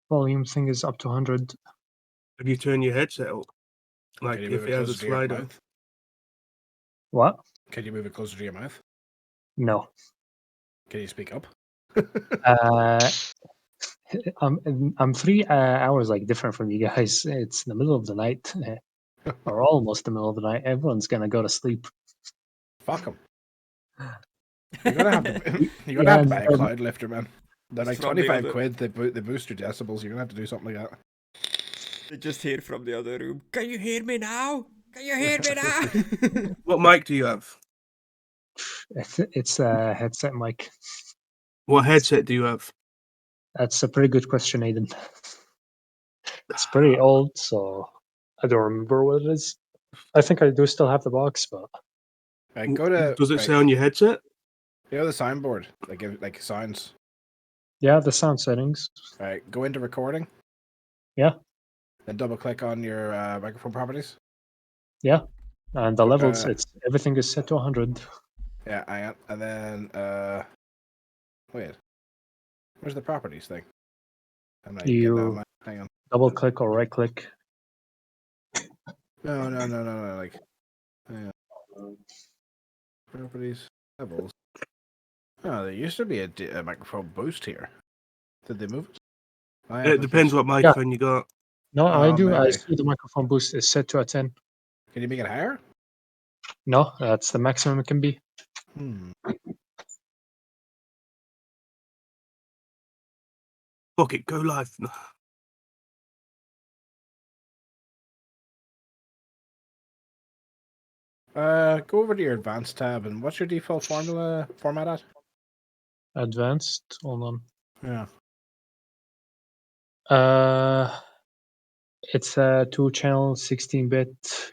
volume thing is up to 100. Have you turned your headset up? Like Can you if move it it has a closer to your slider. mouth? What? Can you move it closer to your mouth? No. Can you speak up? I'm 3 hours like different from you guys. It's the middle of the night, or almost the middle of the night. Everyone's gonna go to sleep. Fuck them. You're gonna have to. You're gonna Yeah, have to buy a cloud lifter, man. They're like From the 25 other- quid. They boost your decibels. You're gonna have to do something like that. They just hear from the other room. Can you hear me now? Can you hear me now? What mic do you have? it's a headset mic. What headset do you have? That's a pretty good question, Aidan. It's pretty old, so I don't remember what it is. I think I do still have the box, but Right, go to. Does it right, say on your headset? You know the soundboard, like sounds. yeah, the sound settings. All right, go into recording. Yeah. Then double click on your microphone properties. Yeah, and the levels, Uh, it's everything is set to 100. Yeah, I am. And then wait, where's the properties thing? I'm not even getting that. You Hang on. double click or right click. No. Like, hang on. Properties levels. Oh, there used to be a microphone boost here. Did they move it? It depends what microphone you got. No, I do. I maybe. see the microphone boost is set to a 10. Can you make it higher? No, that's the maximum it can be. Fuck it, go live. Go over to your advanced tab and what's your default format at? Advanced. Hold on. Yeah. It's a 2-channel 16-bit.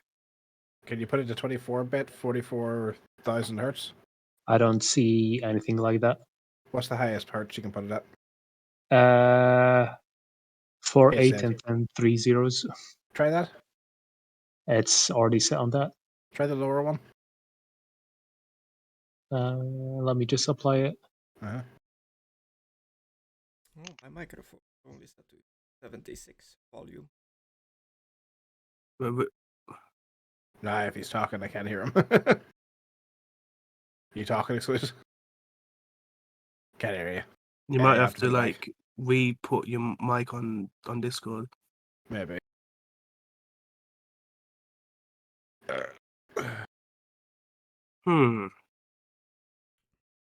Can you put it to 24-bit, 44,000 hertz? I don't see anything like that. What's the highest hertz you can put it at? 4, It 8, said- and 10 3 zeros. Try that. It's already set on that. Try the lower one. Let me just apply it. Uh-huh. Oh, my microphone only set to 76 volume. Nah, if he's talking, I can't hear him. You talking, Excluded? Can't hear you. You Yeah, might you have have to to put it back. like re-put your mic on Discord. Maybe.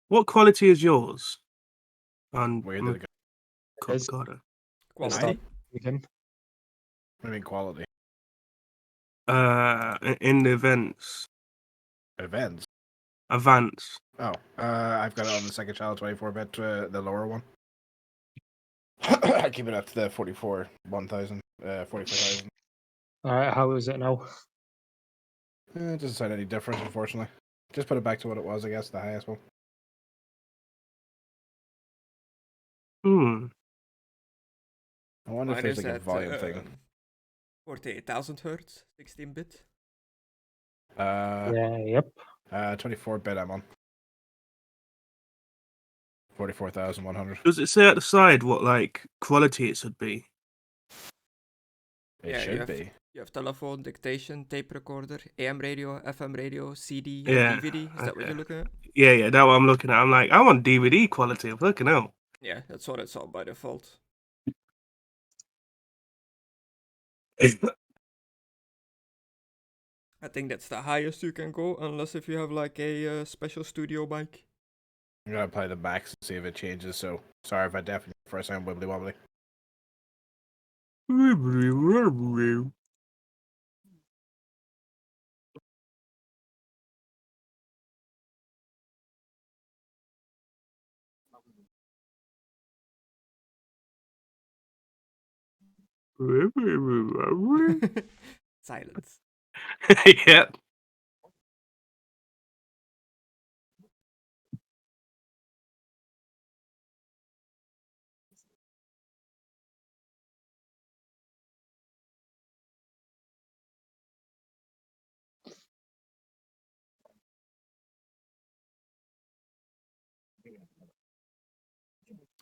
What quality is yours? On Where did it go? Mckadow. Quality? Again. What do you mean quality? In the events. Events? Advance. Oh, I've got it on the second channel, 24-bit, the lower one. I keep it up to the 44,000. Alright, how is it now? It doesn't sound any different, unfortunately. Just put it back to what it was, I guess, the highest one. I wonder if Mine there's is like a at, volume thing. 48,000 hertz, 16-bit. Yeah, yep. 24-bit I'm on. 44,100. Does it say at the side what like quality it should be? It should be. You have telephone, dictation, tape recorder, AM radio, FM radio, CD, Yeah, DVD. Is that what you're looking at? Yeah, that's what I'm looking at. I'm like, I want DVD quality. I'm looking out. Yeah, that's what it's on by default. I think that's the highest you can go, unless if you have like a special studio mic. I'm gonna play the max and see if it changes, so sorry if I definitely first sound wibbly wobbly. Silence. Yep.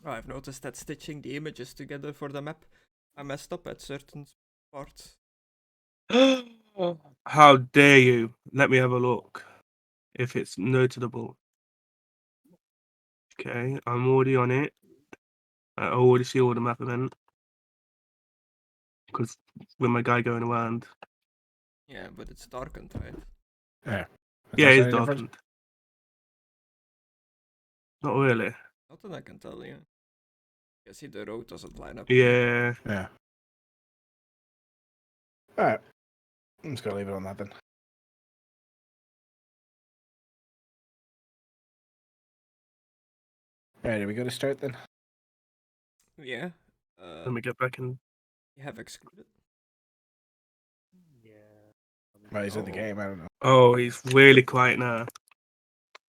I've noticed that stitching the images together for the map, I messed up at certain parts. How dare you? Let me have a look. If it's notable. Okay, I'm already on it. I already see all the map event. Because with my guy going around. Yeah, but it's darkened, right? Yeah. Yeah, it's any different? darkened. Not really. Not that I can tell you. I see the road doesn't line up. Yeah. Yeah. Alright. I'm just gonna leave it on that then. Alright, are we go to start then? Yeah. Let me get back in. You have excluded. Well, he's in the Oh. game, I don't know. Oh, he's really quiet now.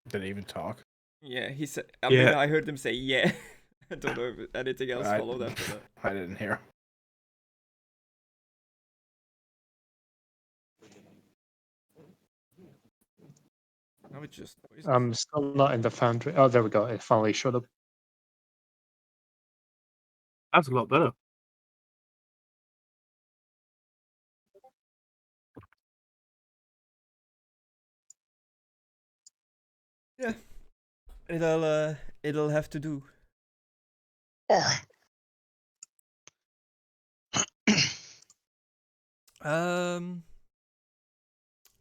Did he even talk? Yeah, he said. I Yeah. mean, I heard him say yeah. I don't know if anything else I- followed after that. I didn't hear. Now it's just noises. I'm still not in the Foundry. Oh, there we go. It finally showed up. That's a lot better. Yeah. It'll have to do.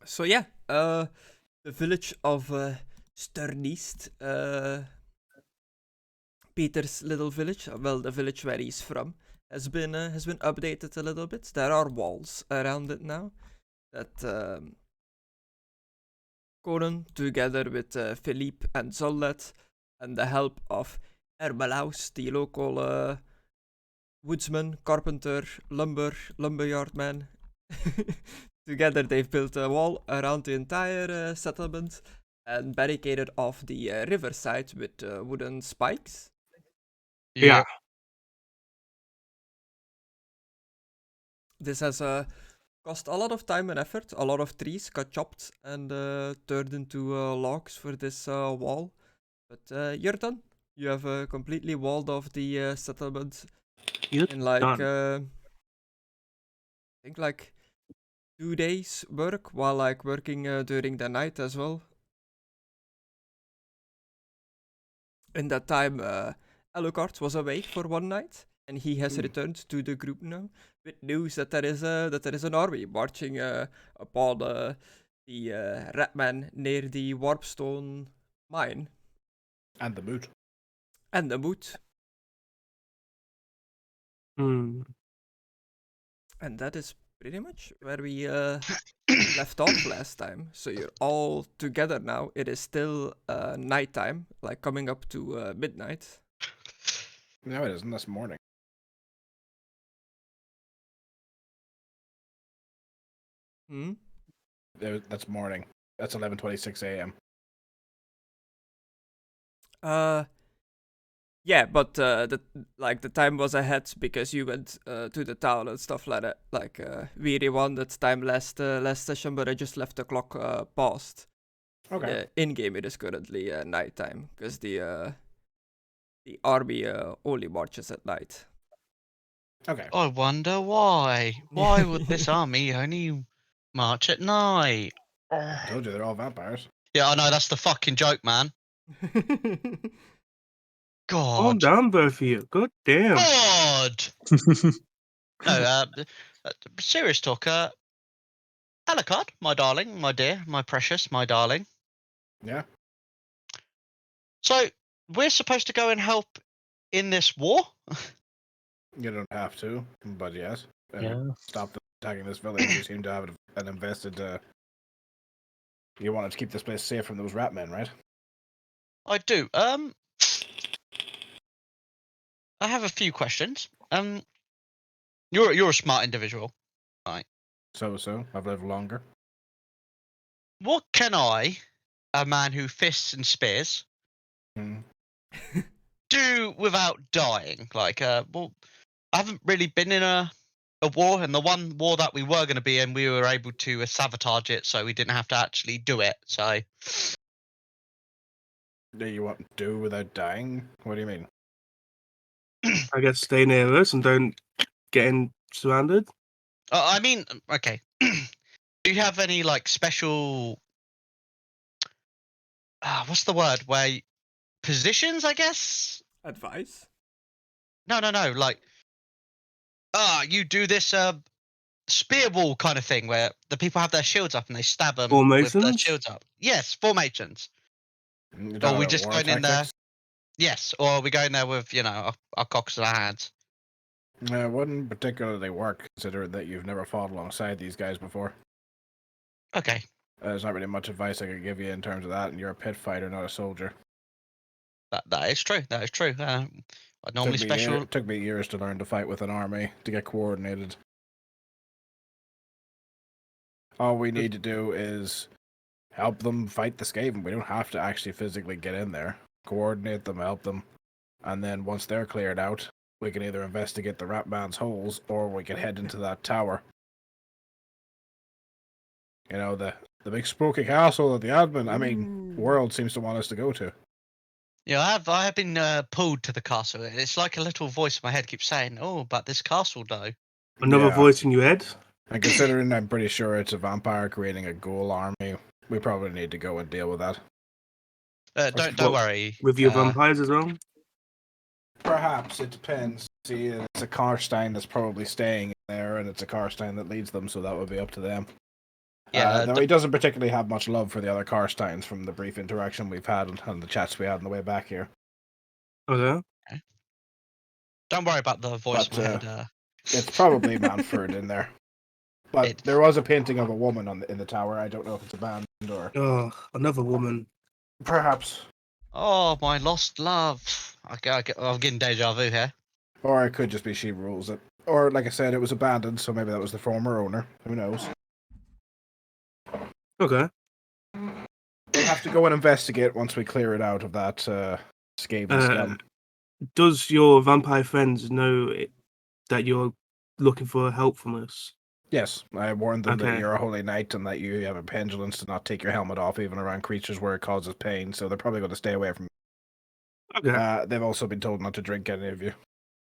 So yeah, the village of Sterneast, Peter's little village, well, the village where he's from, has been updated a little bit. There are walls around it now that Conan, together with Philippe and Zollet, and the help of Erbelaus, the local woodsman, carpenter, lumberyard man. Together they've built a wall around the entire settlement and barricaded off the riverside with wooden spikes. Yeah. This has cost a lot of time and effort. A lot of trees got chopped and turned into logs for this wall. But you're done. You have completely walled off the settlement You're in like done. I think like 2 days work, while like working during the night as well. In that time, Alucard was away for one night, and he has returned to the group now with news that there is an army marching upon the Ratman near the Warpstone mine And the moot. and the moot. Hmm. And that is pretty much where we left off last time. So you're all together now. It is still nighttime, like coming up to midnight. No, it isn't. That's morning. Hmm? That's morning. That's 11:26 a.m. Yeah, but the time was ahead because you went to the town and stuff like that. Like we rewound time last session, but I just left the clock paused. Okay. In game, it is currently nighttime because the army only marches at night. Okay. I wonder why. Why would this army only march at night? I told you they're all vampires. Yeah, I know, that's the fucking joke, man. Calm God. down, both of you. God damn. God! No, serious talk. Alucard, my darling, my dear, my precious, my darling. Yeah. So, we're supposed to go and help in this war? You don't have to, but yes. Yeah. Stop them attacking this village. You seem to have an invested. You wanted to keep this place safe from those rat men, right? I do. I have a few questions. You're a smart individual. So. I've lived longer. What can I, a man who fists and spears, Hmm. do without dying? Like, well, I haven't really been in a war, and the one war that we were going to be in, we were able to sabotage it, so we didn't have to actually do it. So, Do you want to do without dying? What do you mean? I guess stay near us and don't get surrounded. I mean, okay. Do you have any like special? What's the word? Positions? I guess. Advice? No. Like, you do this spear wall kind of thing where the people have their shields up and they stab them with their Formations? shields up. Yes, formations. You're Or talking we about just war going in there. tactics? Yes, or we go in there with our cocks in our hands. It wouldn't particularly work, considering that you've never fought alongside these guys before. Okay. There's not really much advice I could give you in terms of that, and you're a pit fighter, not a soldier. That is true. That is true. I normally special. Took me years to learn to fight with an army, to get coordinated. All we need to do is help them fight the Skaven. We don't have to actually physically get in there. Coordinate them, help them. And then once they're cleared out, we can either investigate the Rat Man's holes, or we can head into that tower. You know, the big spooky castle that the world seems to want us to go to. Yeah, I have been pulled to the castle. It's like a little voice in my head keeps saying, "Oh, but this castle, though." Another Yeah. voice in your head. And considering I'm pretty sure it's a vampire creating a ghoul army, we probably need to go and deal with that. Don't worry. With your vampires as well? Perhaps, it depends. See, it's a Karstein that's probably staying in there, and it's a Karstein that leads them, so that would be up to them. Yeah. Though he doesn't particularly have much love for the other Karsteins from the brief interaction we've had and the chats we had on the way back here. Okay. Don't worry about the voice But, in my head. It's probably Manfred in there. But there was a painting of a woman in the tower. I don't know if it's a band or... Oh, another woman. Perhaps. Oh, my lost love. I'm getting deja vu here. Or it could just be she rules it. Or, like I said, it was abandoned, so maybe that was the former owner. Who knows? Okay. We'll have to go and investigate once we clear it out of that Skaven scum. Does your vampire friends know that you're looking for help from us? Yes, I warned them that Okay. you're a holy knight and that you have a pendulance to not take your helmet off even around creatures where it causes pain, so they're probably going to stay away from you. Okay. They've also been told not to drink any of you.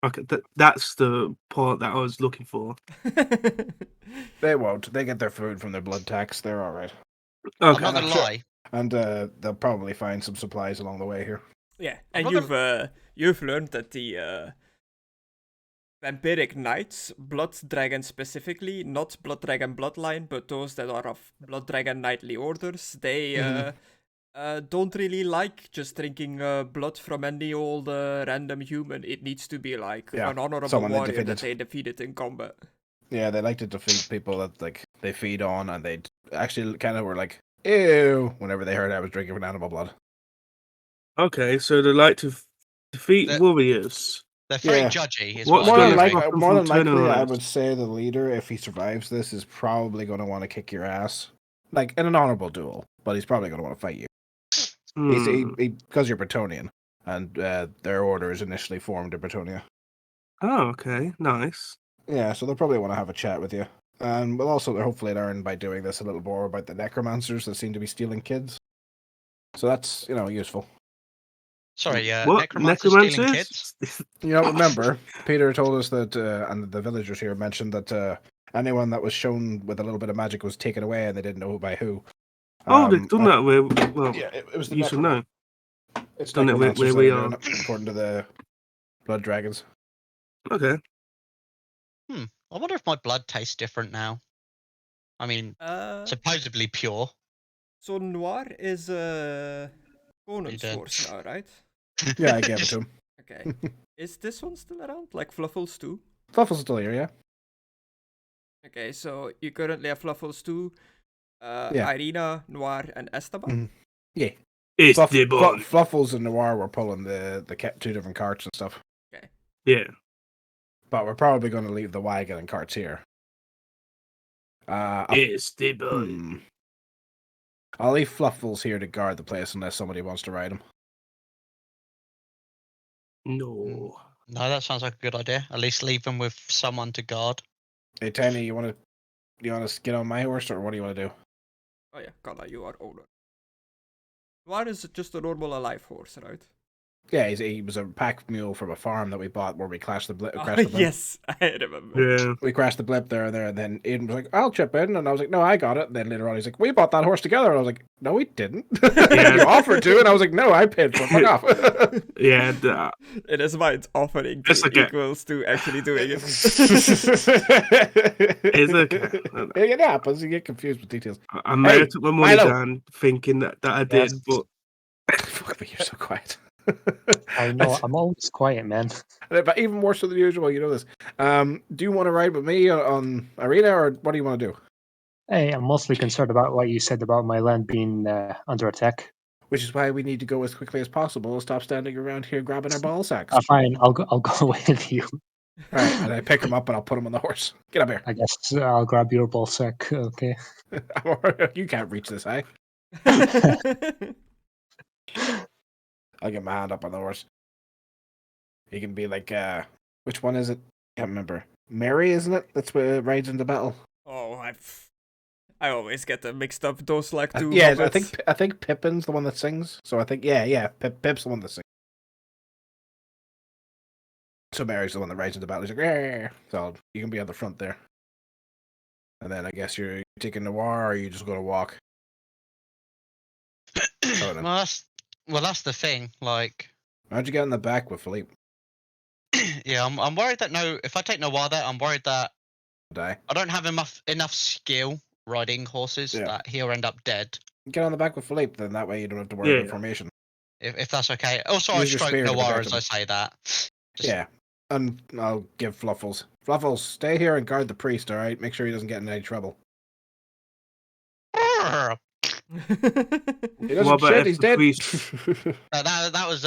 Okay, that's the part that I was looking for. They won't. They get their food from their blood tax. They're all right. I'm Okay. not gonna lie. And they'll probably find some supplies along the way here. Yeah, I'm and not you've learned that the vampiric knights, blood dragon specifically, not blood dragon bloodline, but those that are of blood dragon knightly orders, they don't really like just drinking blood from any old random human. It needs to be like an honorable someone they warrior that defeated. they defeated in combat. Yeah, they like to defeat people that they feed on, and they actually kind of were like, ew, whenever they heard I was drinking from animal blood. Okay, so they like to defeat That- warriors. They're very Yeah. judgy. Is What's what More I'm than, gonna hearing. happen more than from turning likely, I around? would say the leader, if he survives this, is probably going to want to kick your ass. Like, in an honorable duel, but he's probably going to want to fight you. Because you're Bretonian, and their order is initially formed in Bretonia. Oh, okay, nice. Yeah, so they'll probably want to have a chat with you. And we'll also hopefully learn by doing this a little more about the necromancers that seem to be stealing kids. So that's, useful. Sorry, What? necromancers stealing kids. Remember, Peter told us that, and the villagers here mentioned that anyone that was shown with a little bit of magic was taken away and they didn't know by who. Oh, they've done that where, well, Yeah, it was the you should know. It's done it where necromancers we that are. doing it, according to the blood dragons. Okay. I wonder if my blood tastes different now. I mean, supposedly pure. So Noir is Conan's dead. force now, right? Yeah, I gave it to him. Okay. Is this one still around? Like Fluffles 2? Fluffle's still here, yeah? Okay, so you currently have Fluffles 2, Yeah. Irina, Noir, and Esteban? Yeah. It's the boy. Fluffles and Noir were pulling the two different carts and stuff. Yeah. But we're probably going to leave the wagon and carts here. It's the boy. I'll leave Fluffles here to guard the place unless somebody wants to ride him. No. No, that sounds like a good idea. At least leave them with someone to guard. Hey, Tiny, you want to get on my horse, or what do you want to do? Oh yeah, Conna, you are owner. Noir is just a normal alive horse, right? Yeah, he was a pack mule from a farm that we bought where we crashed the blip. Yes, I remember. Yeah. We crashed the blip there, and then Aidan was like, "I'll chip in," and I was like, "No, I got it." And then later on, he's like, "We bought that horse together," and I was like, "No, we didn't." Yeah. You offered to, and I was like, "No, I paid for it. Fuck off." Yeah. In his mind, offering It's okay. equals to actually doing it. It's okay. It happens. You get confused with details. I may have took my money Milo. down thinking that I did, Yes. but Fuck me, you're so quiet. I know, I'm always quiet, man. But even more so than usual, you know this. Do you want to ride with me on Arena, or what do you want to do? Hey, I'm mostly concerned about what you said about my land being under attack. Which is why we need to go as quickly as possible and stop standing around here grabbing our ball sacks. Fine, I'll go with you. Right, and I pick him up and I'll put him on the horse. Get up here. I guess I'll grab your ball sack. Okay. You can't reach this high. I'll get my hand up on the horse. He can be like, which one is it? Can't remember. Mary, isn't it? That's what rides into battle. Oh, I always get them mixed up. Those like two. Yeah, hobbits. I think Pippin's the one that sings. So I think Pip's the one that sings. So Mary's the one that rides into battle. He's like, "Rah!" So you can be on the front there. And then I guess you're taking the war, or are you just going to walk? no. Well, that's the thing. Like, How'd you get in the back with Philippe? yeah, I'm worried that if I take Noir there, I'm worried that Die. I don't have enough skill riding horses Yeah. that he'll end up dead. Get on the back with Philippe, then that way you don't have to worry about Yeah. formation. If that's okay. Also, I Use your stroke spear to Noir protect as him. I say that. Just- Yeah. And I'll give Fluffles. Fluffles, stay here and guard the priest, alright? Make sure he doesn't get in any trouble. He doesn't What about shit, if he's the dead. priest- that was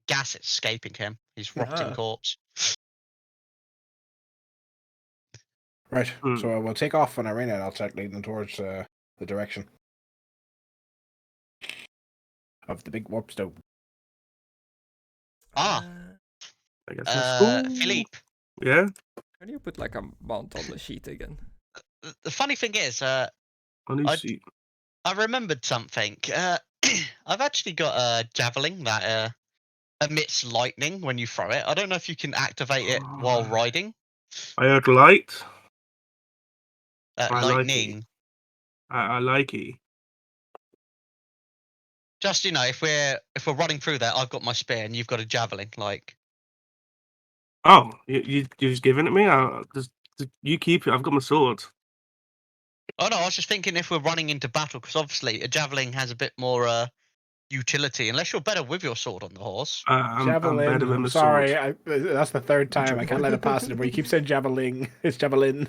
gas escaping him. He's rotting Ah. corpse. Right, Hmm. so we'll take off on Arena and I'll start leading them towards the direction of the big Warpstone. Ah. I guess that's cool. Philippe. Yeah. Can you put like a mount on the sheet again? The funny thing is, On his I- seat. I remembered something. I've actually got a javelin that emits lightning when you throw it. I don't know if you can activate it while riding. I heard light. I like it. Lightning. I like it. Just if we're running through there, I've got my spear and you've got a javelin. Like, Oh, you just giving it me? You keep it. I've got my sword. oh no, I was just thinking if we're running into battle, because obviously a javelin has a bit more utility, unless you're better with your sword on the horse. I'm Javelin, better than I'm the sorry, sword. that's the third time. I can't let it pass anymore. You keep saying javelin. It's javelin.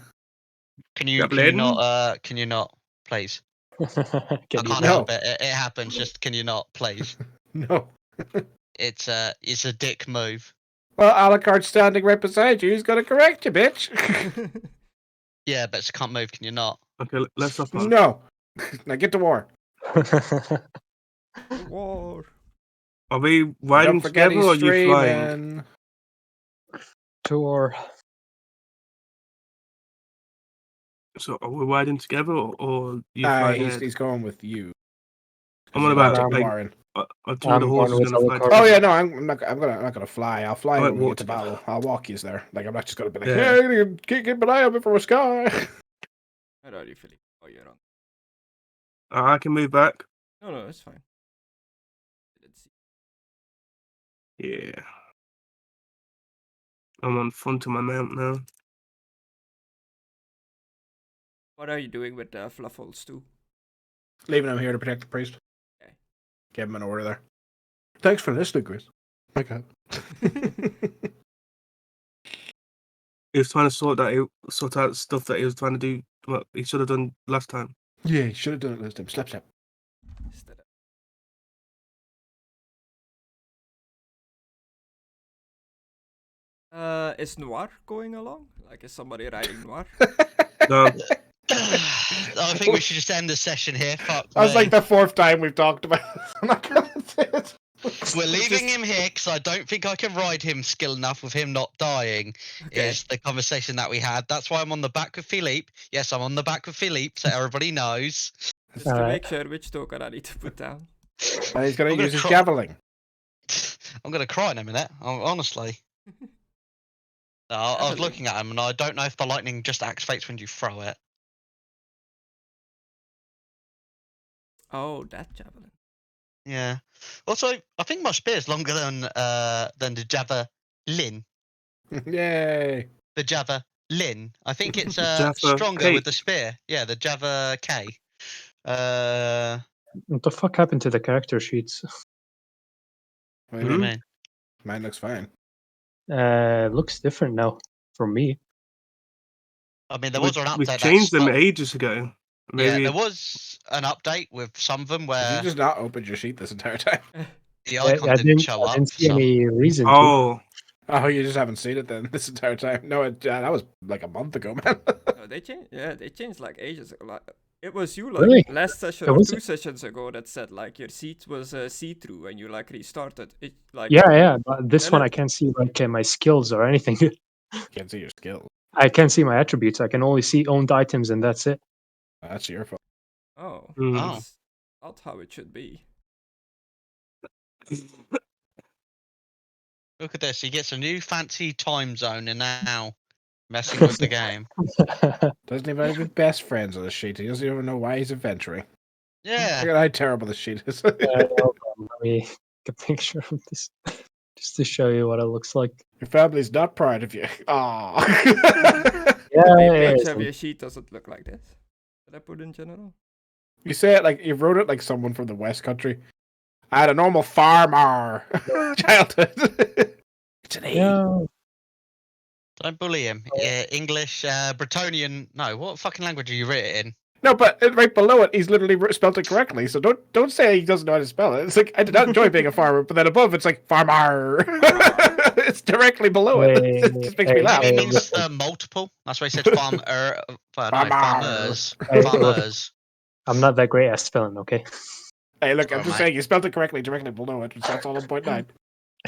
Can you Javelin? not? Can you not, please? I Can you can't No. help it. It happens. Just can you not, please? No. It's a dick move. Well, Alucard's standing right beside you. He's going to correct you, bitch. Yeah, but can't move. Can you not? Okay, let's hop on. No. Now get to war. War. Are we riding Don't forget together or are he's you flying? streaming. Tour. So are we riding together or you flying ahead? He's going with you. I'm on about like, are two of I'm the going horses with gonna fly Alucard. together? Oh yeah, no, I'm not gonna fly. I'll fly I when we walk get to together. battle. I'll walk you there. Like I'm not just gonna be like, Yeah. hey, I'm gonna keep an eye open for a sky. Where are you, Philippe? Oh, you're on. I can move back. No, it's fine. Let's see. Yeah. I'm on front of my mount now. What are you doing with the Fluffles too? Leaving him here to protect the priest. Okay. Give him an order there. Thanks for listening, Chris. My God. He was trying to sort out stuff that he was trying to do. What he should have done last time. Yeah, you should have done it last time. Slap, slap. Instead is Noir going along? Like, is somebody riding Noir? No, I think we should just end the session here. Fuck That's me. like the fourth time we've talked about it. I'm not gonna say it. We're leaving him here because I don't think I can ride him skill enough with him not dying. Okay. Is the conversation that we had. That's why I'm on the back with Philippe. Yes, I'm on the back with Philippe, so everybody knows. Just to Alright. make sure which token I need to put down. And he's gonna I'm gonna use his cro- javelin. I'm gonna cry in a minute. Honestly. I was Definitely. looking at him, and I don't know if the lightning just activates when you throw it. Oh, that javelin. Yeah. Also, I think my spear is longer than the javelin. Yay! The javelin. I think it's Java stronger K. with the spear. Yeah, the Java K. What the fuck happened to the character sheets? What do you I Hmm? mean? mean, Mine looks fine. Looks different now for me. there was an We update that changed them stopped. ages ago. Yeah, Maybe there was an update with some of them Have where you just not opened your sheet this entire time? the I, icon I didn't show I up. didn't see So any reason to. Oh, Oh, you just haven't seen it then this entire time. No, that was like a month ago, man. No, they changed. Yeah, they changed like ages ago. Like, it was you like Really? last session It or was 2 sessions ago that said like your seat was see-through and you like restarted it. Like Yeah. But this And one it- I can't see like my skills or anything. Can't see your skills. I can't see my attributes. I can only see owned items, and that's it. That's your fault. oh, Hmm. that's not how it should be. look at this. He gets a new fancy time zone, and now messing with the game. Doesn't even have best friends on the sheet. He doesn't even know why he's adventuring. Yeah. Look at how terrible this sheet is. No problem. Let me take a picture of this just to show you what it looks like. Your family's not proud of you. Aww. Yeah, My it page is. of your sheet doesn't look like this. Did I put in general? You say it like you wrote it like someone from the West Country. I had a normal farmer childhood. It's an A. Yeah. Don't bully him. English, Bretonian. No, what fucking language are you written in? No, but right below it, he's literally spelled it correctly. So don't say he doesn't know how to spell it. It's like I did not enjoy being a farmer, but then above it's like farmer. It's directly below it. It just makes me laugh. Maybe it Hey, means listen. Multiple. That's why he said farmer. Farmers. Hey, Farmers. I'm not that great at spelling, okay? Hey, look, I'm Sorry, just mate. saying you spelled it correctly directly below it, which that's all on point 9.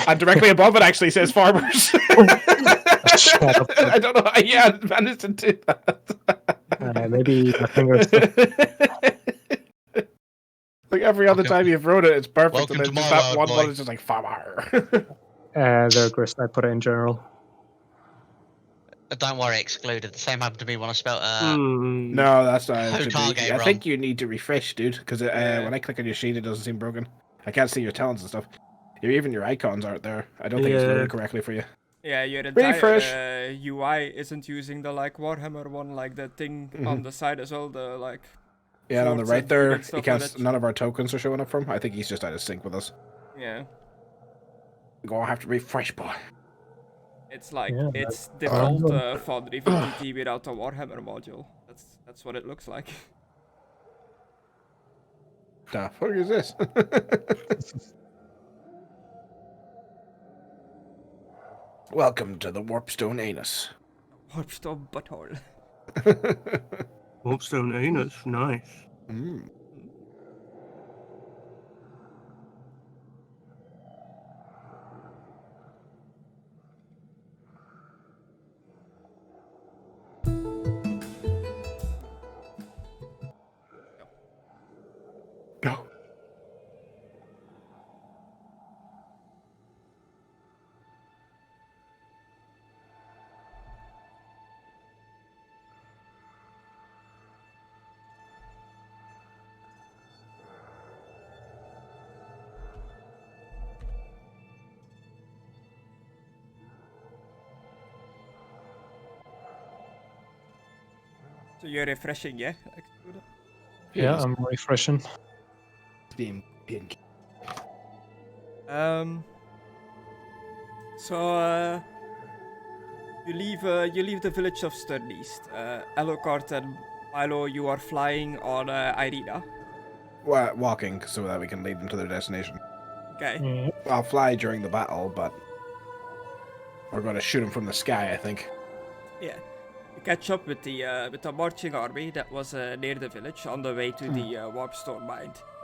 And directly above it actually says farmers. Shut up. I don't know how you managed to do that. Maybe my fingers. Like every other Okay. time you've wrote it, it's perfect. Welcome And to then just my that world, one one boy. is just like farmer. There, Chris. I put it in general. Don't worry, excluded. The same happened to me when I spelled Hmm. No, that's not how it should Hotage be. I wrong. think you need to refresh, dude, because Yeah. when I click on your sheet, it doesn't seem broken. I can't see your talents and stuff. Even your icons aren't there. I don't think it's Yeah. loaded correctly for you. Yeah, your Refresh. entire UI isn't using the like Warhammer one, like the thing on the side as well. The like. Yeah, and on the swords right and there, stuff he like can't. that. None of our tokens are showing up from. I think he's just out of sync with us. Yeah, We're gonna have to refresh, boy. it's like Yeah, it's default know. Foundry VTT without the Warhammer module. That's what it looks like. The fuck is this? Welcome to the Warpstone anus. Warpstone butthole. Warpstone anus, nice. Mm. Go. So you're refreshing, yeah? Excluded? Yeah, I'm refreshing. Being. So you leave the village of Sternleast. Alucard and Milo, you are flying on Irina. Walking so that we can lead them to their destination. Okay. Yeah. I'll fly during the battle, but we're going to shoot them from the sky, I think. Yeah. You catch up with the marching army that was near the village on the way to the Warpstone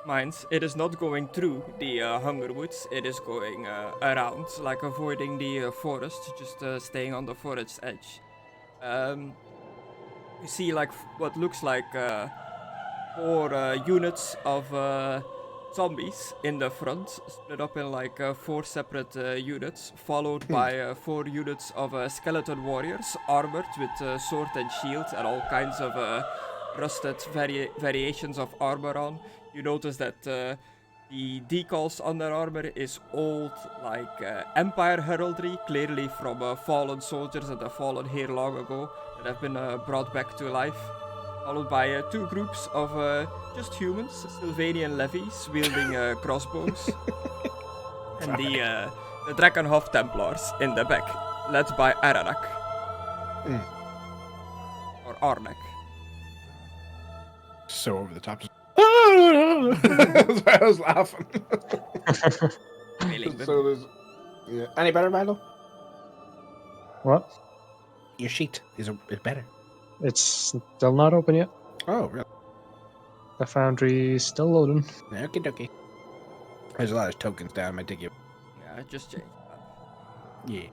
mines. It is not going through the Hunger Woods. It is going around, like avoiding the forest, just staying on the forest edge. You see like what looks like 4 units of zombies in the front, split up in like 4 separate units, followed by 4 units of skeleton warriors, armored with sword and shield and all kinds of rusted variations of armor on. You notice that the decals on their armor is old, like Empire heraldry, clearly from fallen soldiers that have fallen here long ago, that have been brought back to life. Followed by 2 groups of just humans, Sylvanian levies wielding crossbows, and the Drakenhof Templars in the back, led by Aranak. Or Arnak. So over the top. That's why I was laughing. So there's, yeah. Any better, Michael? What? Your sheet is better. It's still not open yet. Oh, really? The Foundry is still loading. Okie dokie. There's a lot of tokens down my ticket. Yeah, I just changed that. Yeah.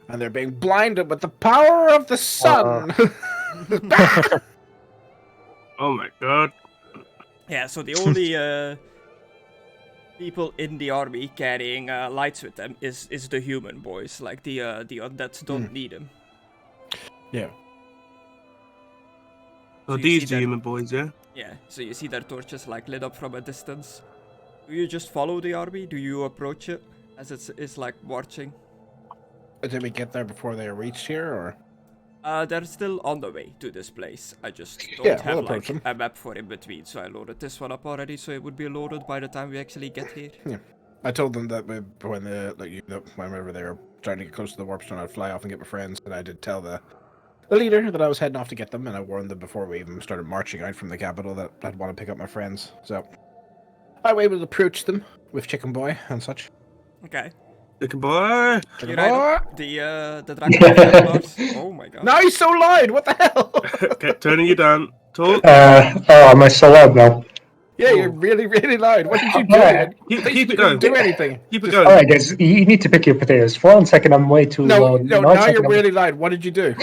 And they're being blinded with the power of the sun. Oh my god. Yeah, so the only people in the army carrying lights with them is the human boys, like the undeads don't need them. Yeah. Oh, you these see the that- human boys, yeah? Yeah, so you see their torches like lit up from a distance. Do you just follow the army? Do you approach it as it's like marching? Did we get there before they reached here, or? They're still on the way to this place. I just don't Yeah, have we'll like approach them. a map for in between, so I loaded this one up already, so it would be loaded by the time we actually get here. Yeah. I told them that whenever they were trying to get close to the Warpstone, I'd fly off and get my friends, and I did tell the leader that I was heading off to get them, and I warned them before we even started marching out from the capital that I'd want to pick up my friends. So I was able to approach them with Chicken Boy and such. Okay. Chicken boy! Chicken You ride Boy! up the Dragon Templars. Oh my god. Now he's so loud! What the hell? Okay, turning you down. Talk. Am I so loud now? Yeah, you're really, really loud. What did you do? Alright. Keep it Didn't going. do anything. Keep it Just- going. Alright, guys, you need to pick your potatoes. For 1 second, I'm way too No, low. no, One now second, you're I'm- really loud. What did you do?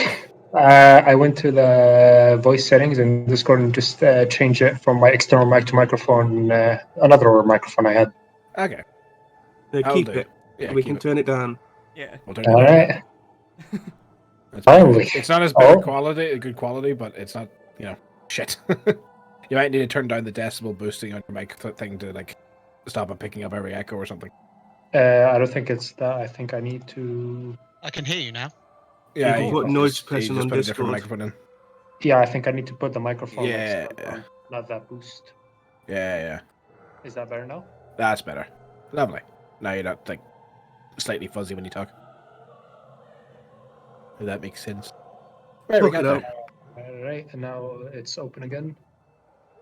I went to the voice settings in Discord and just changed it from my external mic to microphone, another microphone I had. Okay. No, I'll keep do it. Yeah, We keep can it. turn it down. Yeah. We'll turn it down. Alright. It's Finally. It's not as better Oh. quality, good quality, but it's not, shit. You might need to turn down the decibel boosting on your mic thing to like stop it picking up every echo or something. I don't think it's that. I think I need to. I can hear you now. Yeah, can you put just- noise you suppression just on put a different Discord. microphone in. Yeah, I think I need to put the microphone. Yeah. on, not that boost. Yeah. Is that better now? That's better. Lovely. Now you're not like slightly fuzzy when you talk. If that makes sense. There we Fuck go. it up. Alright, and now it's open again.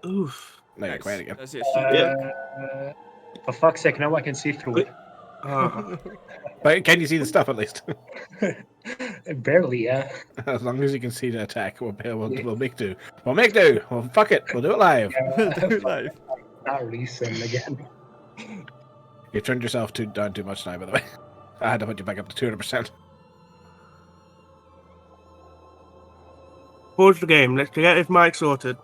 Oof. Now you're Nice. quiet again. That's your sheet. For fuck's sake, now I can see through it. Ah, But can you see the stuff at least? Barely, yeah. As long as you can see the attack, we'll make do. We'll make do. Well, fuck it. We'll do it live. Live. Not recent again. You've turned yourself down too much now, by the way. I had to put you back up to 200%. pause the game. Let's get his mic sorted.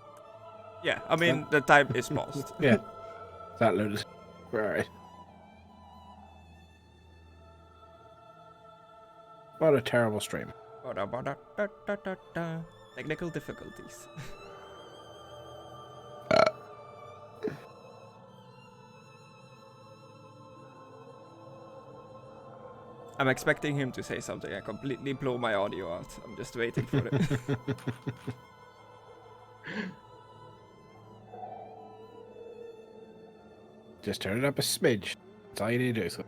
Yeah, I mean, the time is paused. Yeah. That loaded. We're alright. What a terrible stream. Ba-da-ba-da-da-da-da-da. Technical difficulties. I'm expecting him to say something and completely blow my audio out. I'm just waiting for it. Just turn it up a smidge. That's all you need to do. So,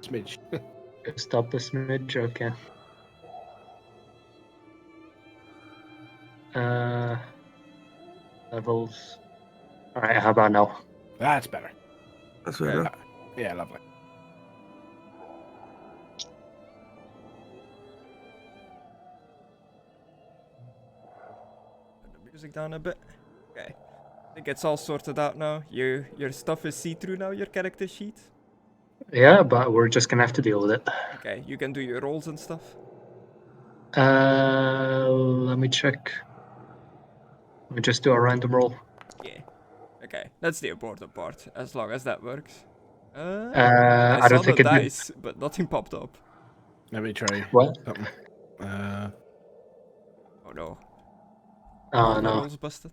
smidge. Stop the smidge, okay. Levels. Alright, how about now? That's better. That's better. Yeah, lovely. Turn the music down a bit. Okay. I think it's all sorted out now. Your stuff is see-through now, your character sheet. Yeah, but we're just gonna have to deal with it. Okay, you can do your rolls and stuff. Let me check. Let me just do a random roll. Yeah. Okay, that's the important part, as long as that works. I I saw don't the think it did. dice, but nothing popped up. Let me try What? something. Oh no. Oh All the no. rolls busted.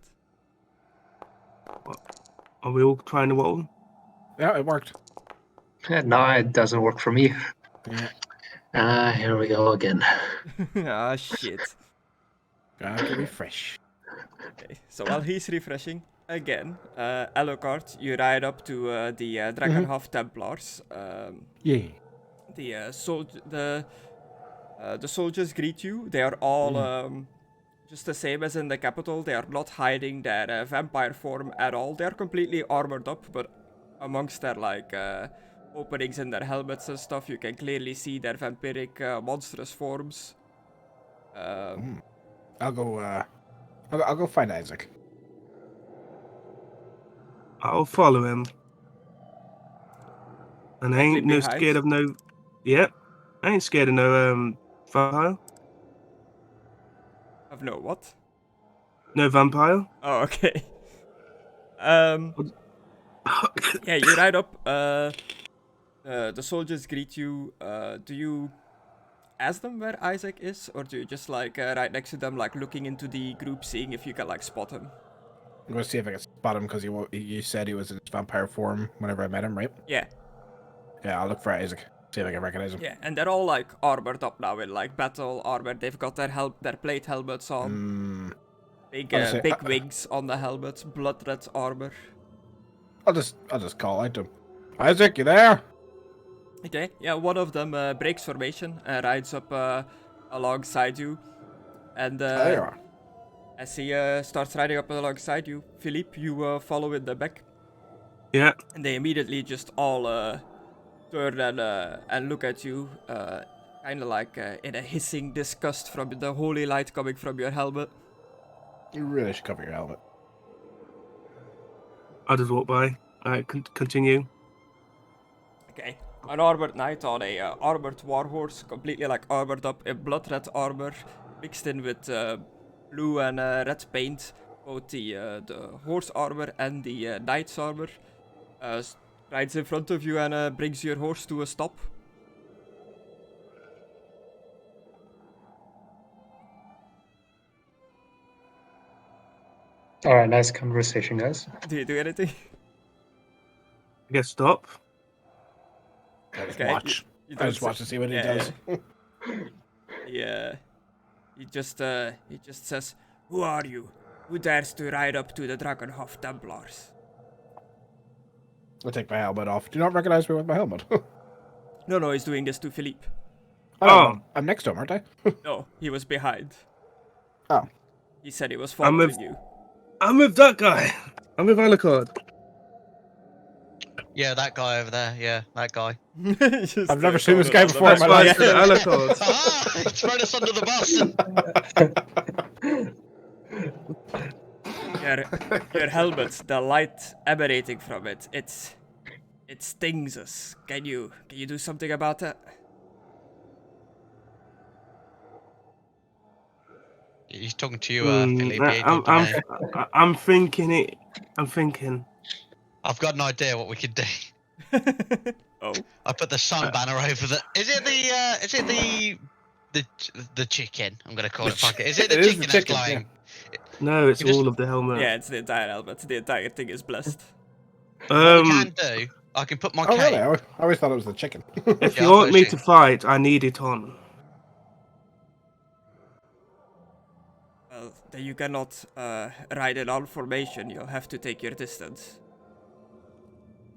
Are we all trying to roll? Yeah, it worked. No, it doesn't work for me. Yeah. Here we go again. Ah, shit. Got to refresh. Okay, so while he's refreshing, again, Alucard, you ride up to the Drakenhof Templars. Yeah. The soldiers greet you. They are all just the same as in the capital. They are not hiding their vampire form at all. They are completely armored up, but amongst their openings in their helmets and stuff, you can clearly see their vampiric monstrous forms. I'll go find Isaac. I'll follow him. And I Directly ain't no behind? scared of no. Yep. I ain't scared of no vampire. Of no what? No vampire. Oh, okay. Yeah, you ride up. The soldiers greet you. Do you ask them where Isaac is, or do you just right next to them, looking into the group, seeing if you can spot him? I'm gonna see if I can spot him because you said he was in his vampire form whenever I met him, right? Yeah, Yeah, I'll look for Isaac. See if I can recognize him. yeah, and they're all armored up now in battle armor. They've got their plate helmets on, big I'll just say- big wings on the helmets, blood red armor. I'll just call out to him. Isaac, you there? Okay, yeah, one of them breaks formation and rides up alongside you, and There you are. as he starts riding up alongside you, Philippe, you follow in the back, Yeah. and they immediately just all turn and look at you, kind of in a hissing disgust from the holy light coming from your helmet. You really should cover your helmet. I'll just walk by. Alright, continue. Okay, an armored knight on a armored warhorse, completely armored up in blood red armor, mixed in with blue and red paint, both the horse armor and the knight's armor. Rides in front of you and brings your horse to a stop. All right, nice conversation, guys. Do you do anything? I guess stop. I just Okay, watch. You I just watch to see what he does. Yeah. He just says, "Who are you? Who dares to ride up to the Drakenhof Templars?" I'll take my helmet off. Do you not recognize me with my helmet? No, he's doing this to Philippe. Oh, I'm next to him, aren't I? No, he was behind. Oh. He said he was I'm following with- you. I'm with that guy. I'm with Alucard. Yeah, that guy over there. Yeah, that guy. I've never seen this guy before in That's my why I life. said Alucard. Ah, thrown us under the bus. Your helmet, the light emanating from it, it stings us. Can you do something about that? He's talking to you, Hmm, Philippe. He ain't talking to me. I'm thinking it. I'm thinking. I've got an idea what we could do. Oh. I put the sun banner over the. Is it the chicken? I'm gonna call it. Fuck it. Is it the It is chicken the that's chicken, flying? No, it's You just- all of the helmet. Yeah, it's the entire helmet. The entire thing is blessed. What we can do, I can put my Oh, cape. really? I always thought it was the chicken. If Yeah, you I'll want put me a to chicken. fight, I need it on. Well, then you cannot ride in all formation. You'll have to take your distance.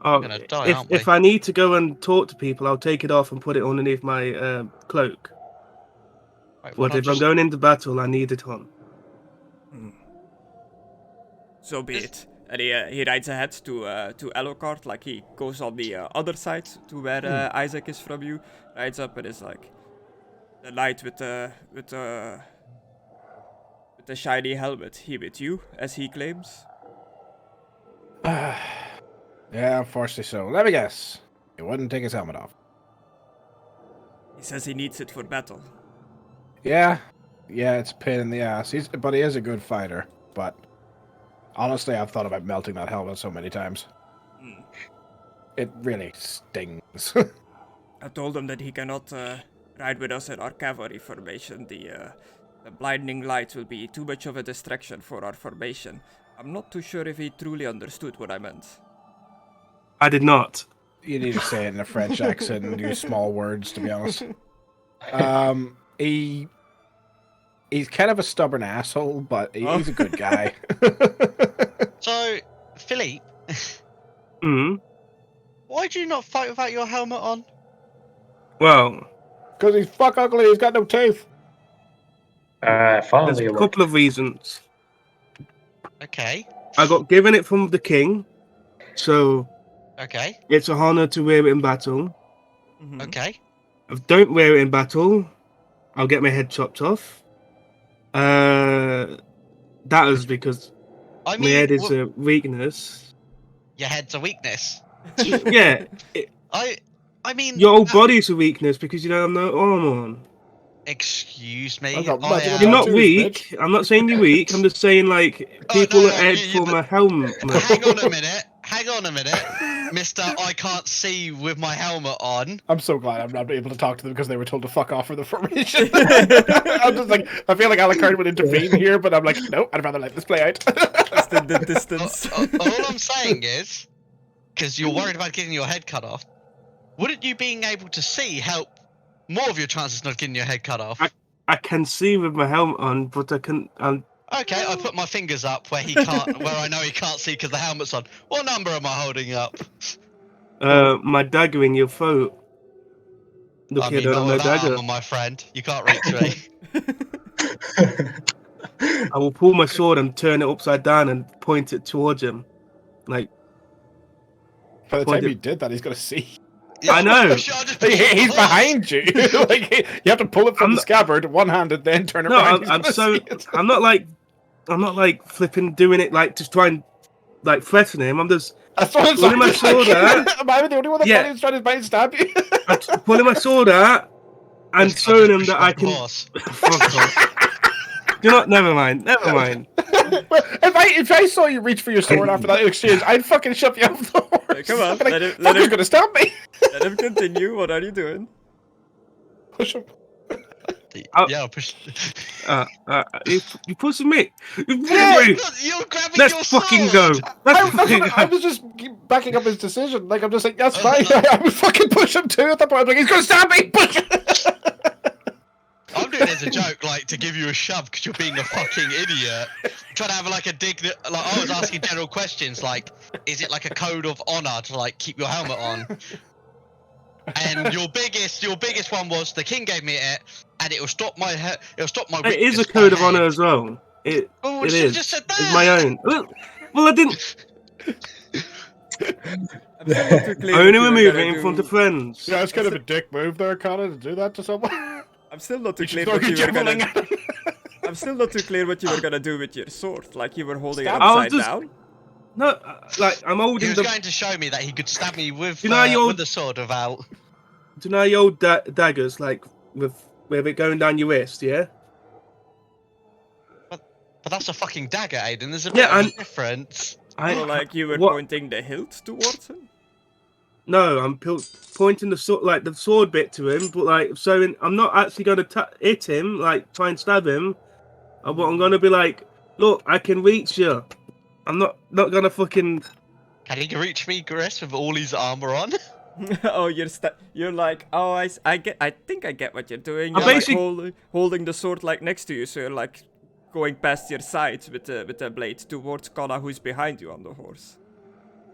Oh, gonna die, if aren't we? if I need to go and talk to people, I'll take it off and put it underneath my cloak. Wait, why But not if I'm just- going into battle, I need it on. So be it. And he rides ahead to Alucard, he goes on the other side to where Isaac is from you. Rides up and is the knight with the shiny helmet. He with you, as he claims. Yeah, unfortunately so. Let me guess. He wouldn't take his helmet off. He says he needs it for battle. Yeah, it's a pain in the ass. But he is a good fighter. But Honestly, I've thought about melting that helmet so many times. Hmm. It really stings. I told him that he cannot ride with us in our cavalry formation. The blinding lights will be too much of a distraction for our formation. I'm not too sure if he truly understood what I meant. I did not. You need to say it in a French accent and use small words, to be honest. He's kind of a stubborn asshole, but he's a good guy. So, Philippe, Mm. why do you not fight without your helmet on? Well, Because he's fuck ugly, he's got no teeth. there's Finally, a couple of reasons. Okay, I got given it from the king, so okay, it's an honor to wear it in battle. Mhm. okay. If I don't wear it in battle, I'll get my head chopped off. That is because I my mean, head is a weakness. your head's a weakness. Yeah, I mean, your whole body's a weakness because you don't have no armor on. excuse me. I've got I magical am- You're not tattoos, weak. I'm not saying you're weak. I'm just saying like Oh, people no, are head you- from a helmet. Hang on a minute. Hang on a minute, Mister. I can't see with my helmet on. I'm so glad I'm not able to talk to them because they were told to fuck off for the formation. I'm just like, I feel like Alucard would intervene here, but I'm like, no, I'd rather let this play out. Just in the distance. All I'm saying is, because you're worried about getting your head cut off, wouldn't you being able to see help more of your chances not getting your head cut off? I can see with my helmet on, but I can. Okay, I put my fingers up where he can't, where I know he can't see because the helmet's on. What number am I holding up? My dagger in your throat. Look, I here, mean, I don't not have no with that dagger. armor, my friend. You can't reach me. I will pull my sword and turn it upside down and point it towards him. Like, By the Point time it- you did that, he's gonna see. Yeah, I I'll know. push it, I'll just push it He's off the horse. behind you. Like you have to pull it from I'm the not- scabbard, one-handed, then turn it no, around. I'm not like flipping doing it like to try and like threaten him. I'm just That's what I'm pulling my sword out. Am I the only one that Yeah. yeah. trying to bite and stab you? I'm pulling my sword out and Just- I'll showing just him push that it I off the can. horse. Fuck off. Do not. Never mind. Never mind. if I saw you reach for your sword after that exchange, I'd fucking shove you off the horse. Come on, I'd be like, let it- let fucker's it- gonna stab me. Let him continue. What are you doing? Push him. Yeah, I'll push. You pushing me? You pushing Yeah, me? You're grabbing your Let's fucking go. sword. Let's fucking I go. was just backing up his decision. Like I'm just like, that's fine. I would fucking push him too at that point. I'm like, he's gonna stab me. Push him. I'm doing it as a joke, like to give you a shove because you're being a fucking idiot. Trying to have like a like I was asking general questions, like, is it like a code of honor to like keep your helmet on? And your biggest one was the king gave me it, and it will stop my it'll stop my. It is a weakness code of by honor head. as well. It Well, it you should've is. just said It's my that. own. Well, I didn't. I'm still not too clear I what only you were remove gonna it in front do. of friends. Yeah, it's kind of a dick move there, Conna, to do that to someone. I'm still not too You should clear throw what your you were javelin gonna. at him. I'm still not too clear what you were gonna do with your sword. Like you were holding it Stab- I'll upside just- down. No, like I'm He holding was the. going to show me that he could stab me with You know your- with the sword without. Do you know your old daggers, like with it going down your wrist? Yeah. But that's a fucking dagger, Aidan. There's a bit Yeah, of a and- difference. So like you were what- pointing the hilt towards him. No, I'm pointing the sword, like the sword bit to him, but like so I'm not actually going to hit him, like try and stab him. But I'm going to be like, look, I can reach you. I'm not going to fucking. Can he reach me, Chris, with all his armor on? Oh, you're like, oh, I think I get what you're doing. I'm You're like basically- holding the sword like next to you, so you're like going past your sides with the blade towards Conna, who's behind you on the horse.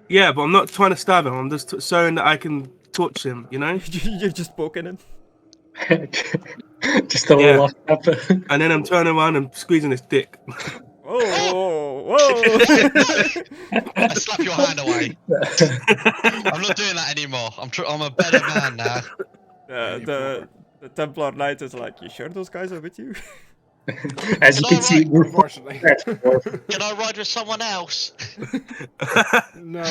Yeah, but I'm not trying to stab him. I'm just showing that I can touch him. You know. You're just poking him. Just a Yeah. little off step. And then I'm turning around and squeezing his dick. Whoa, whoa! I slap your hand away. I'm not doing that anymore. I'm a better man now. The Templar Knight is like, you sure those guys are with you? As you It's can see, alright, we're Unfortunately. Can I ride with someone else? No.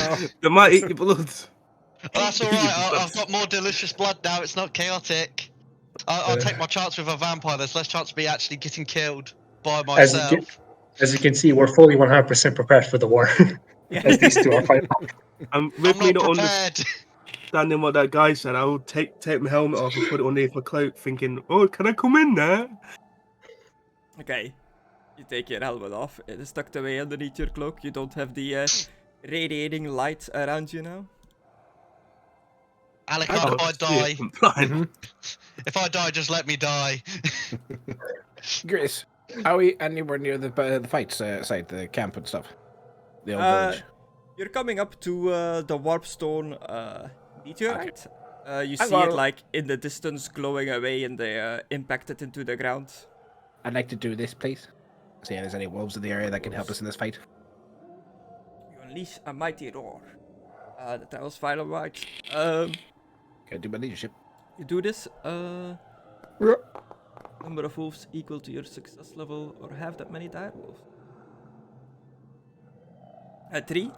The might eat your blood. Oh, that's alright. I've got more delicious blood now. It's not chaotic. I'll take my chance with a vampire. There's less chance of me actually getting killed by As you myself. As you can see, we're fully 100% prepared for the war. As these two are fighting. I'm I'm with me not not prepared. understanding what that guy said. I will take my helmet off and put it underneath my cloak, thinking, "Oh, can I come in there?" Okay. You take your helmet off. It is tucked away underneath your cloak. You don't have the radiating light around you now. Alucard, if I die, Blind. if I die, just let me die. Grace, are we anywhere near the fight site, the camp and stuff? The old village. You're coming up to the Warpstone meteorite. You I'm see it gonna- like in the distance glowing away and they impacted into the ground. I'd like to do this, please. See if there's any wolves in the area that can help us in this fight. You unleash a mighty roar. The tiles final right. Can I do my leadership? You do this. Number of wolves equal to your success level or have that many dire wolves. 3.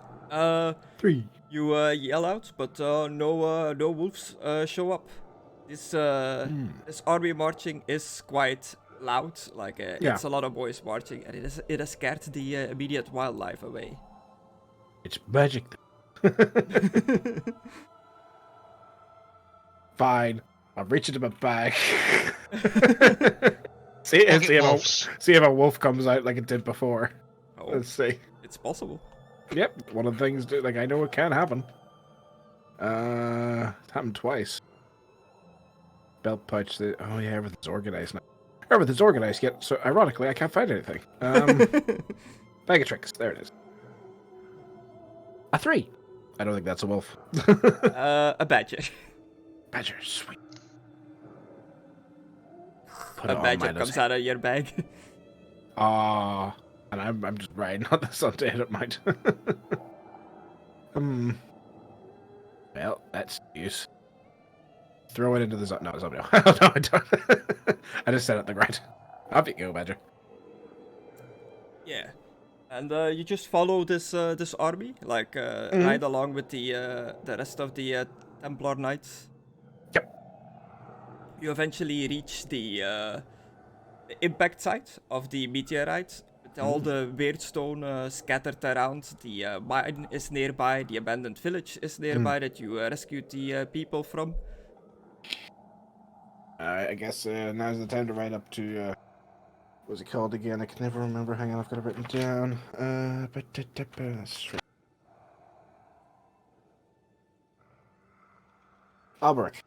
3. You yell out, but no wolves show up. This army marching is quite loud. Like Yeah. it's a lot of boys marching, and it has scared the immediate wildlife away. It's magic. Fine. I'll reach into my bag. see if a wolf comes out like it did before. Oh, Let's see. it's possible. Yep, one of the things. Like I know it can happen. It's happened twice. Belt pouch. Oh yeah, everything's organized now. Everything's organized yet. So ironically, I can't find anything. Bag of tricks. There it is. A 3. I don't think that's a wolf. A badger. Badger, sweet. A badger comes out of your bag. Ah, and I'm just riding on this all day. I don't mind. Well, that's use. Throw it into the no, it's not. No, I don't. I just set it on the ground. Up you go, badger. Yeah, and you just follow this army, like ride along with the rest of the Templar Knights. Yep. You eventually reach the impact site of the meteorite. With all the weird stone scattered around. The mine is nearby. The abandoned village is nearby that you rescued the people from. I guess now's the time to ride up to. What's it called again? I can never remember. Hang on, I've got it written down. Alberic.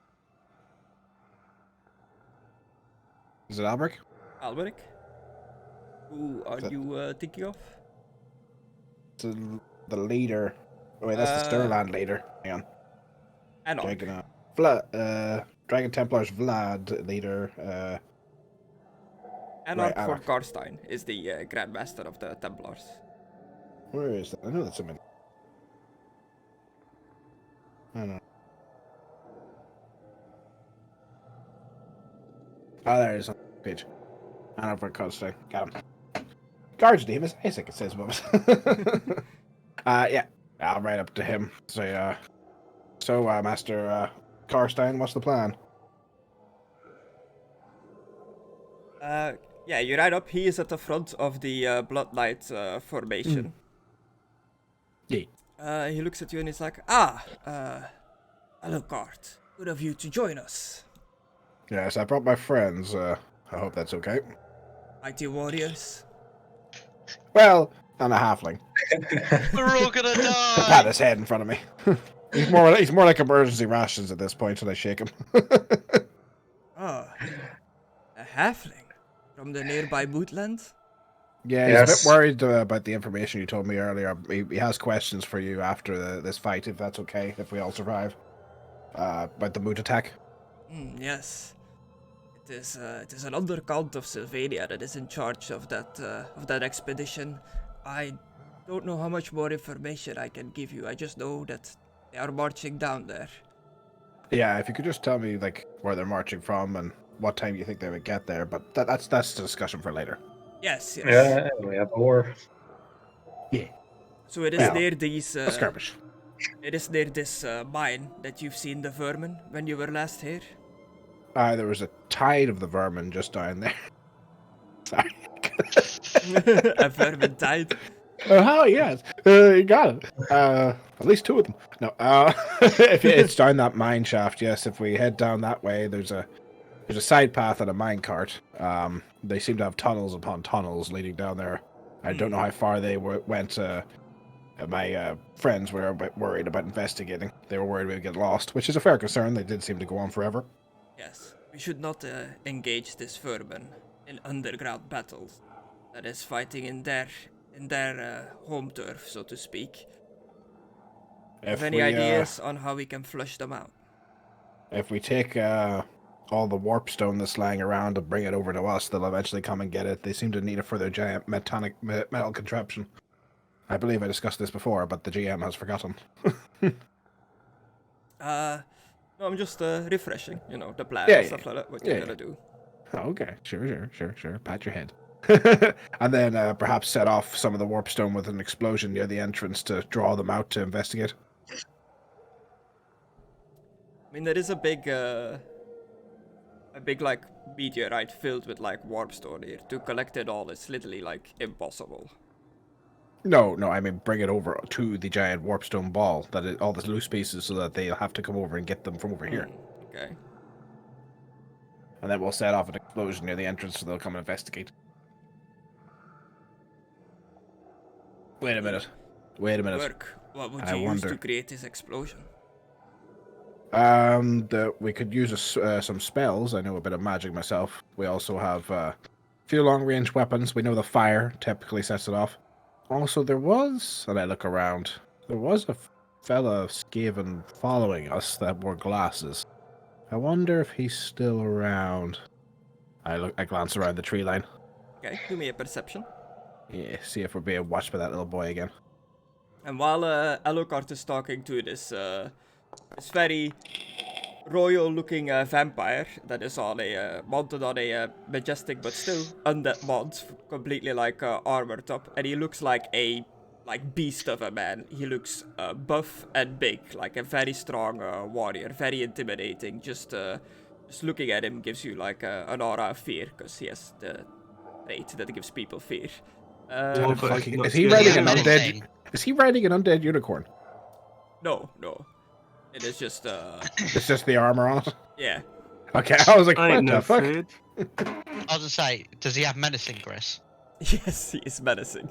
Is it Alberic? Alberic? Who are you thinking of? The leader. Oh, wait, that's the Stirland leader. Hang on. Anarch. Dragon Templars Vlad leader. Anarch Right, von Anarch. Karstein is the Grandmaster of the Templars. Where is that? I know that's a minute. I don't know. Oh, there it is on the page. Anarch von Karstein. Got him. Guard's name is Isaac, it says above. Yeah. I'll ride up to him. Say, so, Master Karstein, what's the plan? Yeah, you ride up. He is at the front of the Blood Knight formation. Yeah. He looks at you and he's like, Alucard, good of you to join us. Yes, I brought my friends. I hope that's okay. Mighty warriors. Well, and a halfling. We're all gonna Pat die. his head in front of me. He's more like emergency rations at this point, and I shake him. A halfling from the nearby woodland? Yeah, he's a bit worried about the information you told me earlier. He has questions for you after this fight, if that's okay, if we all survive. About the moot attack. Yes. It is an undercount of Sylvania that is in charge of that expedition. I don't know how much more information I can give you. I just know that they are marching down there. Yeah, if you could just tell me like where they're marching from and what time you think they would get there, but that's a discussion for later. Yes. Yeah, we have a war. Yeah. So it is near these. A skirmish. It is near this mine that you've seen the vermin when you were last here. There was a tide of the vermin just down there. Sorry. A vermin died. Oh, yes. You got it. At least 2 of them. No, if it's down that mine shaft, yes, if we head down that way, there's a side path and a mine cart. They seem to have tunnels upon tunnels leading down there. I don't know how far they went. My friends were a bit worried about investigating. They were worried we would get lost, which is a fair concern. They did seem to go on forever. Yes, we should not engage this vermin in underground battles. That is fighting in their home turf, so to speak. Have any ideas on how we can flush them out? If we take all the warpstone that's lying around and bring it over to us, they'll eventually come and get it. They seem to need it for their giant metal contraption. I believe I discussed this before, but the GM has forgotten. No, I'm just refreshing, the plan Yeah, and stuff like that, what you're gonna do. Okay, sure. Pat your head. And then perhaps set off some of the warpstone with an explosion near the entrance to draw them out to investigate. I mean, there is a big like meteorite filled with like warpstone here. To collect it all is literally like impossible. No, I mean bring it over to the giant warpstone ball, all the loose pieces, so that they'll have to come over and get them from over here. Okay. And then we'll set off an explosion near the entrance, so they'll come and investigate. Wait a minute. Work. What would you use to create this explosion? We could use some spells. I know a bit of magic myself. We also have a few long-range weapons. We know the fire typically sets it off. Also, and I look around, there was a fella Skaven following us that wore glasses. I wonder if he's still around. I glance around the tree line. Okay, do me a perception. Yeah, see if we're being watched by that little boy again. And while Alucard is talking to this very royal-looking vampire that is mounted on a majestic but still undead mount, completely like armored up, and he looks like a beast of a man. He looks buff and big, like a very strong warrior, very intimidating. Just looking at him gives you like an aura of fear, because he has the trait that gives people fear. Is he riding an undead? Is he riding an undead unicorn? No. It is just It's just the armor on it? Yeah. Okay, I was like, I what ain't the no fuck? food. I was gonna say, does he have menacing, Chris? Yes, he is menacing.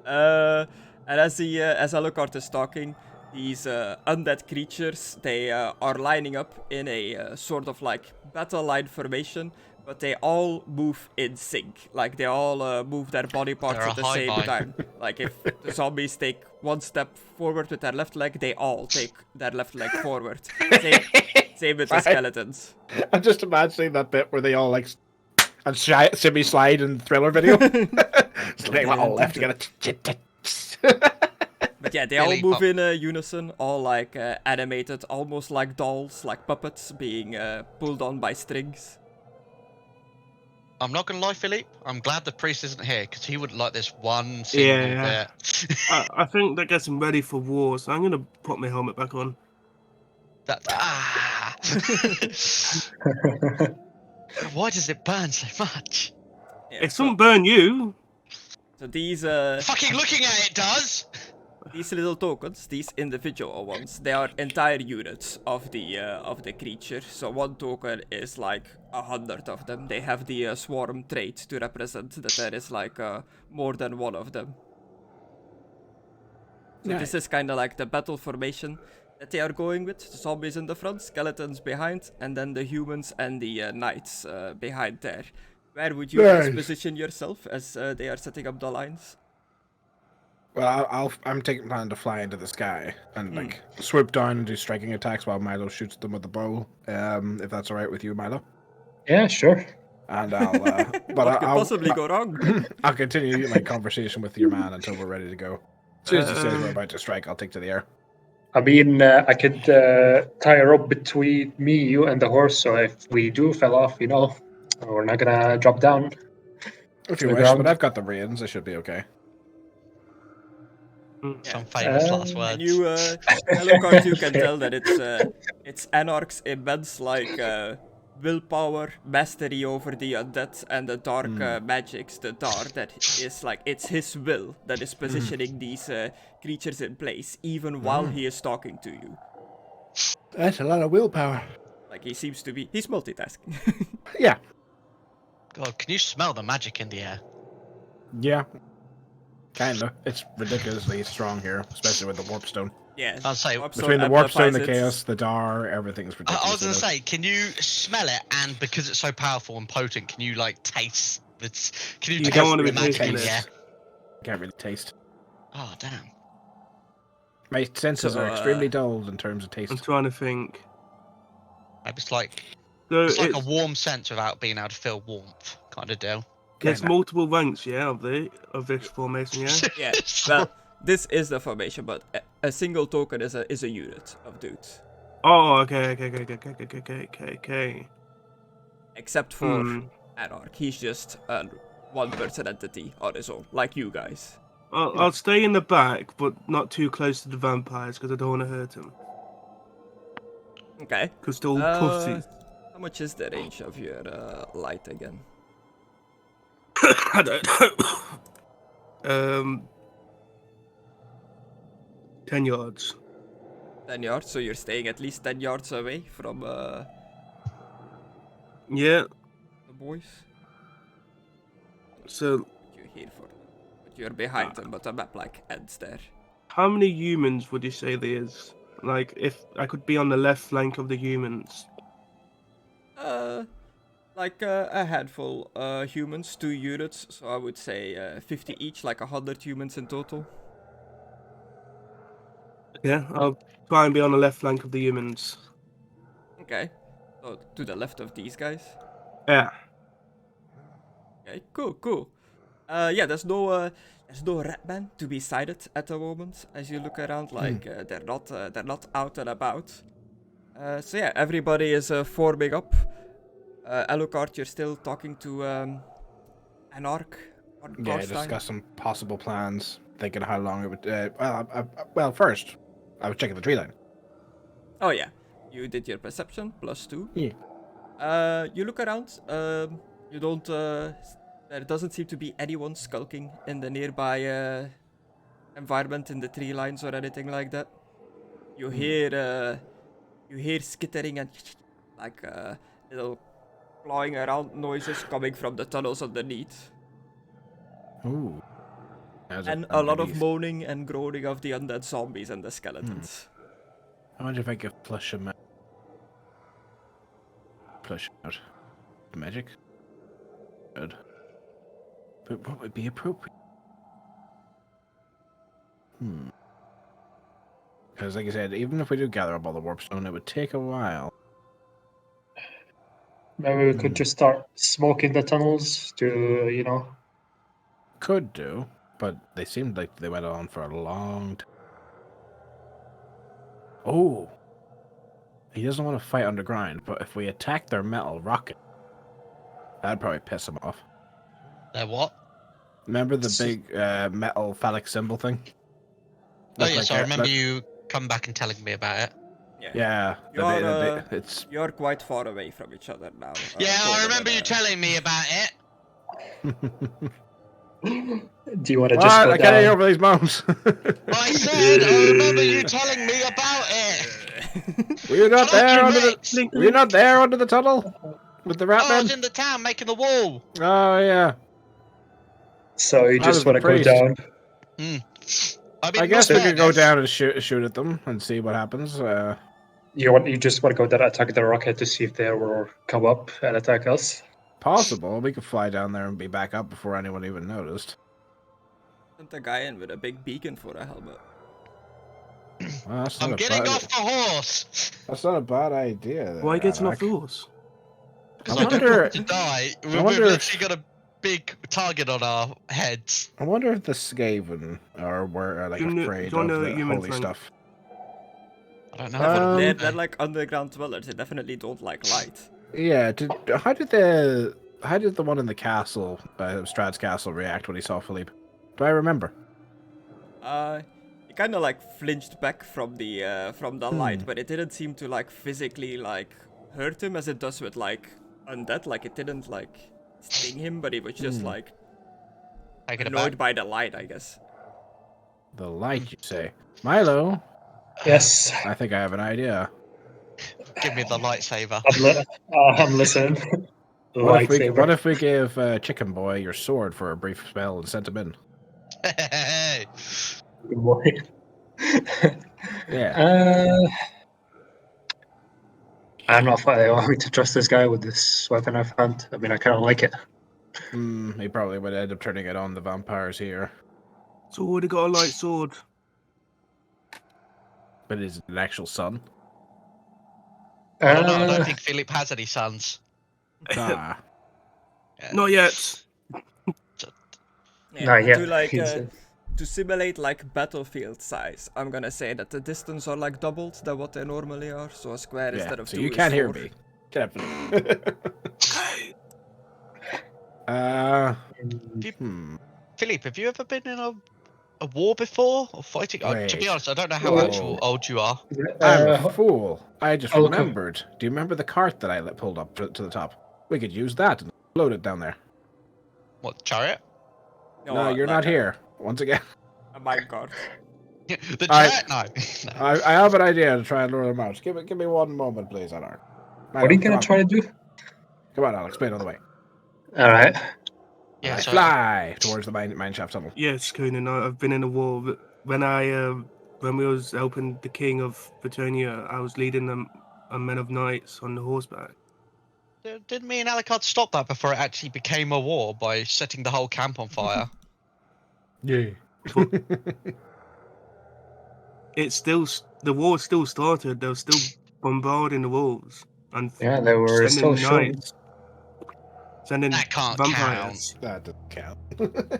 And as Alucard is talking, these undead creatures, they are lining up in a sort of like battle line formation, but they all move in sync. Like they all move their body parts They're at a the same hive time. Like if the zombies take one step forward with their left leg, they all take their left leg forward. Same with the skeletons. I'm just imagining that bit where they all like and shimmy slide in Thriller video. It's like, all left together. But yeah, they all move in unison, all like animated, almost like dolls, like puppets being pulled on by strings. I'm not gonna lie, Philippe. I'm glad the priest isn't here, because he wouldn't like this one single bit. I think that gets him ready for war, so I'm gonna put my helmet back on. Why does it burn so much? Yeah, It doesn't burn you. So these Fucking looking at it does. these little tokens, these individual ones, they are entire units of the creature. So one token is like 100 of them. They have the swarm trait to represent that there is like more than one of them. So Nice. this is kind of like the battle formation that they are going with. The zombies in the front, skeletons behind, and then the humans and the knights behind there. Where would you guys position yourself as they are setting up the lines? Well, I'm taking plan to fly into the sky and like swoop down and do striking attacks while Milo shoots them with the bow. If that's all right with you, Milo. Yeah, sure. And I'll, but What could possibly go wrong? I'll continue my conversation with your man until we're ready to go. As soon as he says we're about to strike, I'll take to the air. I mean, I could tie a rope between me, you, and the horse, so if we do fell off, we're not gonna drop down. If to you the wish, ground. but I've got the reins. I should be okay. Some famous last words. And you, Alucard, you can tell that it's Anarch's immense, like, willpower, mastery over the undead, and the dark magics, the Dar, that is like, it's his will that is positioning these creatures in place, even while he is talking to you. That's a lot of willpower. Like, he seems to be, he's multitasking. Yeah. God, can you smell the magic in the air? Yeah. Kinda. It's ridiculously strong here, especially with the Warpstone. Yeah. I'll say, Between the Warpstone, the Chaos, the Dar, everything's ridiculous. I was going to say, can you smell it? And because it's so powerful and potent, can you, like, taste it? Can you You taste don't want to the be magic in tasting the it. air? Can't really taste. Oh, damn. My senses So, are extremely dulled in terms of I'm taste. trying to think. Maybe it's like So it's like a warm sense without being able to feel warmth, kind of deal. there's Kinda. multiple ranks, yeah, of this formation, yeah. Yeah, well, this is the formation, but a single token is a unit of dudes. Oh, okay. Except for Hmm. Anarch, he's just a one-person entity on his own, like you guys. I'll stay in the back, but not too close to the vampires because I don't want to hurt them. Okay. Because they're all pussies. How much is the range of your light again? I don't know. 10 yards. 10 yards, so you're staying at least 10 yards away from Yeah. the boys. So, What you're here for. But you're behind them, but the map like ends there. how many humans would you say there is? Like, if I could be on the left flank of the humans. Like a handful humans, 2 units, so I would say 50 each, like 100 humans in total. Yeah, I'll try and be on the left flank of the humans. Okay. So to the left of these guys. Yeah. Okay, cool. Yeah, there's no Ratman to be sighted at the moment. As you look around, like they're not out and about. So yeah, everybody is forming up. Alucard, you're still talking to Anarch on Yeah, Karstein? discuss some possible plans. Thinking how long it would. Well, first, I was checking the tree line. Oh yeah, you did your perception +2. Yeah. You look around. You don't. There doesn't seem to be anyone skulking in the nearby environment in the tree lines or anything like that. You hear skittering and like little clawing around noises coming from the tunnels underneath, Ooh. and a lot of moaning and groaning of the undead zombies and the skeletons. I wonder if I could flush him out. Flush out. Magic? Good. But what would be appropriate? Because, like I said, even if we do gather up all the Warpstone, it would take a while. Maybe we could just start smoking the tunnels to, Could do, but they seemed like they went on for a long time. Oh! He doesn't want to fight underground, but if we attack their metal rocket, that'd probably piss him off. They're what? Remember the big metal phallic symbol thing? Oh Looked yes, like I a- remember look- you coming back and telling me about it. Yeah, it's You're quite far away from each other now. Yeah, I Conna remember you and, telling me about it. Do you want to just what? go I can't hear down? over these moans. I said I remember you telling me about it. Were you not there under the? Rex. Were you not there under the tunnel with the Oh, I was Ratman? in the town making the wall. Oh yeah. So you I was just want to the go priest. down? mean, I guess we not could go fairness. down and shoot at them and see what happens. You just want to go down, attack the rocket to see if they will come up and attack us? Possible. We could fly down there and be back up before anyone even noticed. Sent a guy in with a big beacon for a helmet. Well, that's I'm not a getting bad, off the horse. That's not a bad idea. There, Why getting off Alak. the horse? Because I I don't wonder- want to die. We've wonder if- literally got a big target on our heads. I wonder if the Skaven were like Do you kn- afraid do you of know the human holy flank? stuff. I don't know. what it Um, would they're, be. they're like underground dwellers. They definitely don't like light. Yeah. How did the one in the castle, Strahd's castle, react when he saw Philippe? Do I remember? He kind of like flinched back from the light, but it didn't seem to like physically like hurt him as it does with like undead. Like it didn't like sting him, but he was just like Taking it annoyed back. by the light, I guess. The light, you say? Milo, Yes, I think I have an idea. Give me the lightsaber. I'm listening. What Lightsaber. if we gave Chicken Boy your sword for a brief spell and sent him in? Hey. Good boy. Yeah. I'm not if I want me to trust this guy with this weapon I found. I mean, I kind of like it. He probably would end up turning it on the vampires here. So already got a light sword. But is it an actual sun? I don't know. I Uh, don't think Philip has any sons. Ah. Yeah. Not yet. Yeah, Not yet. to like he said. to simulate like battlefield size, I'm gonna say that the distance are like doubled than what they normally are. So a square Yeah, instead of so 2 you is can't hear 4. me. Definitely. Philip, have you ever been in a war before or fighting? To be Wait. honest, I don't know how Whoa. old you are. I'm a fool. I just I'll look up. remembered. Do you remember the cart that I pulled up to the top? We could use that and load it down there. What, chariot? No, you're not here. Once again. A minecart. The I- chariot? No. No. I have an idea to try and lure them out. Give me 1 moment, please, Anarch. What are you gonna try to do? Come on, Alex. Explain on the way. All right. Yeah, I so fly towards the mine shaft tunnel. Yes, Conan. I've been in a war. But when we was helping the king of Britannia, I was leading a men of knights on the horseback. didn't me and Alucard stop that before it actually became a war by setting the whole camp on fire? Yeah. The war still started. They were still bombarding the walls and Yeah, they were still sending showing. knights, sending That can't vampires. That doesn't count.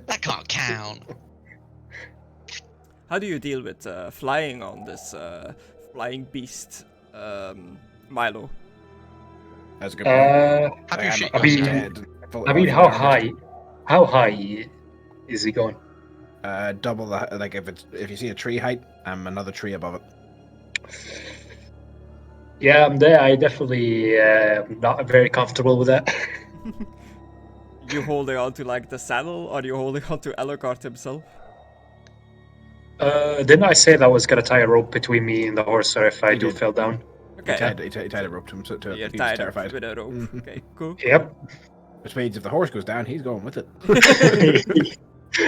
That can't count. How do you deal with flying on this flying beast, Milo? That's a good point. Have you shit I mean- yourself? dead. I mean, how high is he going? Double the like if you see a tree height, I'm another tree above it. Yeah, I'm there. I definitely not very comfortable with that. You holding on to like the saddle, or you holding on to Alucard himself? Didn't I say that I was gonna tie a rope between me and the horse, or if I You do did. fall down? He Okay. tied a rope to him, so You're he's tied up terrified. with a rope. Mhm. Okay, cool. Yep. Which means if the horse goes down, he's going with it.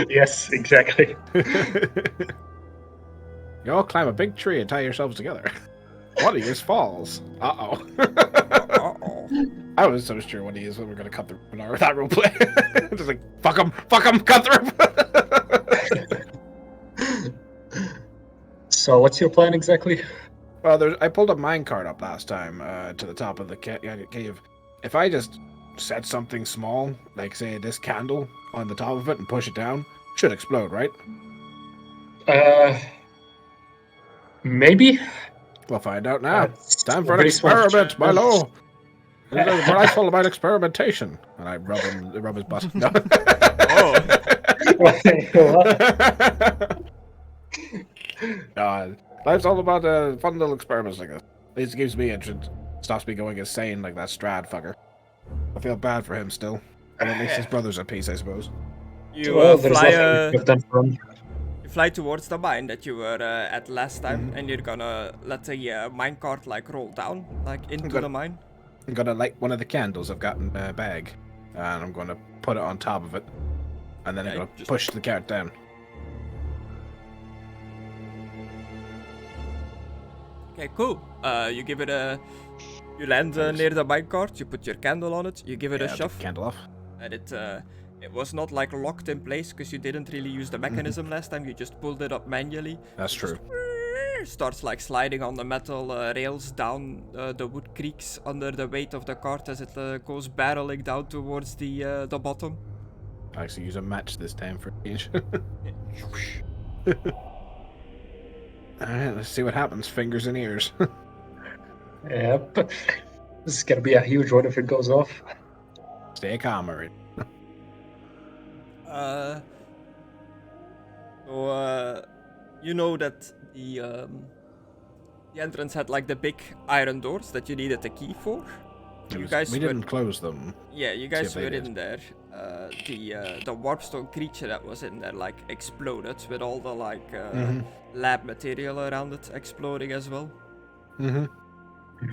Yes, exactly. You all climb a big tree and tie yourselves together. One of yours falls. Uh-oh. Uh-oh. I was so sure one of you were going to cut the that rope play. Just like, fuck him, cut the rope. So, what's your plan exactly? Well, I pulled a minecart up last time to the top of the cave. If I just set something small, like say this candle, on the top of it and push it down, it should explode, right? Maybe. We'll find out now. It's Time a for an very small experiment, chance. Milo. We're nice all about experimentation. And I rub his butt. No. God, life's all about fun little experiments like this. At least it keeps me interested. Stops me going insane like that Strad fucker. I feel bad for him still. But at least his brother's at peace, I suppose. You Well, there's fly nothing we've done for him. you fly towards the mine that you were at last time, and you're gonna let the minecart like roll down like into Okay. the mine. I'm gonna light one of the candles I've got in my bag, and I'm gonna put it on top of it, and then I'm Okay, gonna just- push the cart down. Okay, cool. You give it a. You land near the minecart. You put your candle on it. You give it Yeah, a take shove, the candle off. and it was not like locked in place because you didn't really use the mechanism last time. You just pulled it up manually. That's true. Starts like sliding on the metal rails down the wood creaks under the weight of the cart as it goes barreling down towards the bottom. I actually use a match this time for each. Alright, let's see what happens. Fingers and ears. Yep. This is gonna be a huge one if it goes off. Stay calm, Murray. So you know that The entrance had like the big iron doors that you needed a key for. You guys we were- didn't close them. Yeah, you if guys they were did. in there. The Warpstone creature that was in there like exploded with all the like lab material around it exploding as well. Mm-hmm.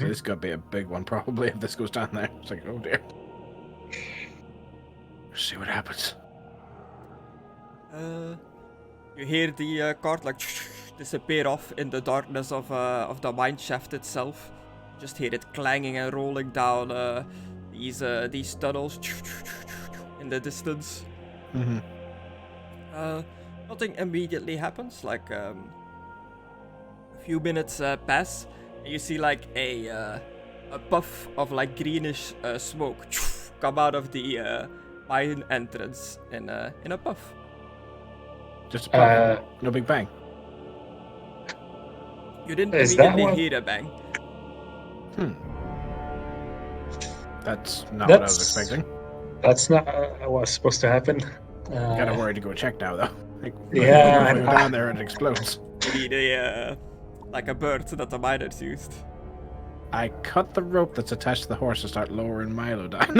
So this could be a big one probably if this goes down there. It's like, oh dear. Let's see what happens. You hear the cart like disappear off in the darkness of the mine shaft itself. Just hear it clanging and rolling down these tunnels in the distance. Mm-hmm. Nothing immediately happens. Like a few minutes pass, and you see like a puff of like greenish smoke come out of the mine entrance in a puff. Just a puff. No big bang. You didn't Is that immediately what- hear a bang. That's not what I was expecting. That's not what was supposed to happen. Kinda worried to go check now though. Like, Yeah, if we go down there and it explodes. You need like a bird that the miners used. I cut the rope that's attached to the horse to start lowering Milo down.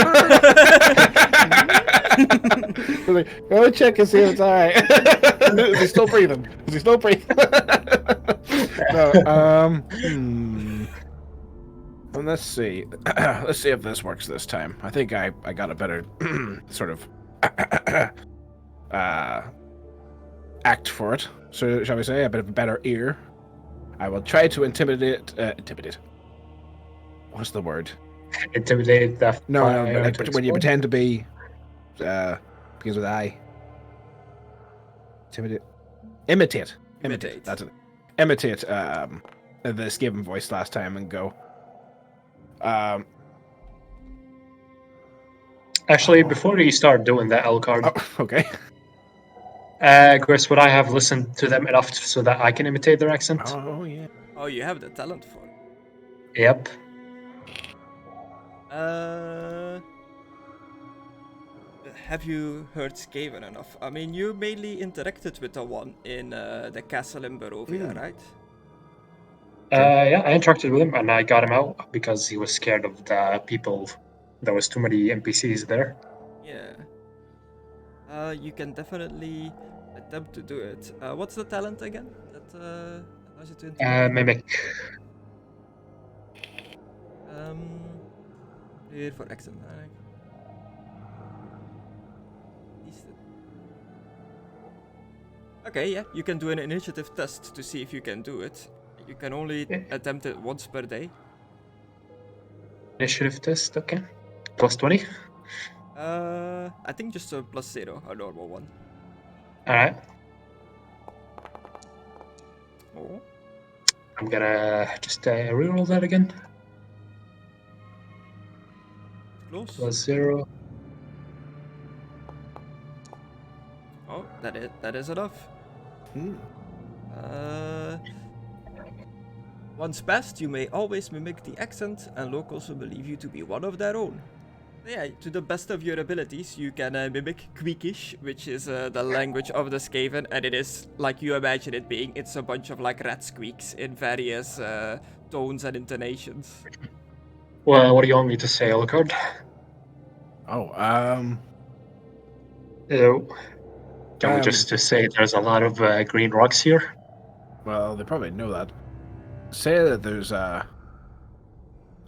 Like, go check and see if it's alright. Is he still breathing? Is he still breathing? No, Well, let's see. Let's see if this works this time. I think I got a better sort of act for it. So shall we say a bit of a better ear? I will try to intimidate. What's the word? Intimidate that. No, fire but like to when you explode. pretend to be, begins with I. Imitate. Imitate. That's it. Imitate the Skaven voice last time and go. Actually, before you start doing that, Elcard, Oh, okay. Chris, would I have listened to them enough so that I can imitate their accent? Oh yeah. Oh, you have the talent for it. Yep. Have you heard Skaven enough? I mean, you mainly interacted with the one in the castle in Barovia, right? Yeah, I interacted with him and I got him out because he was scared of the people. There was too many NPCs there. Yeah. You can definitely attempt to do it. What's the talent again? That allows you to intimidate? Mimic. Here for accent. Okay, yeah, you can do an initiative test to see if you can do it. You can only attempt it once per day. Initiative test, okay. Plus 20. I think just a +0, a normal one. Alright. Oh. I'm gonna just reroll that again. Close. Plus 0. Oh, that is enough. Once passed, you may always mimic the accent, and locals will believe you to be one of their own. Yeah, to the best of your abilities, you can mimic Queekish, which is the language of the Skaven, and it is like you imagine it being. It's a bunch of like rat squeaks in various tones and intonations. Well, what do you want me to say, Elcard? Can we just say there's a lot of green rocks here? Well, they probably know that. Say that there's a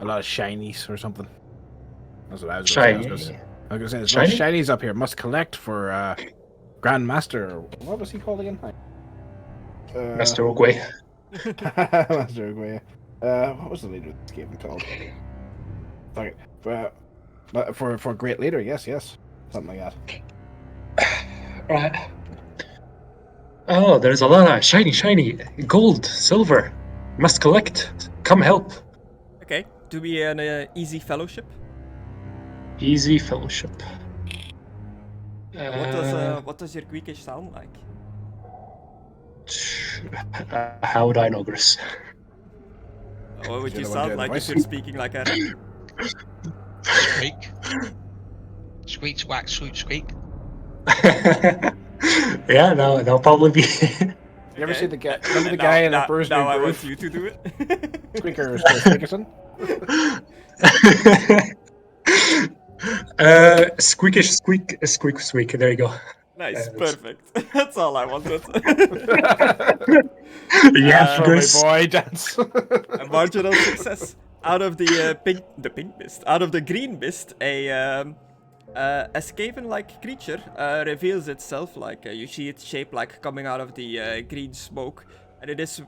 lot of shinies or something. That's what I was going to say. I was going to say there's a lot of shinies up here. Must collect for Grandmaster. What was he called again? Master Ogwe. Master Ogwe. What was the leader of this game called? Okay, for great leader, yes, something like that. Right. Oh, there's a lot of shiny gold, silver. Must collect. Come help. Okay, do we an easy fellowship? Easy fellowship. What does your Queekish sound like? How would I know, Chris? What would You're you the one sound doing like the if voice. you're speaking like a rat? Squeak. Squeak, squack, swoop, squeak. Yeah, no, that'll probably be. You ever Okay. see the guy? Remember the guy in Emperor's New Now I Groove? want you to do it. Squeaker Squeakerson? Squeakish squeak squeak. There you go. Nice, That's- Uh, perfect. That's all I wanted. Yeah, Show me, Gus. boy, dance. A marginal success. Out of the pink mist, out of the green mist, a Skaven-like creature reveals itself. Like you see its shape like coming out of the green smoke, and it is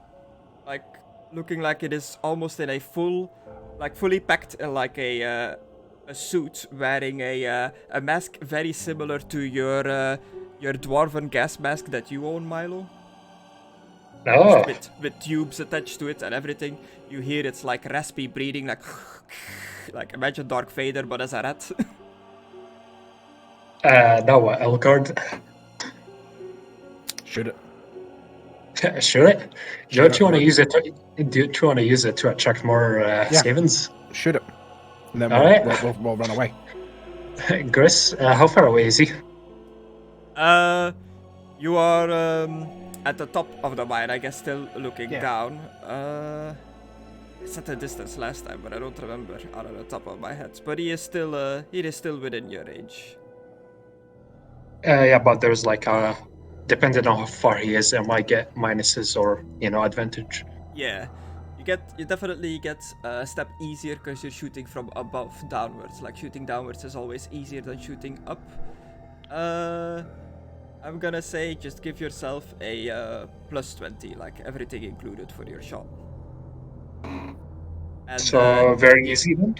like looking like it is almost in a fully packed in like a suit, wearing a mask very similar to your dwarven gas mask that you own, Milo. Oh, With tubes attached to it and everything. You hear it's like raspy breathing, like like imagine Dark Vader but as a rat. now what? Elgard? Shoot it. Should it? Should Don't you want to it. use it? Do you want to use it to attract more Skavens? Shoot it. And then Alright. we'll run away. Chris, how far away is he? You are at the top of the mine, I guess, still looking Yeah. down. I set the distance last time, but I don't remember out of the top of my head. But he is still within your range. Yeah, but there's like depending on how far he is, I might get minuses or advantage. Yeah, you definitely get a step easier because you're shooting from above downwards. Like shooting downwards is always easier than shooting up. I'm gonna say just give yourself a plus 20, like everything included for your shot. And, So very easy then.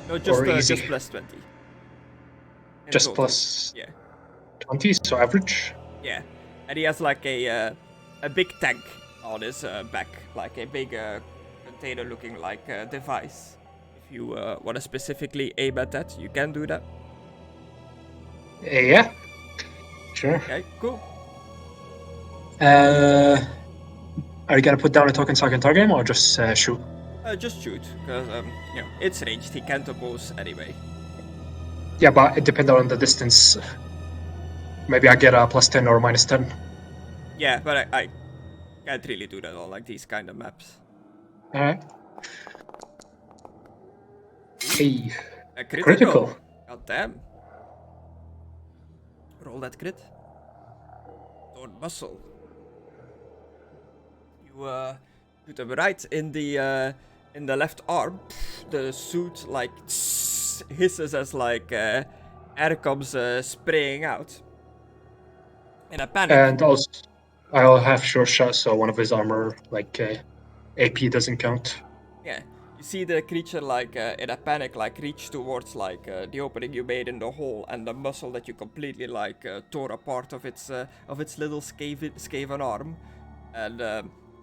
no, just or easy. just plus 20. In Just total. plus Yeah. 20, so average. Yeah, and he has like a big tank on his back, like a big container-looking like device. If you want to specifically aim at that, you can do that. Yeah, sure. Okay, cool. Are you gonna put down a token so I can target him, or just shoot? Just shoot, because it's ranged. He can't oppose anyway. Yeah, but it depends on the distance. Maybe I get a plus 10 or minus 10. Yeah, but I can't really do that on like these kind of maps. Alright. Hey, A critical. critical. God damn. Roll that crit. Torn muscle. You shoot him right in the left arm. The suit like hisses as like air comes spraying out. In a panic. And also, I'll have short shot, so one of his armor, like AP, doesn't count. Yeah, you see the creature like in a panic, like reach towards like the opening you made in the hole, and the muscle that you completely like tore apart of its little skaven arm, and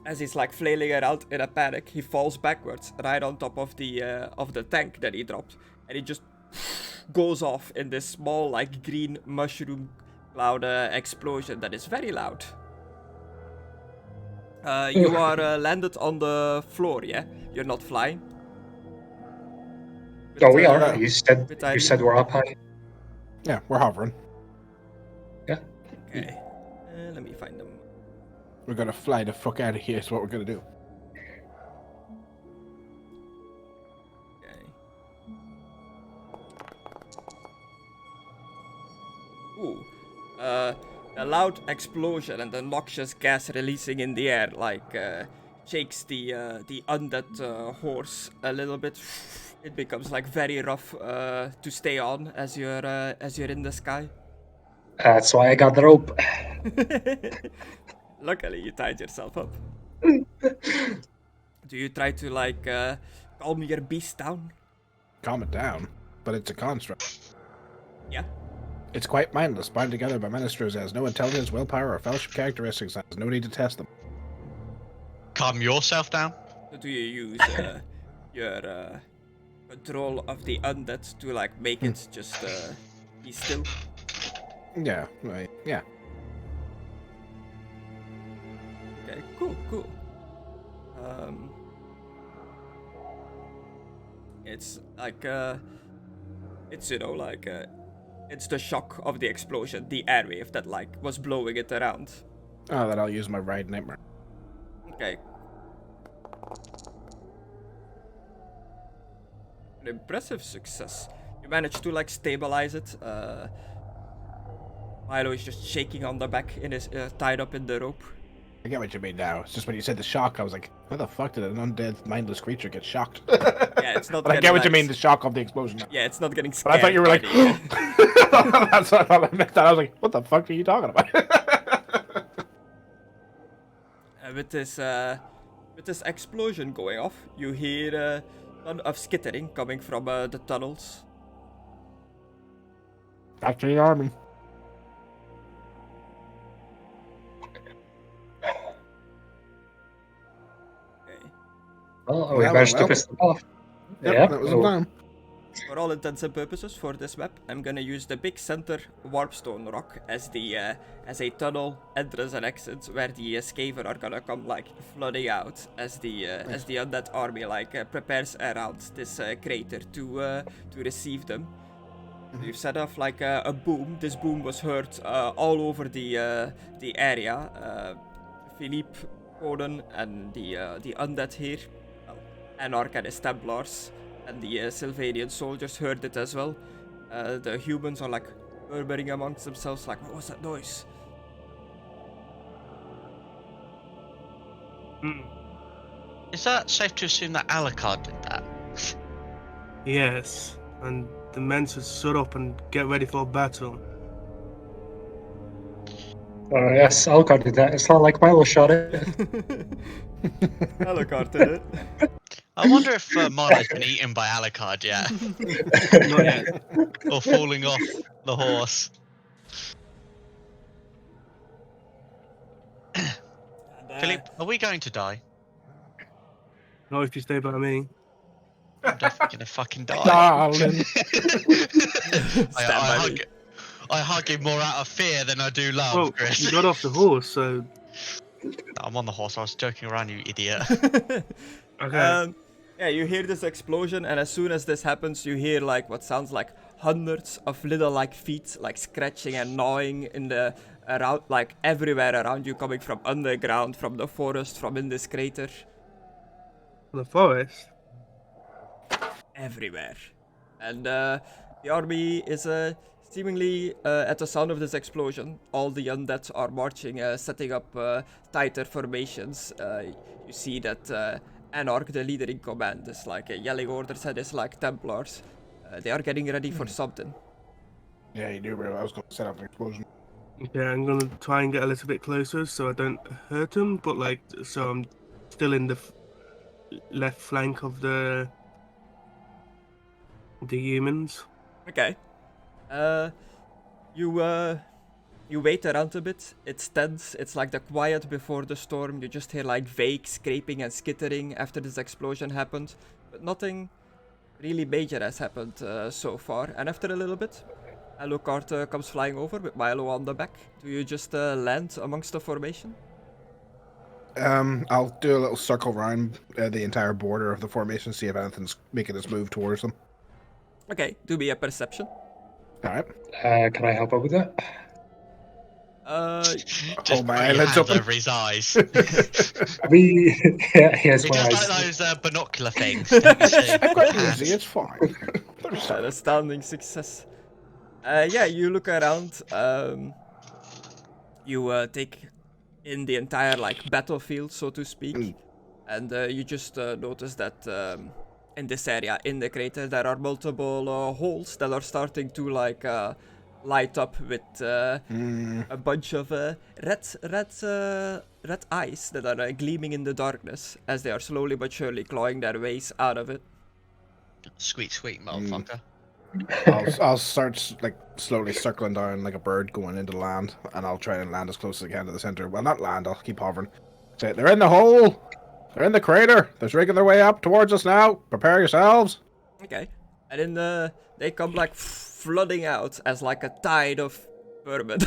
as he's like flailing around in a panic, he falls backwards right on top of the tank that he dropped, and he just goes off in this small like green mushroom cloud explosion that is very loud. You are landed on the floor, yeah? You're not flying? Oh, we With, are. You said with you Aidan? said we're up high. Yeah, we're hovering. Okay. Let me find them. We're gonna fly the fuck out of here. Is what we're gonna do. Okay. Ooh. The loud explosion and the noxious gas releasing in the air like shakes the undead horse a little bit. It becomes like very rough to stay on as you're in the sky. That's why I got the rope. Luckily, you tied yourself up. Do you try to like calm your beast down? Calm it down. But it's a construct. Yeah. It's quite mindless, bound together by ministers, has no intelligence, willpower, or fellowship characteristics, and has no need to test them. Calm yourself down. So do you use your control of the undead to like make it just be still? Yeah, right. Yeah. Okay, cool. It's like it's it's the shock of the explosion, the airwave that like was blowing it around. Oh, then I'll use my Ride Nightmare. Okay. An impressive success. You managed to like stabilize it. Milo is just shaking on the back in his tied up in the rope. I get what you mean now. It's just when you said the shock, I was like, how the fuck did an undead, mindless creature get shocked? Yeah, it's not. But I get what you mean, the shock of the explosion. Yeah, it's not getting But scared. I thought you were like, that's what I thought I meant. I was like, what the fuck are you talking about? With this explosion going off, you hear a ton of skittering coming from the tunnels. Back to the army. Okay. Well, we managed to piss them off. Yep, Yeah. that was the plan. For all intents and purposes, for this map, I'm gonna use the big center Warpstone rock as a tunnel entrance and exit where the Skaven are gonna come like flooding out as the undead army like prepares around this crater to receive them. We've set off like a boom. This boom was heard all over the area. Philippe, Conan, and the undead here, Anarch and his Templars, and the Sylvanian soldiers heard it as well. The humans are like murmuring amongst themselves, like, "What was that noise?" Is that safe to assume that Alucard did that? Yes, and the men should shut up and get ready for battle. Yes, Alcard did that. It's not like Milo shot it. Alucard did it. I wonder if Milo's been eaten by Alucard yet, Not yet. or falling off the horse. Philippe, are we going to die? Not if you stay by me. I'm definitely gonna fucking die. Darling. I hug him more out of fear than I do love, Oh, Chris. you got off the horse, so I'm on the horse. I was joking around, you idiot. okay. Yeah, you hear this explosion, and as soon as this happens, you hear like what sounds like hundreds of little like feet, like scratching and gnawing in the around, like everywhere around you, coming from underground, from the forest, from in this crater, The forest. everywhere. And the army is seemingly at the sound of this explosion. All the undead are marching, setting up tighter formations. You see that. Anarch, the leader in command, is like yelling orders at his like Templars. They are getting ready for something. Yeah, you knew I was going to set up an explosion. Okay, I'm gonna try and get a little bit closer so I don't hurt him, but like, so I'm still in the left flank of the humans. Okay. You wait around a bit. It's tense. It's like the quiet before the storm. You just hear like vague scraping and skittering after this explosion happened, but nothing really major has happened so far. And after a little bit, Alucard comes flying over with Milo on the back. Do you just land amongst the formation? I'll do a little circle around the entire border of the formation, see if anything's making its move towards them. Okay, do me a perception. Alright. Can I help out with that? Just Hold my put your eyelids hands open. over his eyes. Yeah, here's He my does eyes. like those binocular things. Don't you see? I've got Hands. easy, it's fine. An astounding success. Yeah, you look around. You take in the entire like battlefield, so to speak, and you just notice that in this area, in the crater, there are multiple holes that are starting to like light up with a bunch of red eyes that are gleaming in the darkness as they are slowly but surely clawing their ways out of it. Sweet, sweet motherfucker. I'll start like slowly circling down like a bird going into land, and I'll try and land as close as I can to the center. Well, not land. I'll keep hovering. Say, they're in the hole. They're in the crater. They're rigging their way up towards us now. Prepare yourselves. Okay, and then they come like flooding out as like a tide of vermin.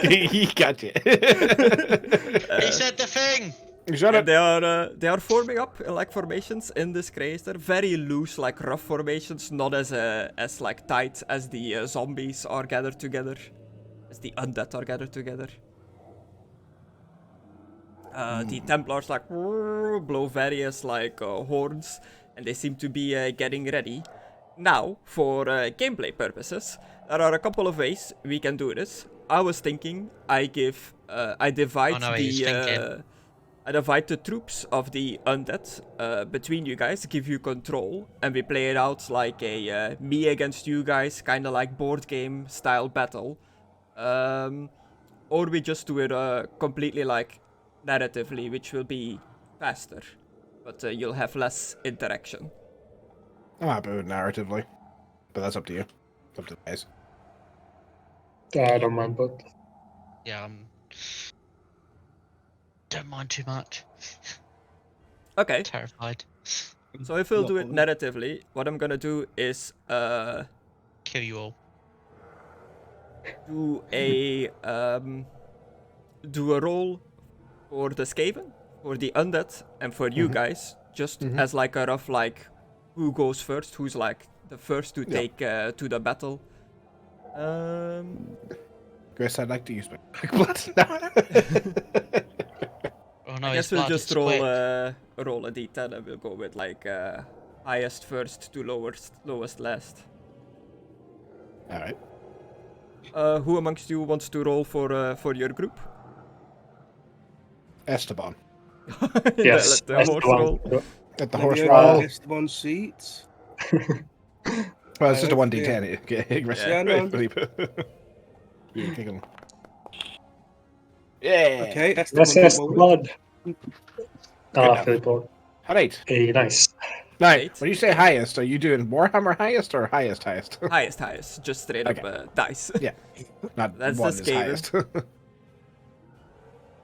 He got you. He said the thing. You shut And it. they are forming up like formations in this crater, very loose, like rough formations, not as like tight as the zombies are gathered together, as the undead are gathered together. The Templars like blow various like horns, and they seem to be getting ready. Now, for gameplay purposes, there are a couple of ways we can do this. I was thinking I divide I divide the troops of the undead between you guys, give you control, and we play it out like a me against you guys, kind of like board game style battle. Or we just do it completely like narratively, which will be faster, but you'll have less interaction. I'm happy with narratively, but that's up to you. It's up to the guys. I don't mind, but Yeah, don't mind too much. Okay, Terrified. so if we'll do it Not narratively, what I'm gonna do is Kill you all. do a roll for the Skaven, for the undead, and for you guys, just as like a rough like who goes first, who's like the first to take to the battle. Chris, I'd like to use my quick blood now. Oh no, I guess we'll just roll a d10 and we'll go with like highest first to lowest last. All right. Who amongst you wants to roll for your group? Esteban. yes, Let the that's horse the one. roll. At the Let horse me roll. open Esteban seats. Well, it's just a Yeah. 1d10. Okay, Chris. Yeah, no. You kick him. Yeah. Okay, Let's Esteban. test the roll. blood. enough. Philip. Alright. Hey, nice. Now, Eight. when you say highest, are you doing Warhammer highest or highest? Highest, just straight up dice. Yeah. Not That's the one is Skaven. highest.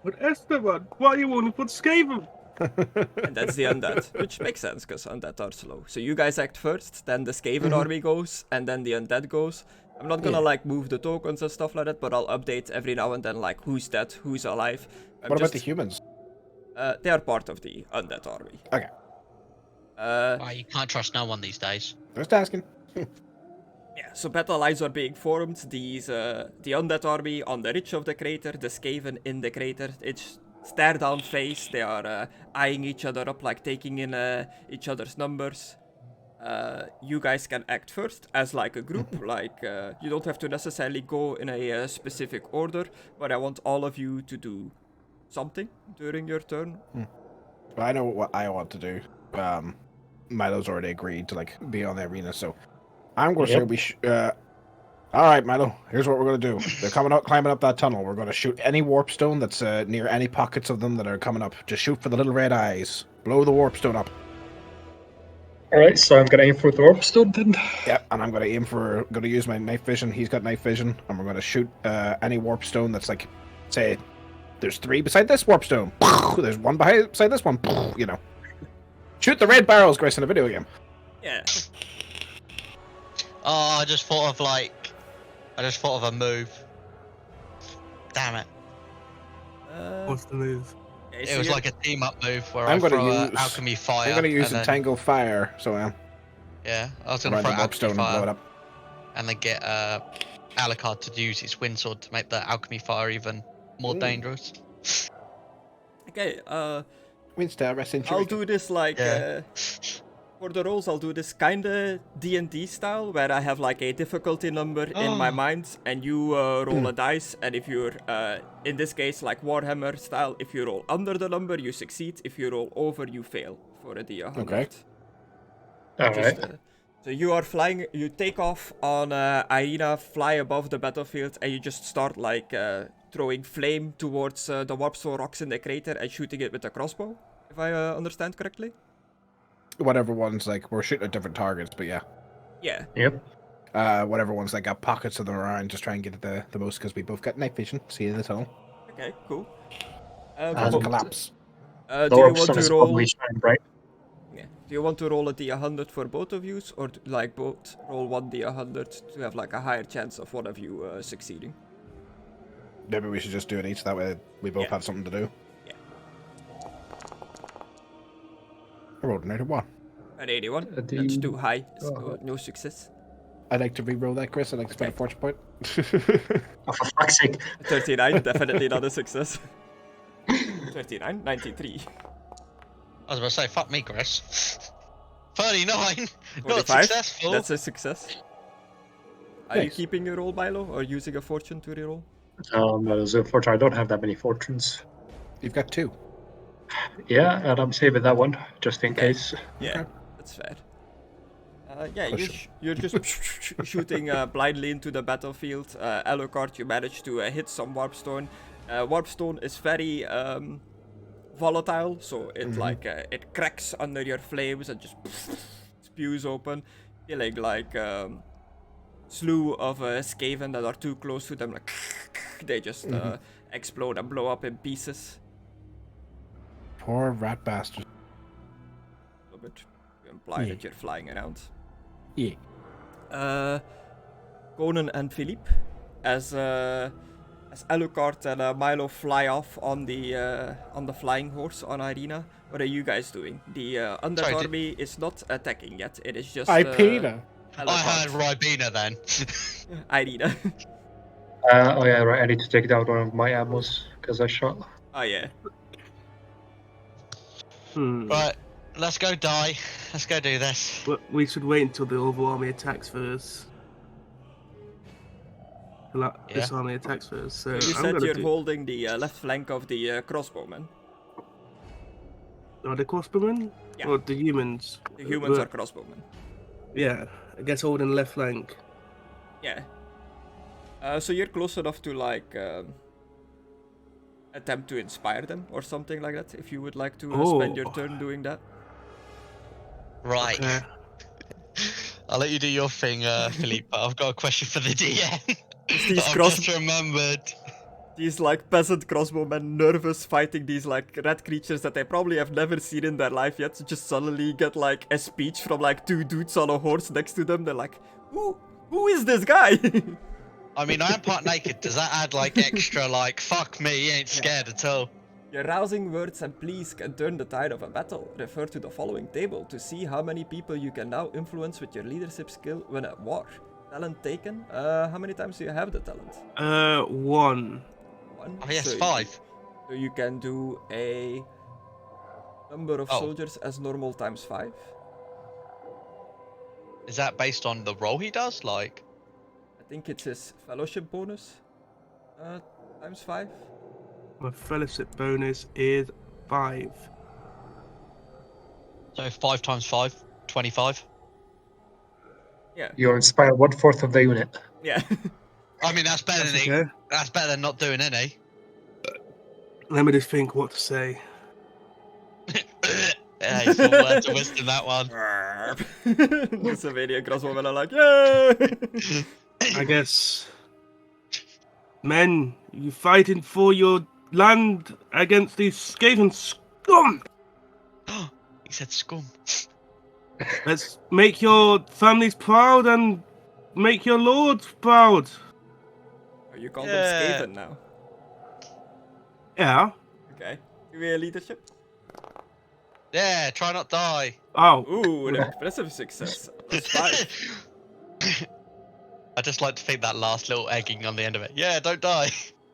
But Esteban, why you want to put Skaven? And that's the undead, which makes sense because undead are slow. So you guys act first, then the Skaven army goes, and then the undead goes. I'm not gonna like move the tokens and stuff like that, but I'll update every now and then like who's dead, who's alive. What about the humans? They are part of the undead army. Okay. You can't trust no one these days. Just asking. Yeah, so battle lines are being formed. These, the undead army on the ridge of the crater, the Skaven in the crater. It's stare down face. They are eyeing each other up, like taking in each other's numbers. You guys can act first as like a group. Like you don't have to necessarily go in a specific order, but I want all of you to do something during your turn. Well, I know what I want to do. Milo's already agreed to like be on the arena, so I'm going to say we. All right, Milo. Here's what we're going to do. They're coming up, climbing up that tunnel. We're going to shoot any warpstone that's near any pockets of them that are coming up. Just shoot for the little red eyes. Blow the warpstone up. Alright, so I'm gonna aim for the Warpstone then. Yeah, and I'm going to use my night vision. He's got night vision, and we're going to shoot any warpstone that's like, say, there's 3 beside this warpstone. There's 1 beside this one. You know, shoot the red barrels, Grace, in a video game. Yeah. Oh, I just thought of a move. Damn it. What's the move? Okay, It so was you're- like a team up move where I'm I gonna throw use- alchemy fire. I'm going to use and then- Entangle Fire, so Yeah, I was gonna run throw the alchemy warpstone and blow it fire up. and then get Alucard to use his windsword to make the alchemy fire even more dangerous. Okay, Winstar, rest in I'll Chiric. do this like Yeah. for the rolls. I'll do this kinda D&D style where I have like a difficulty number in my mind, and you roll a dice. And if you're in this case like Warhammer style, if you roll under the number, you succeed. If you roll over, you fail for a D100. Okay. Alright. So you are flying. You take off on Arena, fly above the battlefield, and you just start like throwing flame towards the Warpstone rocks in the crater and shooting it with a crossbow. If I understand correctly. Whatever ones, like, we're shooting at different targets, but yeah. Yeah. Yep. Whatever ones, like, got pockets of them around, just try and get the most, because we both got night vision, see in the tunnel. Okay. Cool. Doesn't collapse. The Do you want Warpstone to is roll? probably shine bright. Yeah. Do you want to roll a D100 for both of you, or like both roll 1 D100 to have like a higher chance of one of you succeeding? Maybe we should just do it each, that way we both Yeah. have something to do. Yeah. I rolled an 81. An 81. A That's too high. Oh. No success. I'd like to re-roll that, Chris. I'd like to spend a fortune point. Oh, for fuck's sake. 39, definitely not a success. 39, 93. I was about to say, fuck me, Chris. 39. Not 45. successful. That's a success. Are you Nice. keeping your roll, Milo, or using a fortune to reroll? That is unfortunate. I don't have that many fortunes. You've got 2. Yeah, and I'm saving that one just in Okay. case. Yeah, Okay. that's fair. Yeah, Push you're just shooting blindly into the battlefield. Alucard, you manage to hit some Warpstone. Warpstone is very volatile, so it it cracks under your flames and just spews open, killing like slew of Skaven that are too close to them. Like they just explode and blow up in pieces. Poor rat bastard. A little bit to imply that you're flying around. Yeah. Conan and Philippe, as Alucard and Milo fly off on the flying horse on Irina. What are you guys doing? The Undead Sorry, army is not attacking yet. It is just Ipina. I heard Ribena then. Irina. Oh yeah, right. I need to take down one of my ammos because I shot. Oh yeah. Right, let's go die. Let's go do this. But we should wait until the other army attacks first. This army attacks first. So You I'm said gonna you're holding the left flank of the crossbowmen. Are the crossbowmen? Yeah. Or the humans? The humans are crossbowmen. Yeah, I guess holding the left flank. Yeah. So you're close enough to like attempt to inspire them or something like that. If you would like to spend your turn doing that. Right. Okay. I'll let you do your thing, Philippe. But I've got a question for the DM. These that I've just remembered. These like peasant crossbowmen nervous fighting these like red creatures that they probably have never seen in their life yet, just suddenly get like a speech from like 2 dudes on a horse next to them. They're like, who is this guy? I mean, I am part naked. Does that add like extra like, fuck me, he ain't scared at all? Your rousing words and pleas can turn the tide of a battle. Refer to the following table to see how many people you can now influence with your leadership skill when at war. Talent taken? How many times do you have the talent? 1. Oh yes, So 5. So you can do a number of Oh. soldiers as normal times 5. Is that based on the role he does? Like, I think it's his fellowship bonus. Times 5. My fellowship bonus is 5. so 5 times 5, 25. Yeah. You inspire 1/4 of the unit. Yeah. I mean, that's better than Okay. that's better than not doing any. Let me just think what to say. Yeah, he's got words of wisdom, that one. The Savanian crossbowmen are like, yay! I guess, men, you fighting for your land against these Skaven scum. He said scum. Let's make your families proud and make your lords proud. Oh, you call Yeah. them Skaven now. Yeah. Okay. Give me a leadership. Yeah, try not die. Oh. Ooh, an impressive success. Plus 5. I just like to think that last little egging on the end of it. Yeah, don't die.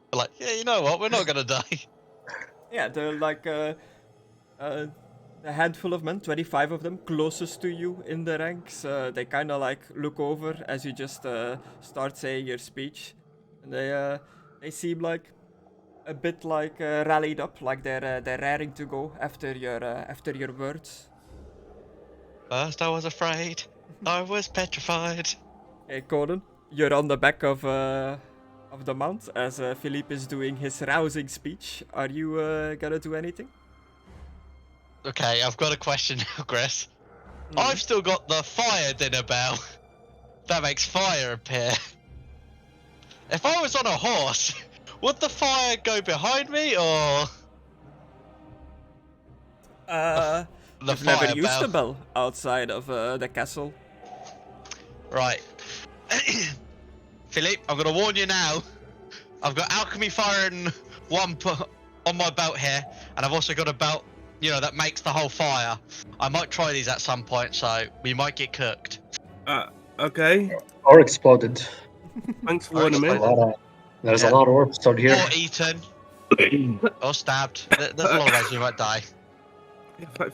But like, yeah, you know what? We're not gonna die. Yeah, they're like a handful of men, 25 of them, closest to you in the ranks. They kind of like look over as you just start saying your speech, and they seem like a bit like rallied up, like they're raring to go after your words. First I was afraid. I was petrified. Hey, Conan, you're on the back of the mount as Philippe is doing his rousing speech. Are you gonna do anything? Okay, I've got a question now, Chris. I've still got the fire dinner bell. That makes fire appear. If I was on a horse, would the fire go behind me or the You've fire never used bell? the bell outside of the castle. Right. Philippe, I'm gonna warn you now. I've got alchemy fire and one on my belt here, and I've also got a belt, that makes the whole fire. I might try these at some point, so we might get cooked. Okay. Or exploded. Thanks for warning me. There's a lot of Warpstone here. Or eaten. Or stabbed. There's a lot of ways you might die.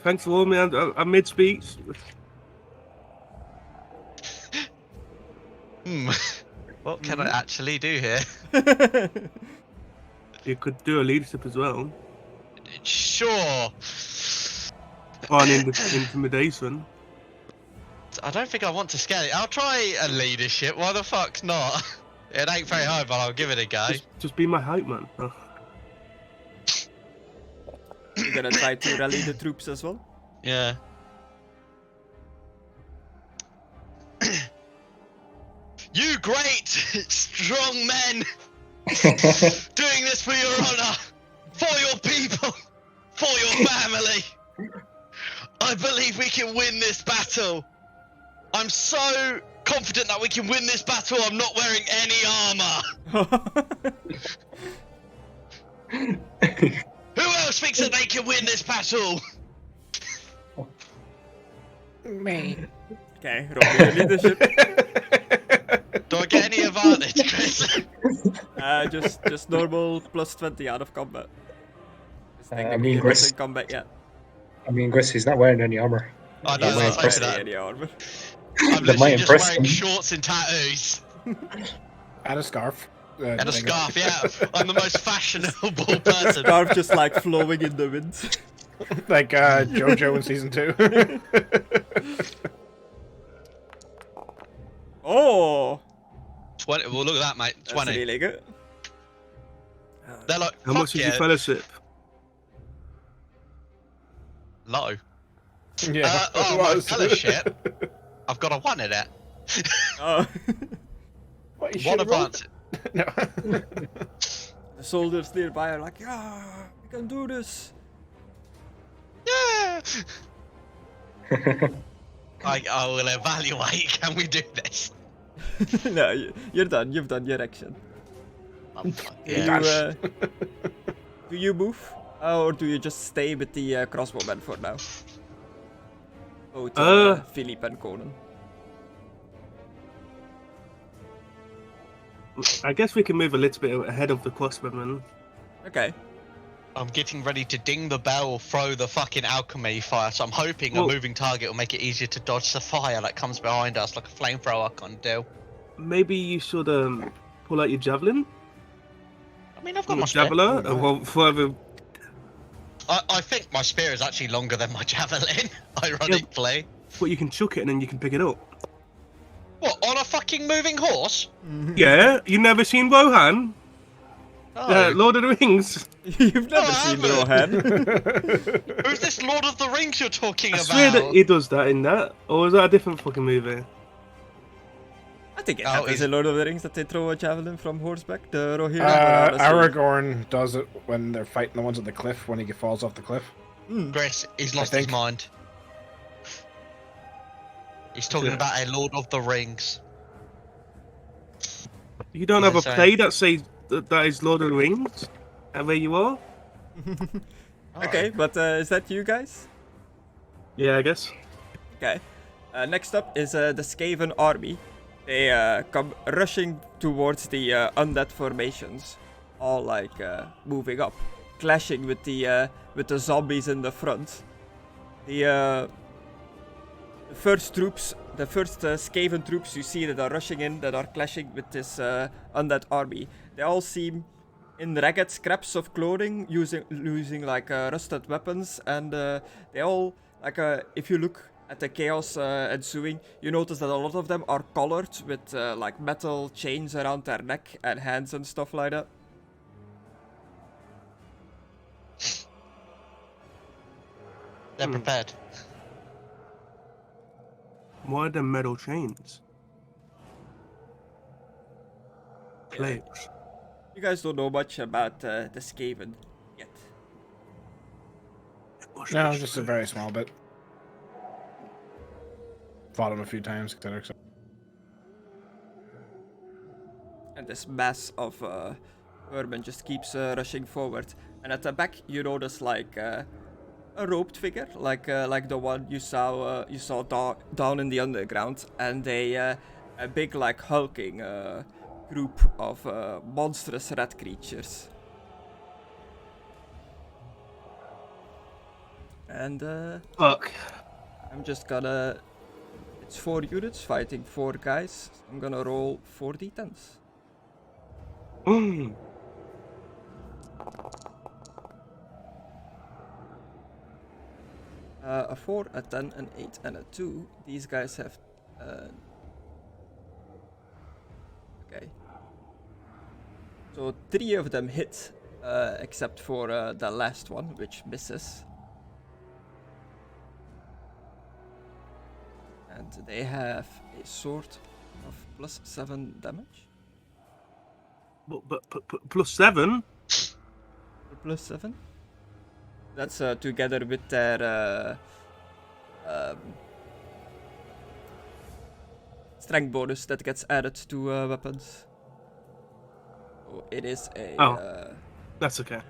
Thanks for warning me. I'm mid-speech. What can I actually do here? You could do a leadership as well. Sure. On intimidation. I don't think I want to scare it. I'll try a leadership. Why the fuck not? It ain't very hard, but I'll give it a go. Just be my hype man. Oh. You're gonna try to rally the troops as well? Yeah. You great, strong men, doing this for your honor, for your people, for your family. I believe we can win this battle. I'm so confident that we can win this battle. I'm not wearing any armor. Who else thinks that they can win this battle? Me. Okay, roll me the leadership. Do I get any advantage, Chris? Just normal plus 20 out of combat. I mean, Chris. In combat yet. I mean, Chris, he's not wearing any armor. I know, That might that's impress that. Any armor. I'm That might literally just impress wearing them. shorts and tattoos. And a scarf. And a scarf, yeah. I'm the most fashionable person. Scarf just like flowing in the wind. Like JoJo in season 2. Oh! 20. Well, look at that, mate. 20. That's really good. They're like, How fuck much is yeah. your fellowship? Low. Yeah. Oh, it my was. fellowship. I've got a 1 in it. Oh. What, you One should've rolled- advance. No. The soldiers nearby are like, yeah, we can do this. Yeah. I will evaluate. Can we do this? No, you're done. You've done your action. Yeah. Do you move? Or do you just stay with the crossbowmen for now? Both Philippe and Conan. I guess we can move a little bit ahead of the crossbowmen. Okay. I'm getting ready to ding the bell or throw the fucking alchemy fire, so I'm hoping Well- a moving target will make it easier to dodge the fire that comes behind us, like a flamethrower can't do. Maybe you should pull out your javelin. I mean, I've got Or my spear. javelin. Well, further. I think my spear is actually longer than my javelin, ironically. But you can chuck it and then you can pick it up. What, on a fucking moving horse? Yeah, you never seen Rohan? No. Lord of the Rings. You've never I seen haven't. Rohan. Who's this Lord of the Rings you're talking I about? swear that he does that in that. Or is that a different fucking movie? I think it Oh, happens he's- in Lord of the Rings that they throw a javelin from horseback. The Rohirrim. Aragorn does it when they're fighting the ones on the cliff, when he falls off the cliff. Chris, he's lost his think. mind. He's talking Yeah. about a Lord of the Rings. You don't He's have a insane. play that says that is Lord of the Rings? And where you are? Okay, but is that you guys? Yeah, I guess. Okay. Next up is the Skaven army. They come rushing towards the undead formations, all like moving up, clashing with the zombies in the front. The first troops, the first Skaven troops you see that are rushing in, that are clashing with this undead army. They all seem in ragged scraps of clothing, using like rusted weapons, and they all like if you look at the chaos ensuing, you notice that a lot of them are collared with like metal chains around their neck and hands and stuff like that. They're prepared. Why are there metal chains? Plates. You guys don't know much about the Skaven yet. No, just a very small bit. Fought him a few times, etc. And this mass of vermin just keeps rushing forward. And at the back, you notice like a robed figure, like the one you saw down in the underground, and a big like hulking group of monstrous rat creatures. And Fuck. I'm just gonna. It's 4 units fighting 4 guys. I'm gonna roll 4 d10s. A 4, a 10, an 8, and a 2. These guys have. Okay. So 3 of them hit, except for the last one, which misses. And they have a sword of +7 damage. But +7? +7? That's together with their strength bonus that gets added to weapons. So it is a. That's okay.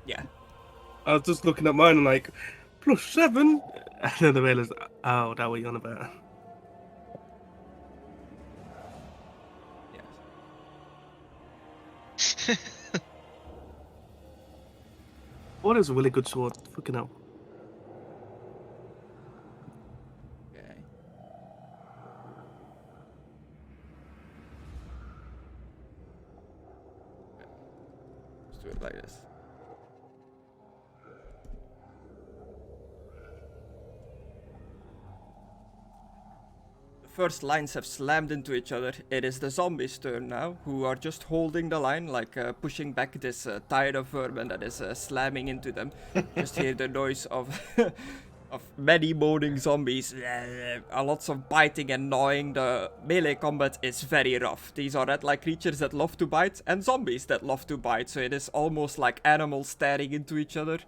Yeah. I was just looking at mine and like, +7? And then I realised, oh, that what you're on about. Yeah. What is a really good sword? Fucking hell. Okay. Let's do it like this. First lines have slammed into each other. It is the zombies' turn now, who are just holding the line, like pushing back this tide of vermin that is slamming into them. Just hear the noise of of many moaning zombies. Lots of biting and gnawing. The melee combat is very rough. These are rat-like creatures that love to bite, and zombies that love to bite. So it is almost like animals staring into each other.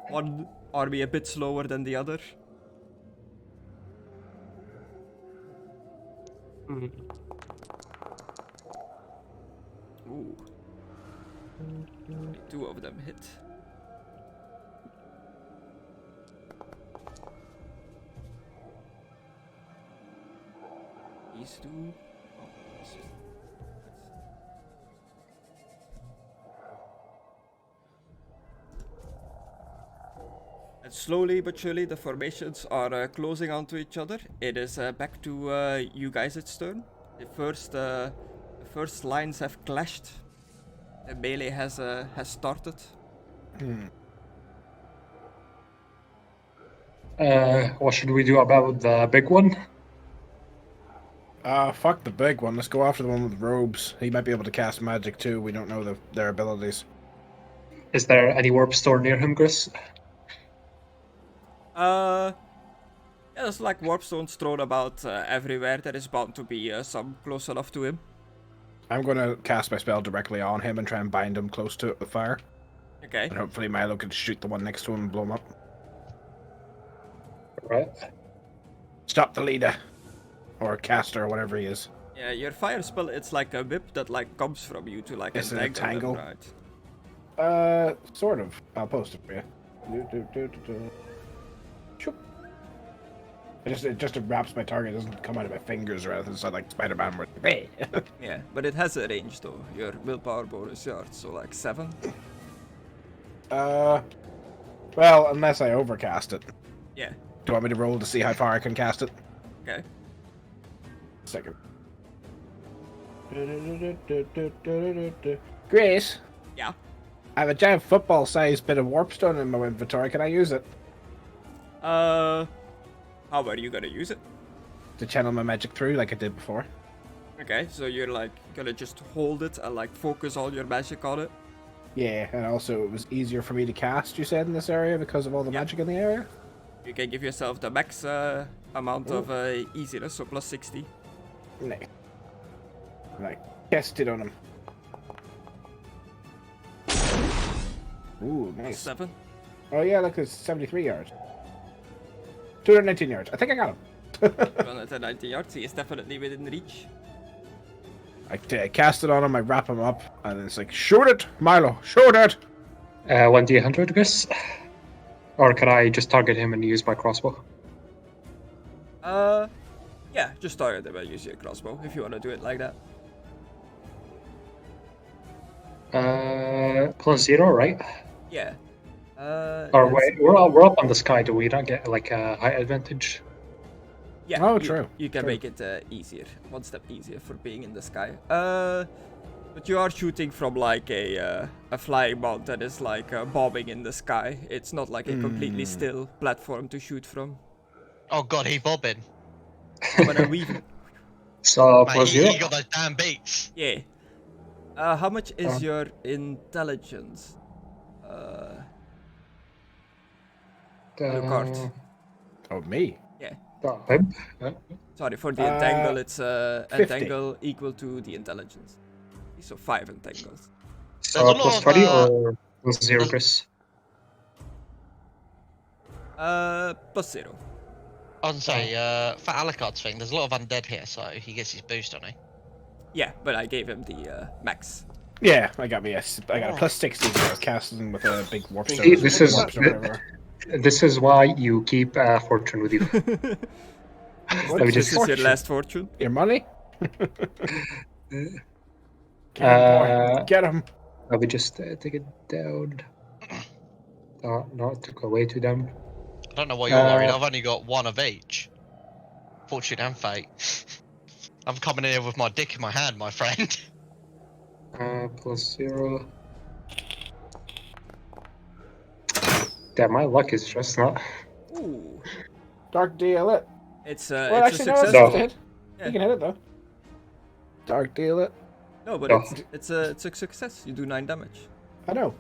One army a bit slower than the other. Ooh. Only 2 of them hit. These 2. Oh, this is... And slowly but surely the formations are closing onto each other. It is back to you guys' turn. The first lines have clashed. The melee has started. What should we do about the big one? Fuck the big one. Let's go after the one with robes. He might be able to cast magic too. We don't know their abilities. Is there any Warpstone near him, Chris? Yeah, there's like warpstones thrown about everywhere. There is bound to be some close enough to him. I'm gonna cast my spell directly on him and try and bind him close to the fire. Okay. And hopefully Milo can shoot the one next to him and blow him up. Right. Stop the leader. Or caster, or whatever he is. Yeah, your fire spell, it's like a whip that like comes from you to like Is it a entangle tangle? them, right? Sort of. I'll post it for you. Shoop. It just wraps my target. It doesn't come out of my fingers or anything. It's not like Spider-Man where Yeah, but it has a range though. Your willpower bonus yard, so like 7. Well, unless I overcast it. Yeah. Do you want me to roll to see how far I can cast it? Okay. Second. Grace? Yeah. I have a giant football-sized bit of warpstone in my inventory. Can I use it? How are you gonna use it? To channel my magic through like I did before. Okay, so you're like gonna just hold it and like focus all your magic on it? Yeah, and also it was easier for me to cast, you said, in this area because of all the magic in the area? You can give yourself the max amount of easiness, so plus 60. Nice. Like, cast it on him. Ooh, nice. 7. Oh yeah, look, it's 73 yards. 219 yards. I think I got him. 190 yards, he is definitely within reach. I cast it on him, I wrap him up, and it's like, shoot it, Milo, shoot it! 1d100, Chris? Or can I just target him and use my crossbow? Yeah, just target them and use your crossbow if you want to do it like that. +0, right? Yeah. Or that's- wait, we're up on the sky. Do we not get like a high advantage? Yeah. Oh, you, true, You can true. make it easier, one step easier for being in the sky. But you are shooting from like a flying mount that is like bobbing in the sky. It's not like a completely still platform to shoot from. Oh god, he bobbing. But I'm weaving. So Mate, plus he 0. got those damn beats. Yeah. How much is Um, your intelligence? Alucard. Oh, me? Yeah. him? Sorry, for the entangle, it's 50. entangle equal to the intelligence. So 5 entangles. There's a lot Plus of, 20 or plus 0, there's- Chris? Plus 0. I was gonna say, for Alucard's thing, there's a lot of undead here, so he gets his boost on it. Yeah, but I gave him the max. Yeah, I got a plus 60 because I was casting with a big warpstone. See, this is- Whatever. This is why you keep fortune with you. What Let me is just- This is your last fortune. Your money? Get him, boy. Get him. Let me just take it down. Not to go way too down. I don't know why you're worried. Uh, I've only got one of each. Fortune and fate. I'm coming in here with my dick in my hand, my friend. Plus 0. Damn, my luck is just not. Ooh. Dark deal it. It's Well, it's a actually, no, success. it's No. a hit. Yeah. You can hit it though. Dark deal it. No, but No. it's a success. You do 9 damage. I know.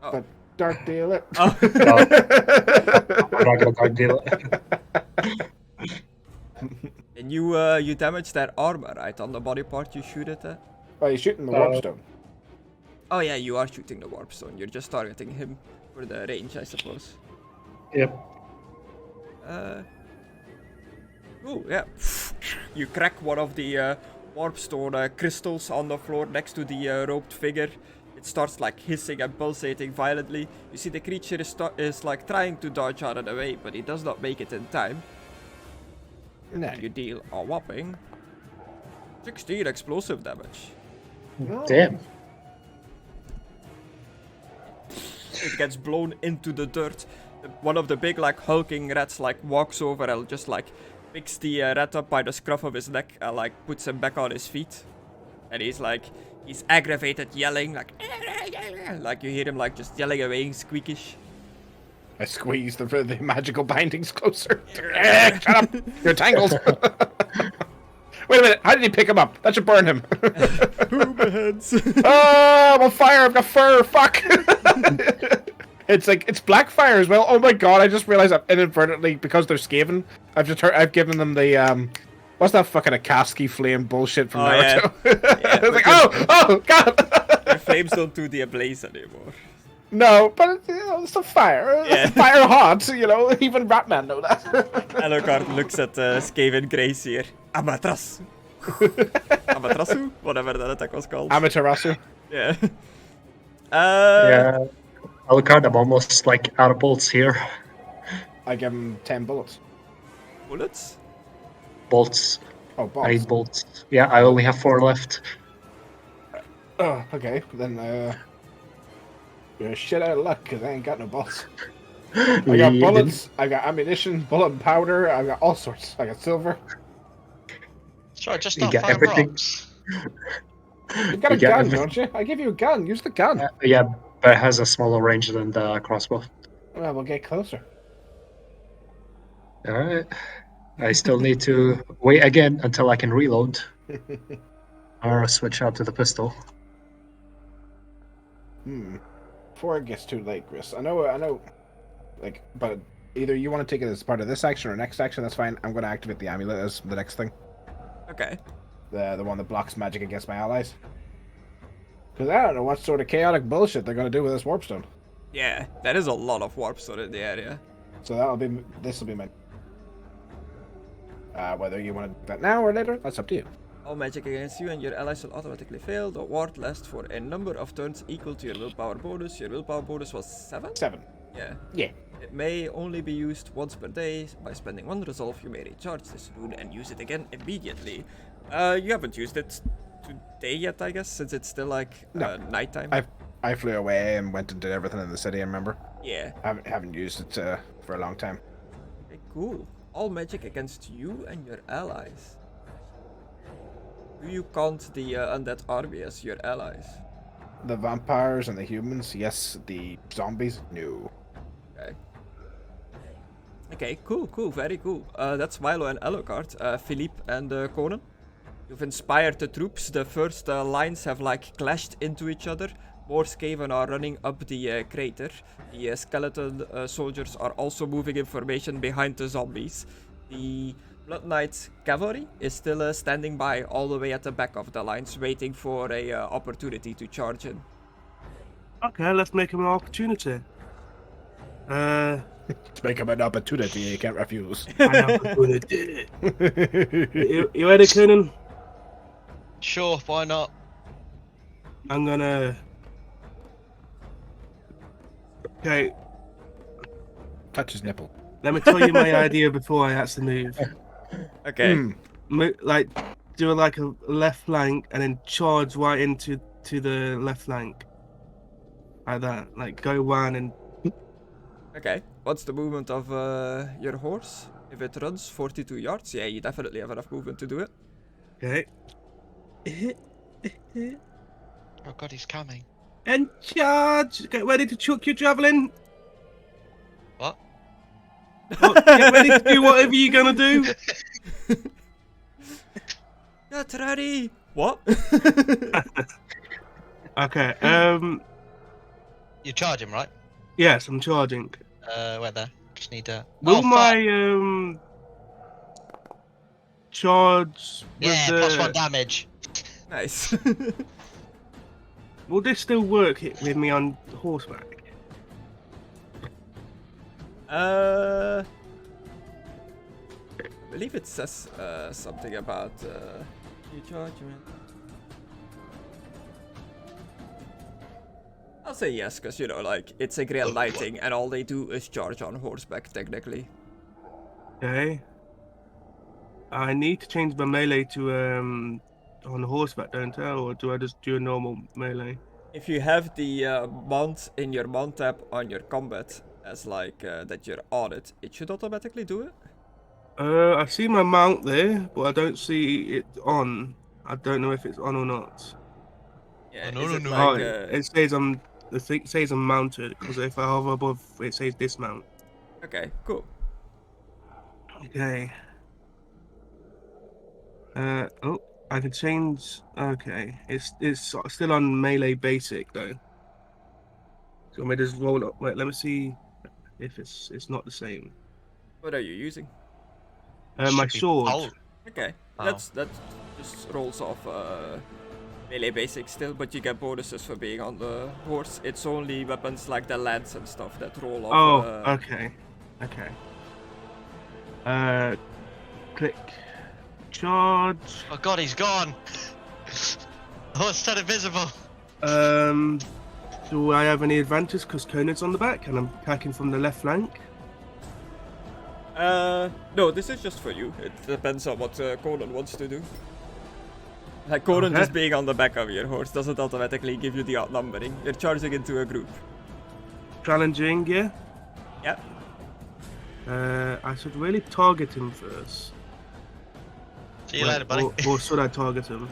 Oh. But dark deal it. Oh. No. I'm not gonna dog deal it. And you damage that armor, right? On the body part you shoot it at? Oh, you're shooting the Uh, warpstone. Oh yeah, you are shooting the warpstone. You're just targeting him for the range, I suppose. Yep. Oh yeah. You crack one of the warpstone crystals on the floor next to the roped figure. It starts like hissing and pulsating violently. You see the creature is like trying to dodge out of the way, but he does not make it in time. Nah. You deal a whopping 16 explosive damage. Damn. It gets blown into the dirt. One of the big like hulking rats like walks over and just like picks the rat up by the scruff of his neck and like puts him back on his feet. And he's aggravated, yelling like you hear him like just yelling away, squeakish. I squeezed the magical bindings closer. Shut up! You're tangled. Wait a minute. How did he pick him up? That should burn him. Human heads. Oh, I'm on fire. I've got fur. Fuck. It's black fire as well. Oh my god! I just realized I've inadvertently, because they're Skaven, I've given them the what's that fucking Akaski flame bullshit from Naruto? Yeah, I was like, oh god. Your flames don't do the ablaze anymore. No, but it's the fire. Yeah. Fire hot. Even Ratman know that. Alucard looks at Skaven Grace here. Amaterasu. Amaterasu? Whatever that attack was called. Amaterasu. Yeah. Yeah. Alucard, I'm almost like out of bolts here. I give him 10 bullets. Bullets? Bolts. Oh, I need balls. bolts. Yeah, I only have 4 left. Oh, okay. Then you're shit out of luck because I ain't got no balls. I got bullets. I got ammunition, bullet and powder. I got all sorts. I got silver. Sure, just You start got firing everything. rocks. You got a You got gun, everything. don't you? I give you a gun. Use the gun. Yeah, but it has a smaller range than the crossbow. Well, we'll get closer. Alright. I still need to wait again until I can reload. Or switch out to the pistol. Before it gets too late, Chris. I know. Like, but either you want to take it as part of this action or next action, that's fine. I'm going to activate the amulet as the next thing. Okay. The one that blocks magic against my allies. Because I don't know what sort of chaotic bullshit they're going to do with this warpstone. Yeah, that is a lot of warpstone in the area. So this will be my. Whether you want to do that now or later, that's up to you. All magic against you and your allies will automatically fail. The ward lasts for a number of turns equal to your willpower bonus. Your willpower bonus was 7? 7. Yeah. Yeah. It may only be used once per day. By spending 1 resolve, you may recharge this rune and use it again immediately. You haven't used it today yet, I guess, since it's still like No. nighttime. I've I flew away and went and did everything in the city. I remember. Yeah. Haven't used it for a long time. Okay, cool. All magic against you and your allies. Do you count the undead army as your allies? The vampires and the humans, yes. The zombies, no. Okay. Okay, cool, very cool. That's Milo and Alucard. Philippe and Conan. You've inspired the troops. The first lines have like clashed into each other. More Skaven are running up the crater. The skeleton soldiers are also moving information behind the zombies. The Blood Knight cavalry is still standing by all the way at the back of the lines, waiting for a opportunity to charge in. Okay, let's make him an opportunity. To make them an opportunity you can't refuse. An opportunity. You ready, Conan? Sure, why not? I'm gonna. Okay, Touch his nipple. let me tell you my idea before I actually move. Okay. Like, do like a left flank and then charge right into the left flank. Like that. Like, go one and. Okay. What's the movement of your horse? If it runs 42 yards, yeah, you definitely have enough movement to do it. Okay. Oh god, he's coming. And charge! Get ready to chuck your javelin! What? Oh, get ready to do whatever you're gonna do! Get ready! What? Okay, You charge him, right? yes, I'm charging. Wait there. Just need to. Will oh, fuck. my, charge with Yeah, the... +1 damage. Nice. Will this still work with me on horseback? I believe it says something about you charge, man. I'll say yes, because, you know, like, it's a Grail Knighting, and all they do is charge on horseback, technically. Okay. I need to change my melee to, on horseback, don't I? Or do I just do a normal melee? If you have the mount in your mount tab on your combat as, like, that you're on it, it should automatically do it. I see my mount there, but I don't see it on. I don't know if it's on or not. Yeah, no, is no, it no. Oh, like, it says it says I'm mounted, because if I hover above, it says dismount. okay, cool. Okay. Oh, I can change. Okay, it's still on melee basic though. So let me just roll up. Wait, let me see if it's not the same. What are you using? My Should be sword. bolt. Okay, Oh. that just rolls off melee basic still, but you get bonuses for being on the horse. It's only weapons like the lance and stuff that roll off. Oh, okay. Click. Charge. Oh god, he's gone. Oh, it's turned invisible. Do I have any advantage because Conan's on the back and I'm attacking from the left flank? No, this is just for you. It depends on what Conan wants to do. Like, Conan Okay. just being on the back of your horse doesn't automatically give you the outnumbering. You're charging into a group. Challenging, yeah? Yeah. I should really target him first. See you later, buddy. Or should I target him?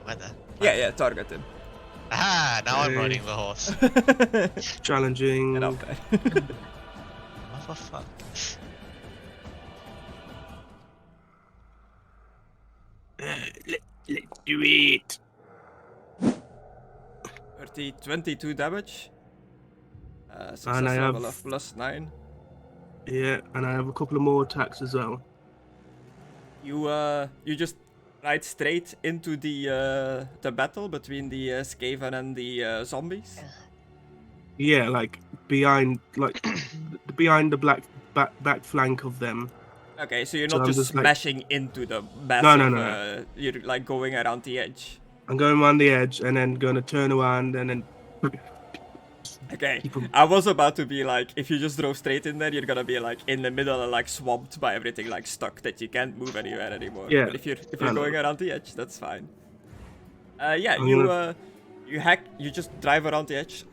Wait there. Yeah, target him. Ah, now I'm Hey. riding the horse. Challenging. Get up there. Motherfucker. Let's do it. 22 damage. Success And I level have- of +9. Yeah, and I have a couple of more attacks as well. You just ride straight into the battle between the Skaven and the zombies. Yeah, like behind the back flank of them. Okay, so you're So not I'm just just, like- smashing into the massive. No. You're like going around the edge. I'm going around the edge and then going to turn around and then. Okay, Keep 'em- I was about to be like, if you just drove straight in there, you're gonna be like in the middle and like swamped by everything, like stuck that you can't move anywhere anymore. Yeah, But if you're I know. going around the edge, that's fine. Yeah, I'm you just drive around the edge,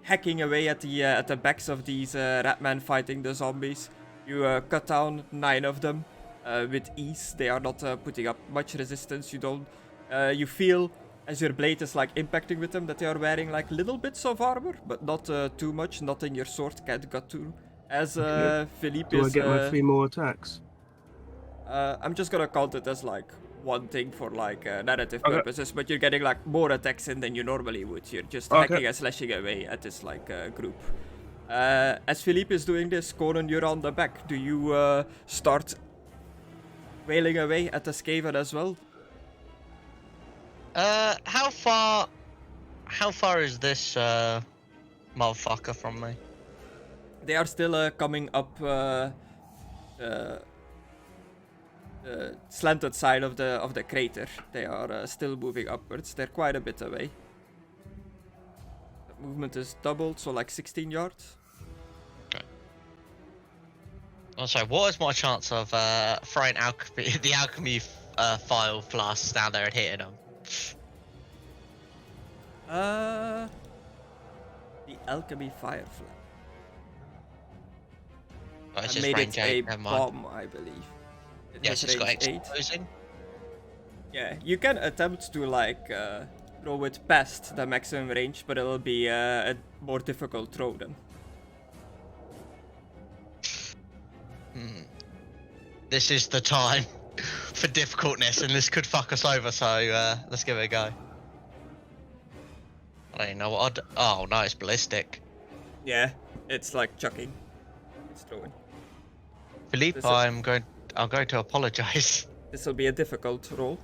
hacking away at the backs of these ratmen fighting the zombies. You cut down 9 of them with ease. They are not putting up much resistance. You feel as your blade is like impacting with them that they are wearing like little bits of armor, but not too much. Nothing your sword can't cut through. As Philippe Do I is, get my 3 more attacks? I'm just gonna count it as like one thing for like narrative Okay. purposes, but you're getting like more attacks in than you normally would. You're just Okay. hacking and slashing away at this like group. As Philippe is doing this, Conan, you're on the back. Do you start wailing away at the Skaven as well? How far is this motherfucker from me? They are still coming up the slanted side of the crater. They are still moving upwards. They're quite a bit away. The movement is doubled, so like 16 yards. Also, what is my chance of throwing the alchemy file flasks down there and hitting them? The alchemy firefly. Oh, it's I just made range it a 8, never mind. bomb, I believe. It Yeah, has it's just got range 8. exposing. Yeah, you can attempt to like throw it past the maximum range, but it'll be a more difficult throw then. This is the time for difficultness, and this could fuck us over. So let's give it a go. I don't even know what I'd. Oh no, it's ballistic. Yeah, it's like chucking. It's throwing. Philippe, This is- I'm going to apologize. This will be a difficult roll.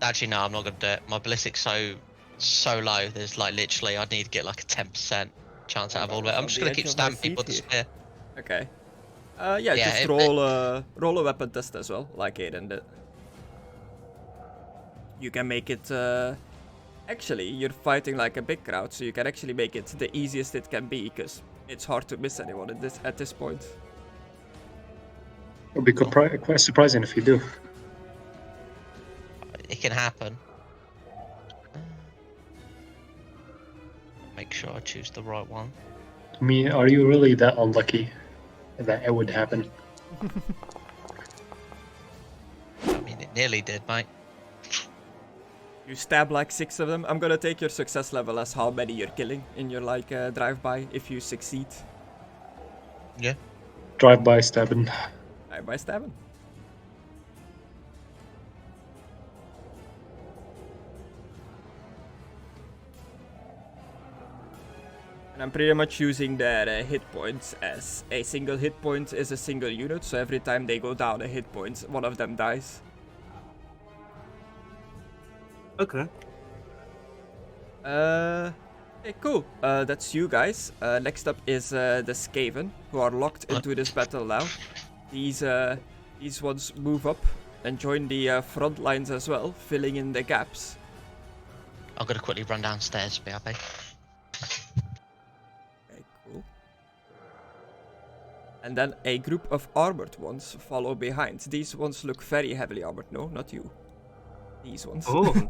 Actually, no, I'm not gonna do it. My ballistic's so low. There's like literally, I'd need to get like a 10% chance out of all of it. I'm On just the gonna edge keep of my stabbing people with the feet spear. Okay. Yeah, Just if roll a weapon test as well, like Aidan did. You can make it. Actually, you're fighting like a big crowd, so you can actually make it the easiest it can be, because it's hard to miss anyone at this point. It'll be quite surprising if you do. It can happen. Make sure I choose the right one. I mean, are you really that unlucky that it would happen? I mean, it nearly did, mate. You stab like 6 of them. I'm gonna take your success level as how many you're killing in your like drive-by if you succeed. Yeah. Drive-by stabbing. Drive-by stabbing. And I'm pretty much using their hit points as a single hit point is a single unit, so every time they go down a hit point, one of them dies. Okay. Okay, cool. That's you guys. Next up is the Skaven, who are locked into this battle now. These ones move up and join the front lines as well, filling in the gaps. I'm gonna quickly run downstairs, BRB. Okay, cool. And then a group of armored ones follow behind. These ones look very heavily armored. No, not you. These ones. Oh.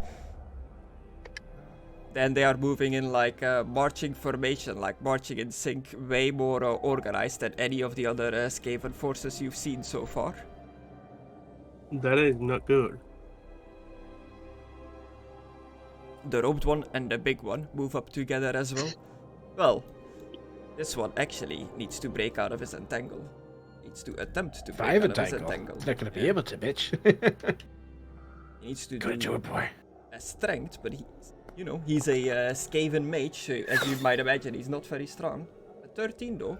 Then they are moving in like marching formation, like marching in sync, way more organized than any of the other Skaven forces you've seen so far. That is not good. The robed one and the big one move up together as well. Well, this one actually needs to break out of his entangle. Needs to attempt to break out of his entangle. Not gonna be able to, bitch. He needs to Good do job, boy. a strength, but he's a Skaven mage, so as you might imagine, he's not very strong. A 13 though,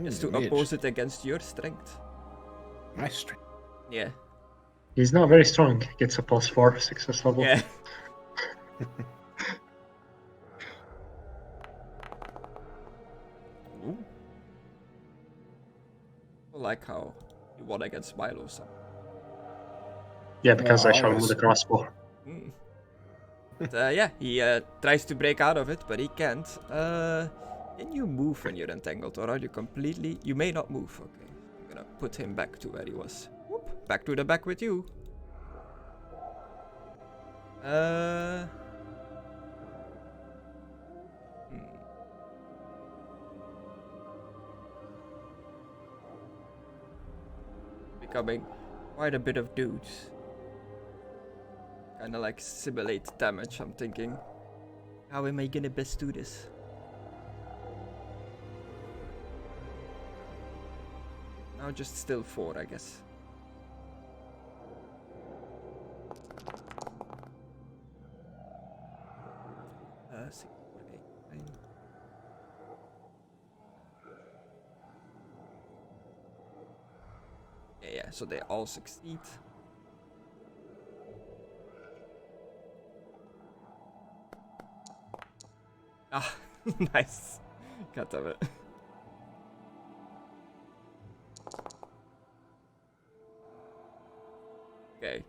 just to mage. oppose it against your strength. My strength. Yeah. He's not very strong. Gets a +4 success level. Yeah. Ooh. I like how you won against Milo. So. Yeah, because I shot him always. with a crossbow. Mm. But, yeah, he tries to break out of it, but he can't. Can you move when you're entangled, or are you completely? You may not move. Okay, I'm gonna put him back to where he was. Whoop. back to the back with you. Becoming quite a bit of dudes. Kinda like simulate damage, I'm thinking. How am I gonna best do this? Now just still 4, I guess. Six, 4, 8, 9. Yeah, so they all succeed. Ah, nice. Got of it. Okay.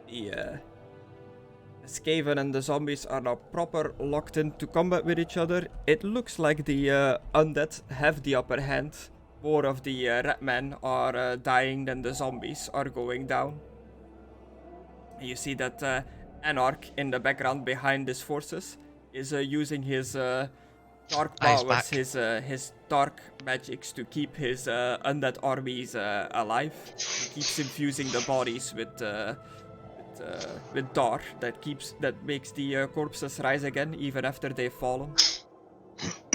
The Skaven and the zombies are now proper locked into combat with each other. It looks like the undead have the upper hand. More of the red men are dying than the zombies are going down. You see that Anarch in the background behind his forces is using his dark He's powers, back. his dark magics to keep his undead armies alive. He keeps infusing the bodies with dark that makes the corpses rise again even after they've fallen.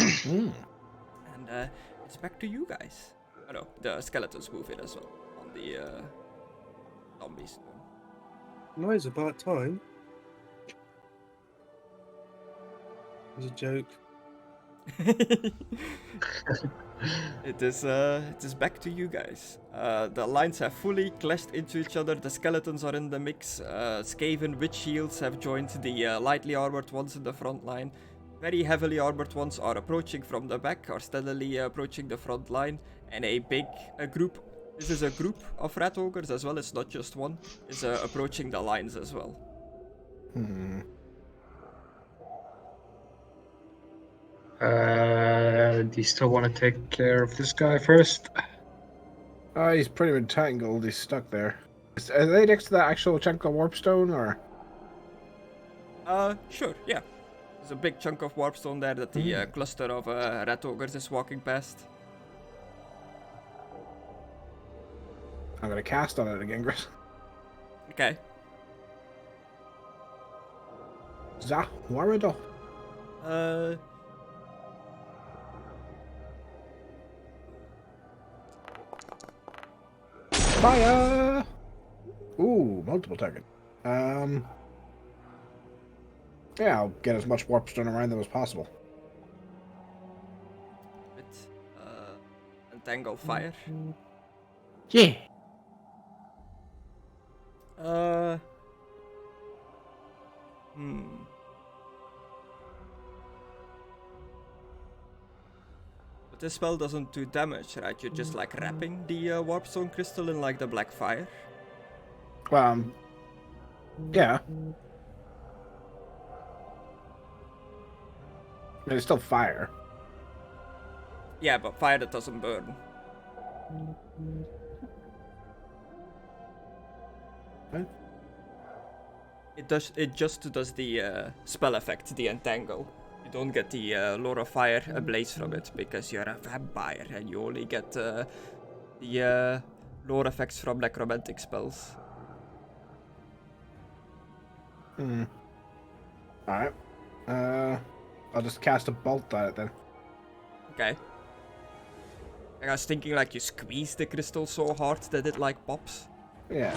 And it's back to you guys. Oh no, the skeletons move in as well on the zombies. No, it's about time. It was a joke. It is back to you guys. The lines have fully clashed into each other. The skeletons are in the mix. Skaven with shields have joined the lightly armored ones in the front line. Very heavily armored ones are approaching from the back, are steadily approaching the front line, and a group. This is a group of rat ogres as well. It's not just one. Is approaching the lines as well. Do you still want to take care of this guy first? He's pretty entangled. He's stuck there. Are they next to the actual chunk of Warpstone, or? Sure, yeah. There's a big chunk of Warpstone there that the cluster of rat ogres is walking past. I'm gonna cast on it again, Chris. Okay. Za Warrido. Fire! Ooh, multiple target. Yeah, I'll get as much Warpstone around them as possible. With entangle fire. Yeah. But this spell doesn't do damage, right? You're just like wrapping the Warpstone crystal in like the black fire. Yeah. I mean, it's still fire. Yeah, but fire that doesn't burn. What? It just does the spell effect, the entangle. You don't get the lore of fire ablaze from it because you're a vampire and you only get the lore effects from necromantic spells. Alright. I'll just cast a bolt at it then. Okay. I was thinking like you squeeze the crystal so hard that it like pops. Yeah.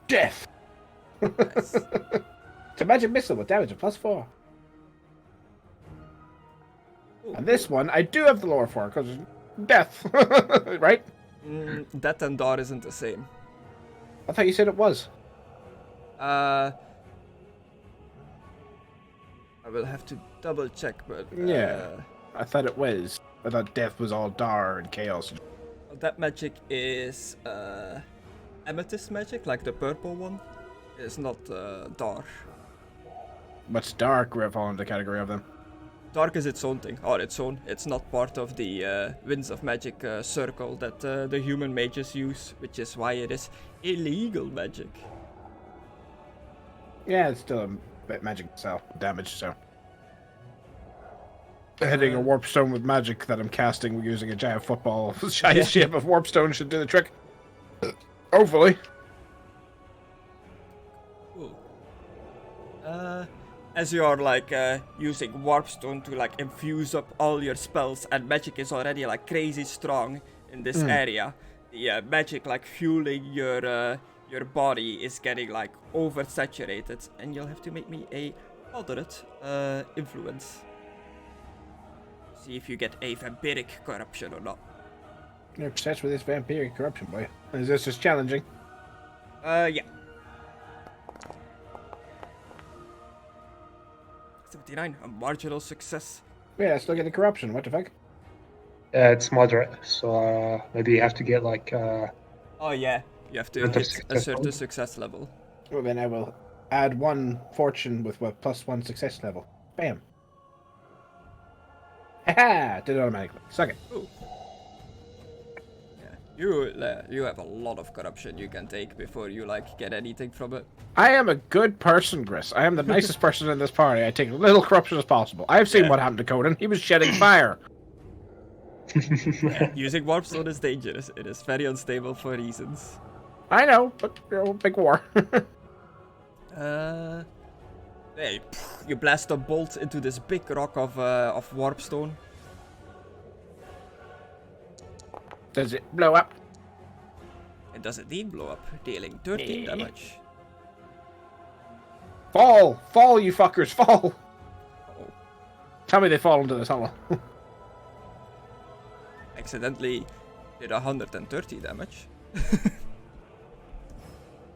Death! Nice. It's a magic missile with damage of +4. Ooh. And this one, I do have the lore for, because death, right? Death and Dar isn't the same. I thought you said it was. I will have to double check, but Yeah. I thought it was. I thought death was all Dar and chaos. that magic is amethyst magic, like the purple one. is not dark. What's dark? We're falling into the category of them. Dark is its own thing, or its own. It's not part of the Winds of Magic circle that the human mages use, which is why it is illegal magic. Yeah, it's still a bit magic cell damage, so. Hitting a Warpstone with magic that I'm casting using a giant football giant shape of Warpstone should do the trick. Hopefully. Cool. As you are like using Warpstone to like infuse up all your spells, and magic is already like crazy strong in this area, the magic like fueling your body is getting like oversaturated, and you'll have to make me a moderate influence. See if you get a vampiric corruption or not. You're obsessed with this vampiric corruption, boy. Is this just challenging? Yeah. 79, a marginal success. Yeah, still getting corruption. What the fuck? It's moderate, so maybe you have to get like. Oh yeah, you have to Another hit a success certain level. success level. Well, then I will add 1 fortune with what +1 success level. Bam. Haha! Did it automatically. Suck it. Ooh. Yeah, you have a lot of corruption you can take before you like get anything from it. I am a good person, Gris. I am the nicest person in this party. I take as little corruption as possible. I've seen what happened to Conan. He was shedding fire. Using Warpstone is dangerous. It is very unstable for reasons. I know, but big war. Hey, you blast a bolt into this big rock of Warpstone. Does it blow up? It does indeed blow up, dealing 13 damage. Fall! Fall, you fuckers! Fall! Oh. Tell me they fall into this hollow. Accidentally did 130 damage.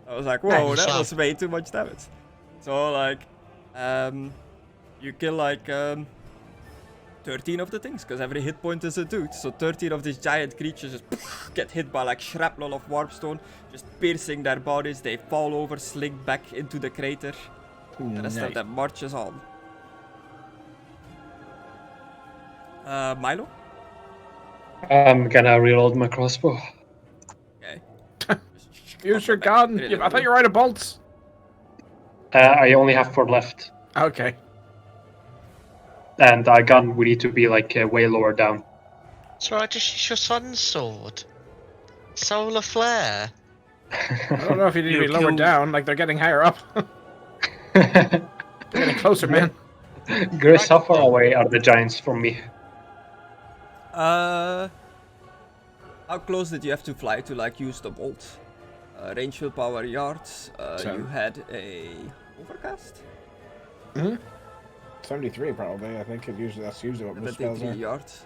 I was like, whoa, Nice. that was way too much damage. So like, you kill like 13 of the things, because every hit point is a dude. So 13 of these giant creatures just get hit by like shrapnel of Warpstone, just piercing their bodies. They fall over, slink back into the crater. The rest of them marches on. Milo? I'm gonna reload my crossbow. Okay. Use your gun! I thought you were out of bolts! I only have 4 left. Okay. And our gun we need to be like way lower down. So I just use your sun's sword. Solar flare. I don't know if you need to be You lower killed- down, like they're getting higher up. They're getting closer, man. Grace, how far away are the giants from me? How close did you have to fly to like use the bolt? Range willpower yards. You had a overcast? 73 probably, I think. That's usually what most spells 73 are. yards.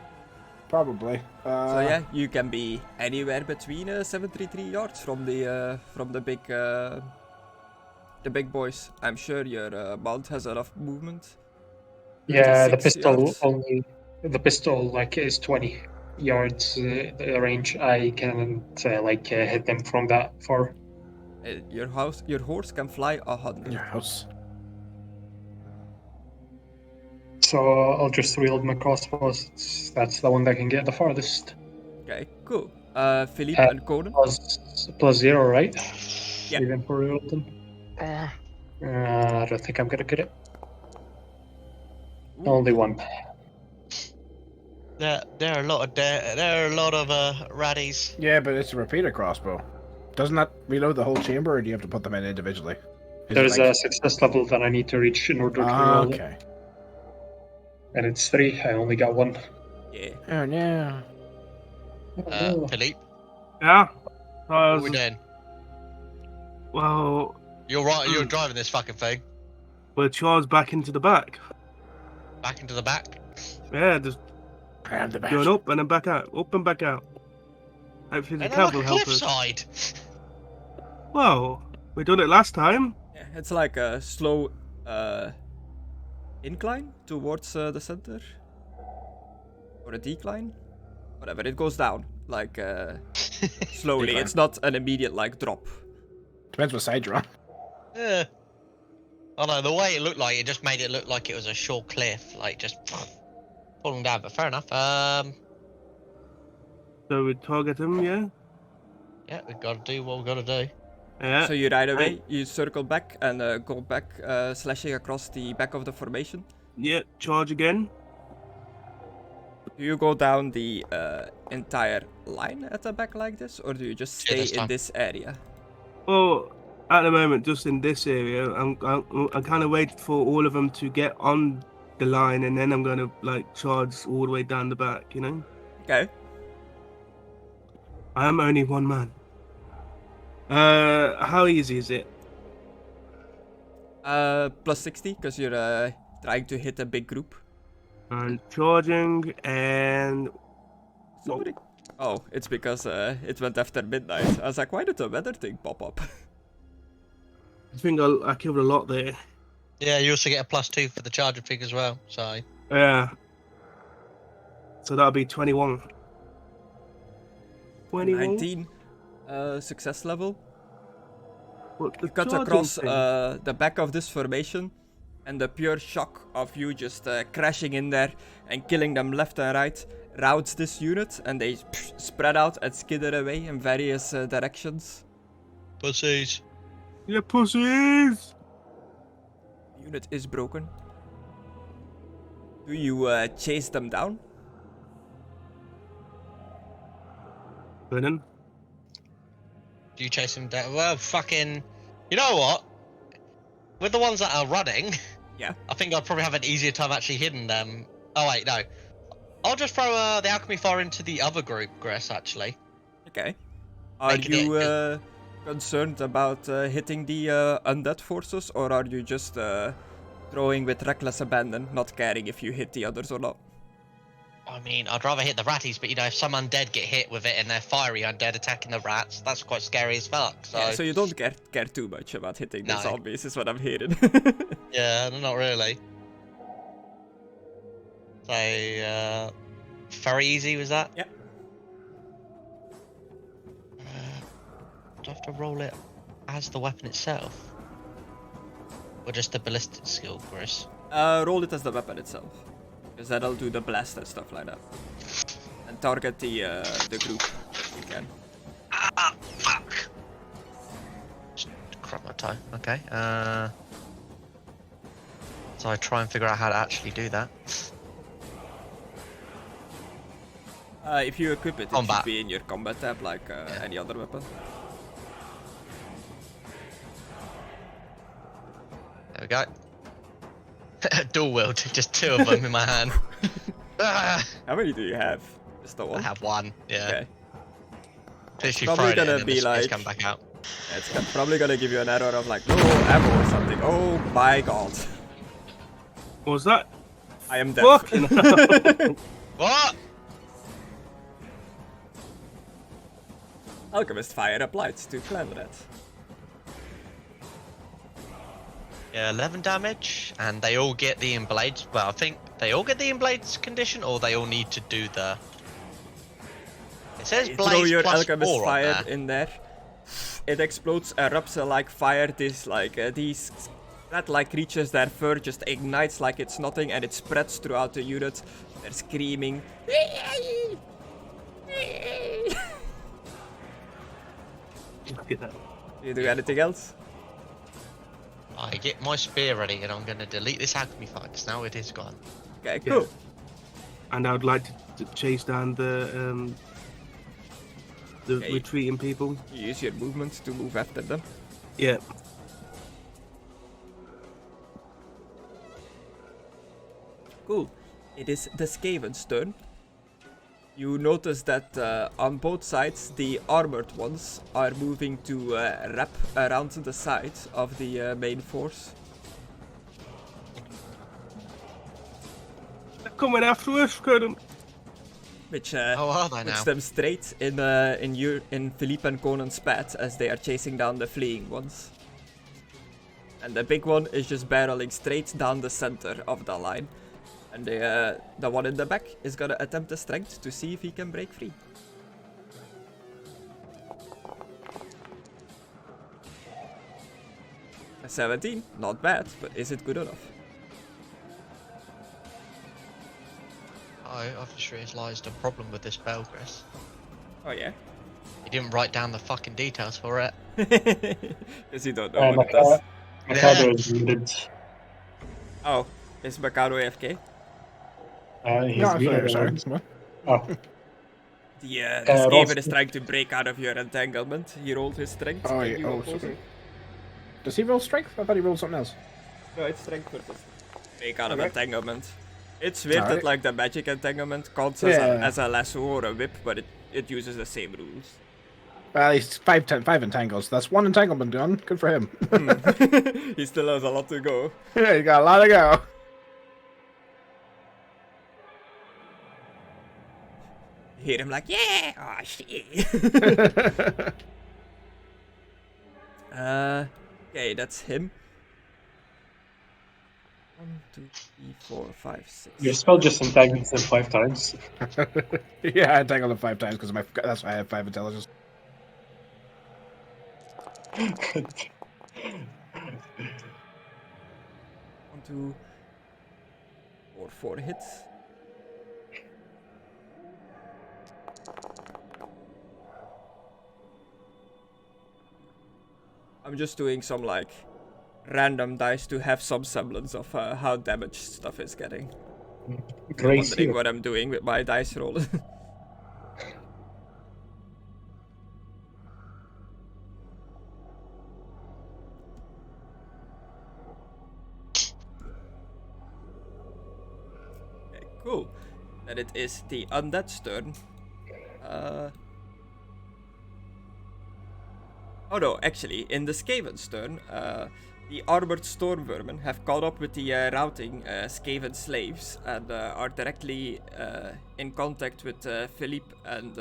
Probably. So yeah, you can be anywhere between 73 yards from the big boys. I'm sure your mount has enough movement. Yeah, the 36 pistol yards. only. The pistol like is 20 yards the range. I can't hit them from that far. Your horse can fly 100. Your house. So I'll just reload my crossbows. That's the one that can get the farthest. Okay, cool. Philippe and Conan. Plus 0, right? Yeah. Even for reloading. I don't think I'm gonna get it. Ooh. Only 1. There are a lot of raddies. Yeah, but it's a repeater crossbow. Doesn't that reload the whole chamber, or do you have to put them in individually? Is it There's like- a success level that I need to reach in order to Ah, reload it. okay. And it's 3. I only got 1. Yeah. Oh no. Oh. Philippe, Yeah. what are we doing? Well, You're right. You're driving this fucking thing. we'll charge back into the back. Back into the back. Yeah, just I am the best. going up and then back out, up and back out. Hopefully the And cab like will a help us. cliffside. Well, we done it last time. Yeah, it's like a slow incline towards the center. Or a decline. Whatever, it goes down. Like slowly. Decline. It's not an immediate like drop. Depends what side you're on. Yeah. Although the way it looked like, it just made it look like it was a short cliff, like just falling down. But fair enough. So we target him, yeah? Yeah, we've got to do what we've got to do. Yeah. So you right I- away, you circle back and go back, slashing across the back of the formation. Yeah, charge again. Do you go down the entire line at the back like this, or do you just Yeah, stay this in time. this area? Well, at the moment, just in this area, I kind of waited for all of them to get on the line, and then I'm gonna like charge all the way down the back. You know, Okay. I am only one man. How easy is it? Plus 60, because you're trying to hit a big group. And charging and Somebody. Oh, it's because it went after midnight. I was like, why did the weather thing pop up? I think I killed a lot there. Yeah, you also get a +2 for the charging thing as well. So Yeah. So that'll be 21. 21. 19 success level. What, the You cut charging across thing? the back of this formation, and the pure shock of you just crashing in there and killing them left and right routs this unit, and they spread out and skitter away in various directions. pussies. Yeah, pussies. Unit is broken. Do you chase them down? Brennan. Do you chase them down? Well, fucking. You know what? With the ones that are running, Yeah. I think I'd probably have an easier time actually hitting them. Oh wait, no. I'll just throw the alchemy fire into the other group, Gress. Actually. Okay. Are Making it you concerned about hitting the undead forces, or are you just throwing with reckless abandon, not caring if you hit the others or not? I mean, I'd rather hit the ratties, but you know, if some undead get hit with it and they're fiery undead attacking the rats, that's quite scary as fuck. So, Yeah, so you don't care too much about hitting the No. zombies, is what I'm hearing. yeah, not really. So, very easy was that? Yep. Do I have to roll it as the weapon itself? Or just the ballistic skill, Chris? Roll it as the weapon itself, because that'll do the blast and stuff like that. And target the group if you can. Ah, fuck! Just crap my toe. Okay, so I try and figure out how to actually do that. If you equip it, it Combat. should be in your combat tab like any other weapon. There we go. Dual wield, just two of them in my hand. Ah, How many do you have? Just the one? I have one, yeah. Okay. Literally probably thrown it gonna and then be the space like- come back out. Yeah, it's probably gonna give you an error of like, no ammo or something. Oh my god. What was that? I am dead. Fucking hell. What? Alchemist fire applied to clan red. Yeah, 11 damage, and they all get the Emblades. Well, I think they all get the Emblades condition, or they all need to do the. It says You throw Blaze your plus alchemist 4 on fire there. in there. It explodes, erupts like fire. This these rat-like creatures, their fur just ignites like it's nothing, and it spreads throughout the unit. They're screaming. Look at that. You do anything else? I get my spear ready, and I'm gonna delete this alchemy fire because now it is gone. Okay, Yeah. cool. And I would like to chase down the Okay. retreating people. You use your movement to move after them. Yeah. Cool. It is the Skaven's turn. You notice that on both sides, the armored ones are moving to wrap around the side of the main force. They're coming after us, Conna. Which Oh, are they puts now? them straight in Philippe and Conan's path as they are chasing down the fleeing ones. And the big one is just barreling straight down the center of the line. And the one in the back is gonna attempt the strength to see if he can break free. A 17, not bad, but is it good enough? I obviously realised a problem with this spell, Chris. Oh yeah? You didn't write down the fucking details for it. Because you don't know what it does. Mckadow is muted. Oh, is Mckadow AFK? He's No, I'm muted. sorry. Oh, The Roll Skaven is trying to break out of your entanglement. He rolled his strength. Oh, Can yeah. you Oh, oppose sorry. it? Does he roll strength? I thought he rolled something else. No, it's strength first. Break out of Okay. entanglement. It's weird that Alright. like the magic entanglement counts Yeah. as a lasso or a whip, but it uses the same rules. Well, he's 5 entangles. That's 1 entanglement done. Good for him. He still has a lot to go. Yeah, you got a lot to go. Hear him like, yeah! Oh shit! Okay, that's him. 1, 2, 3, 4, 5, 6. your spell just entangles him 5 times. Yeah, I entangled him 5 times because that's why I have 5 intelligence. 1, 2, 4 hits. I'm just doing some like random dice to have some semblance of how damage stuff is getting. Grace Wondering you. what I'm doing with my dice roll. Okay, cool. Then it is the undead's turn. Oh no, actually, in the Skaven's turn, the armored stormvermin have caught up with the routing Skaven slaves and are directly in contact with Philippe and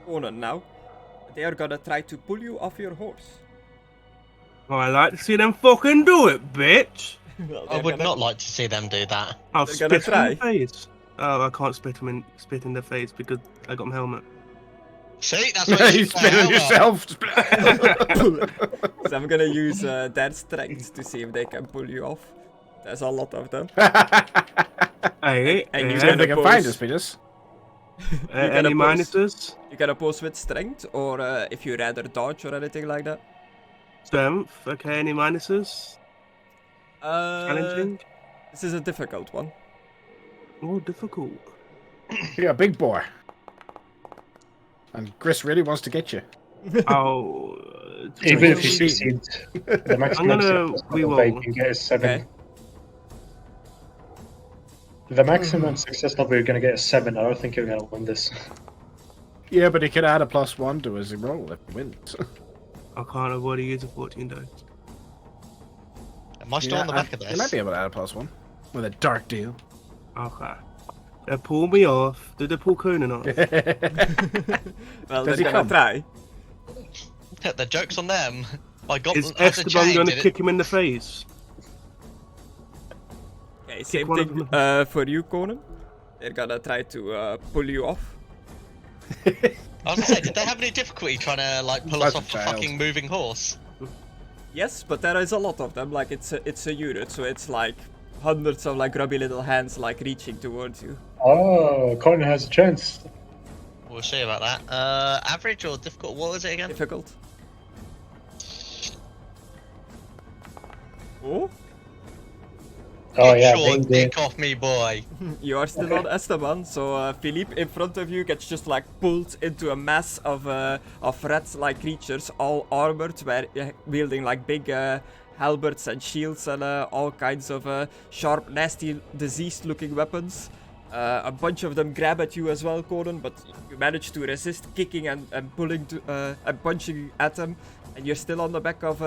Conna now. They are gonna try to pull you off your horse. Oh, I like to see them fucking do it, bitch. Well, I they're would gonna- not like to see them do that. I'll They're spit gonna in try. their face. Oh, I can't spit in their face because I got my helmet. See, that's what You you spit on yourself. So I'm gonna use their strength to see if they can pull you off. There's a lot of them. Hey, And you See can if they can find oppose- us, Petus. any oppose. minuses? You can oppose with strength, or if you rather dodge or anything like that. Strength. Okay, any minuses? Challenging? This is a difficult one. Oh, difficult. You're a big boy. And Chris really wants to get you. Oh. Even if you Beaten. succeed, the maximum I'm gonna success reroll. level you can get is 7. Okay. The maximum success level you're going to get is 7. I don't think you're going to win this. Yeah, but he could add a +1 to his roll if he wins. I can't avoid using 14 dice. Am I still on the back of this? You might be able to add a +1 with a dark deal. Okay. They pull me off. Did they pull Conan off? Well, Does he they're gonna come? try. The joke's on them. I got Is as a Esteban chain, going to did it- kick him in the face? Okay, same one of thing them. for you, Conan. They're gonna try to pull you off. I was gonna say, did they have any difficulty trying to like pull us Such a off a child. fucking moving horse? Yes, but there is a lot of them. Like it's a unit, so it's like hundreds of like grubby little hands like reaching towards you. Oh, Conna has a chance. We'll see about that. Average or difficult? What was it again? Difficult. Oh, Oh, Get yeah. your bring the- dick off me, boy. you are still on Esteban. So Philippe in front of you gets just like pulled into a mass of rat-like creatures, all armored, wielding like big halberds and shields and all kinds of sharp, nasty, diseased-looking weapons. A bunch of them grab at you as well, Conan, but you manage to resist, kicking and pulling and punching at them, and you're still on the back of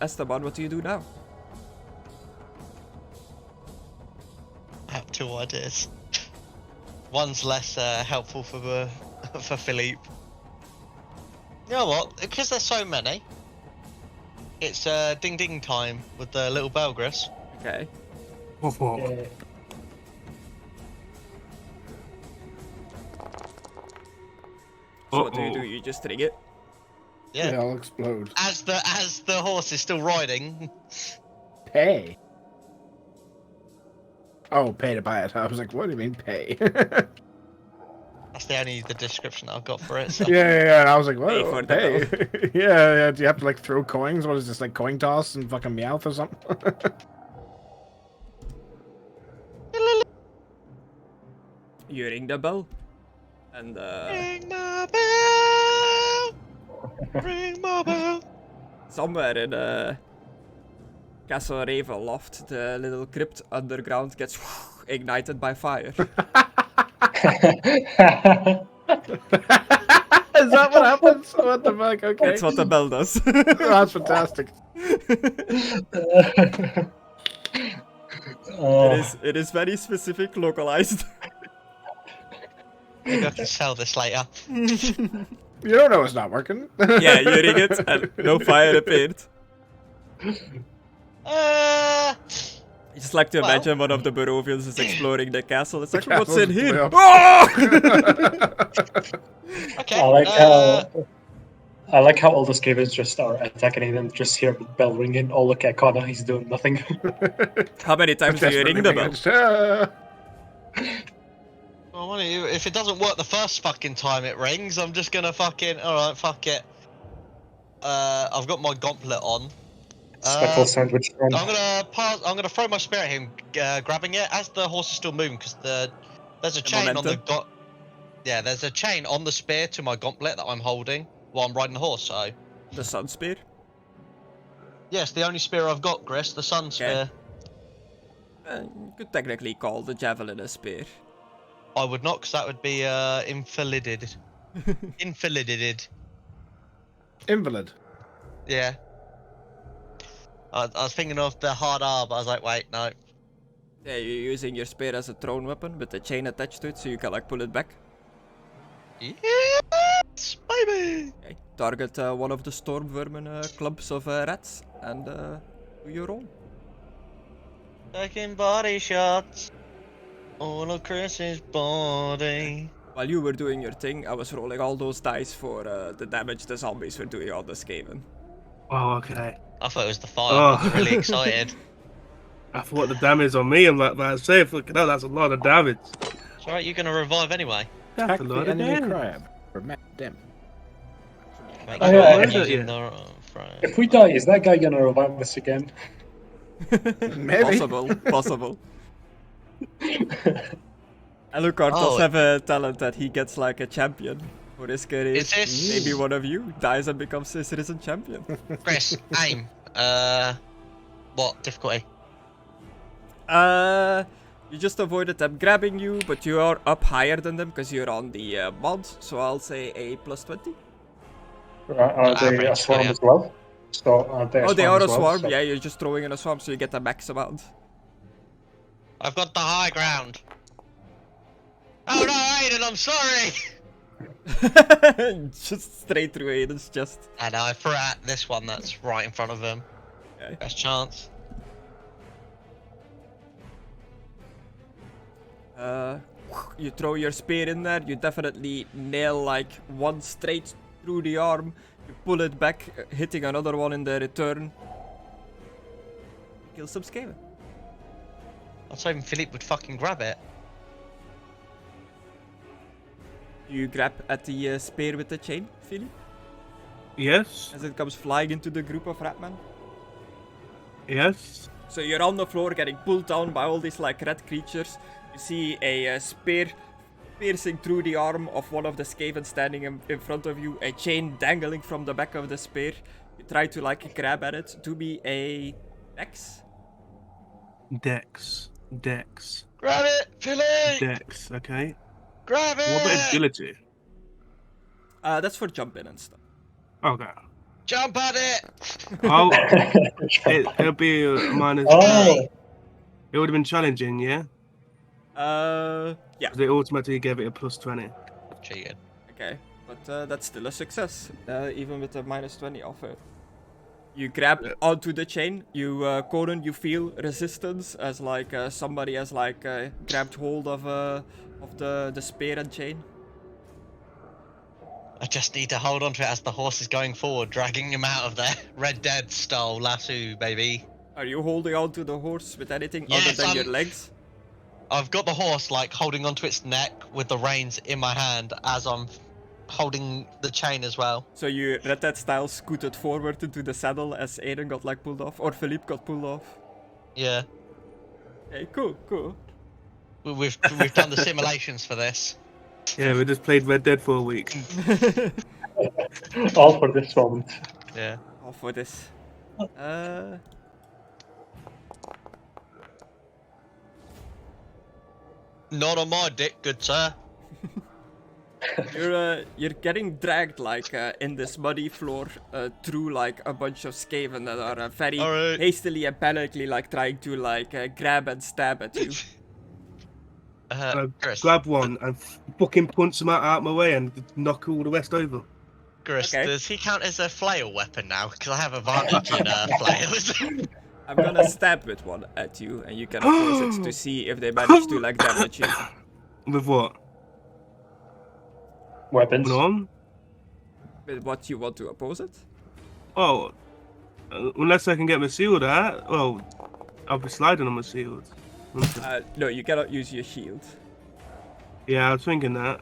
Esteban. What do you do now? I have 2 ideas. One's less helpful for for Philippe. You know what? Because there's so many, it's ding ding time with the little Belgris. Okay. Yeah. So what do? You just ring it? Yeah. They all explode. As the horse is still riding. Pay. Oh, pay to buy it. I was like, what do you mean pay? That's the description I've got for it. So. Yeah. And I was like, what? Pay for the Pay. yeah. Do you have to like throw coins? What is this, like coin toss and fucking Meowth or something? You ring the bell, and Ring my bell. Ring my bell. somewhere in Castle Ravenloft, the little crypt underground gets ignited by fire. Is that what happens? What the fuck? Okay. That's what the bell does. That's fantastic. It is very specific, localized. Maybe I can sell this later. You don't know it's not working. Yeah, you ring it, and no fire appeared. Uh, I just like to Well. imagine one of the Barovians is exploring the castle. It's like, what's castle's in here? way up. Oh! okay. I like how all the scavengers just are attacking and just hear the bell ringing. Oh, look at Conna, he's doing nothing. How many times do you ring the bell? Well, why don't you, if it doesn't work the first fucking time it rings, I'm just gonna fucking. Alright, fuck it. I've got my gauntlet on. Spectral sandwich. I'm gonna throw my spear at him, grabbing it as the horse is still moving, because there's a chain on the momentum. there's a chain on the spear to my gauntlet that I'm holding while I'm riding the horse. So The sun spear? yes, the only spear I've got, Chris, the sun spear. You could technically call the javelin a spear. I would not, because that would be invalided. Invalided. Invalid. Yeah. I was thinking of the hard R, but I was like, wait, no. Yeah, you're using your spear as a thrown weapon with a chain attached to it so you can like pull it back. Yes, baby. Okay. Target one of the storm vermin clumps of rats and do your roll. Taking body shots. All of Chris's body. While you were doing your thing, I was rolling all those dice for the damage the zombies were doing on the Skaven. Oh, okay. I thought it was the fire. Oh. I was really excited. I thought the damage on me, I'm like, I say, look, no, that's a lot of damage. It's alright, you're gonna revive anyway. That's Attack a the lot of enemy damage. crab. For damage. Make Oh, sure yeah, you're yeah. using the frame. If we die, is that guy gonna revive us again? Maybe. Possible. Alucard does Oh. have a talent that he gets like a champion for his career. Is this- Maybe one of you dies and becomes his citizen champion. Chris, aim. What difficulty? You just avoided them grabbing you, but you are up higher than them because you're on the mod, so I'll say a +20. Are they a Average, swarm yeah. as well? So are they Oh, they are a as well? swarm? So- Yeah, you're just throwing in a swarm, so you get the max amount. I've got the high ground. Oh no, Aidan, I'm sorry. Just straight through Aiden's chest. I know, I threw it at this one that's right in front of him. Okay. Best chance. You throw your spear in there, you definitely nail like one straight through the arm, you pull it back, hitting another one in the return. Kill some Skaven. I was hoping Philippe would fucking grab it. You grab at the spear with the chain, Philip, Yes, as it comes flying into the group of ratmen. yes. So you're on the floor getting pulled down by all these like red creatures. You see a spear piercing through the arm of one of the Skaven standing in front of you, a chain dangling from the back of the spear. You try to like grab at it. Do me a dex. Dex. Grab it, Philippe! Dex, okay. Grab it! What about agility? That's for jumping and stuff. Okay. Jump at it! Oh, it'll be a minus. Oh, It would have been challenging, yeah? Yeah. Because they automatically gave it a +20. Cheated. Okay, but that's still a success, even with a -20 offer. You grab onto the chain. You, Conan, you feel resistance as like somebody has like grabbed hold of the spear and chain. I just need to hold on to it as the horse is going forward, dragging him out of there. Red Dead style lasso, baby. Are you holding on to the horse with anything other Yes, than your legs? I've got the horse like holding onto its neck with the reins in my hand as I'm holding the chain as well. So you Red Dead style scooted forward into the saddle as Aidan got like pulled off, or Philippe got pulled off. Yeah, Okay, cool. we've done the simulations for this. Yeah, we just played Red Dead for a week. All for this moment. Yeah. All for this. Not on my dick, good sir. You're getting dragged like in this muddy floor through like a bunch of Skaven that are very Alright. hastily and panically like trying to like grab and stab at you. Chris, Grab one and fucking punch them out my way and knock all the rest over. Chris, Okay. does he count as a flail weapon now? Because I have advantage in flails. I'm gonna stab with one at you, and you can oppose it to see if they manage to like damage you. With what? Weapons. On? With what you want to oppose it? Oh, unless I can get my shield out. Well, I'll be sliding on my shield. No, you cannot use your shield. Yeah, I was thinking that.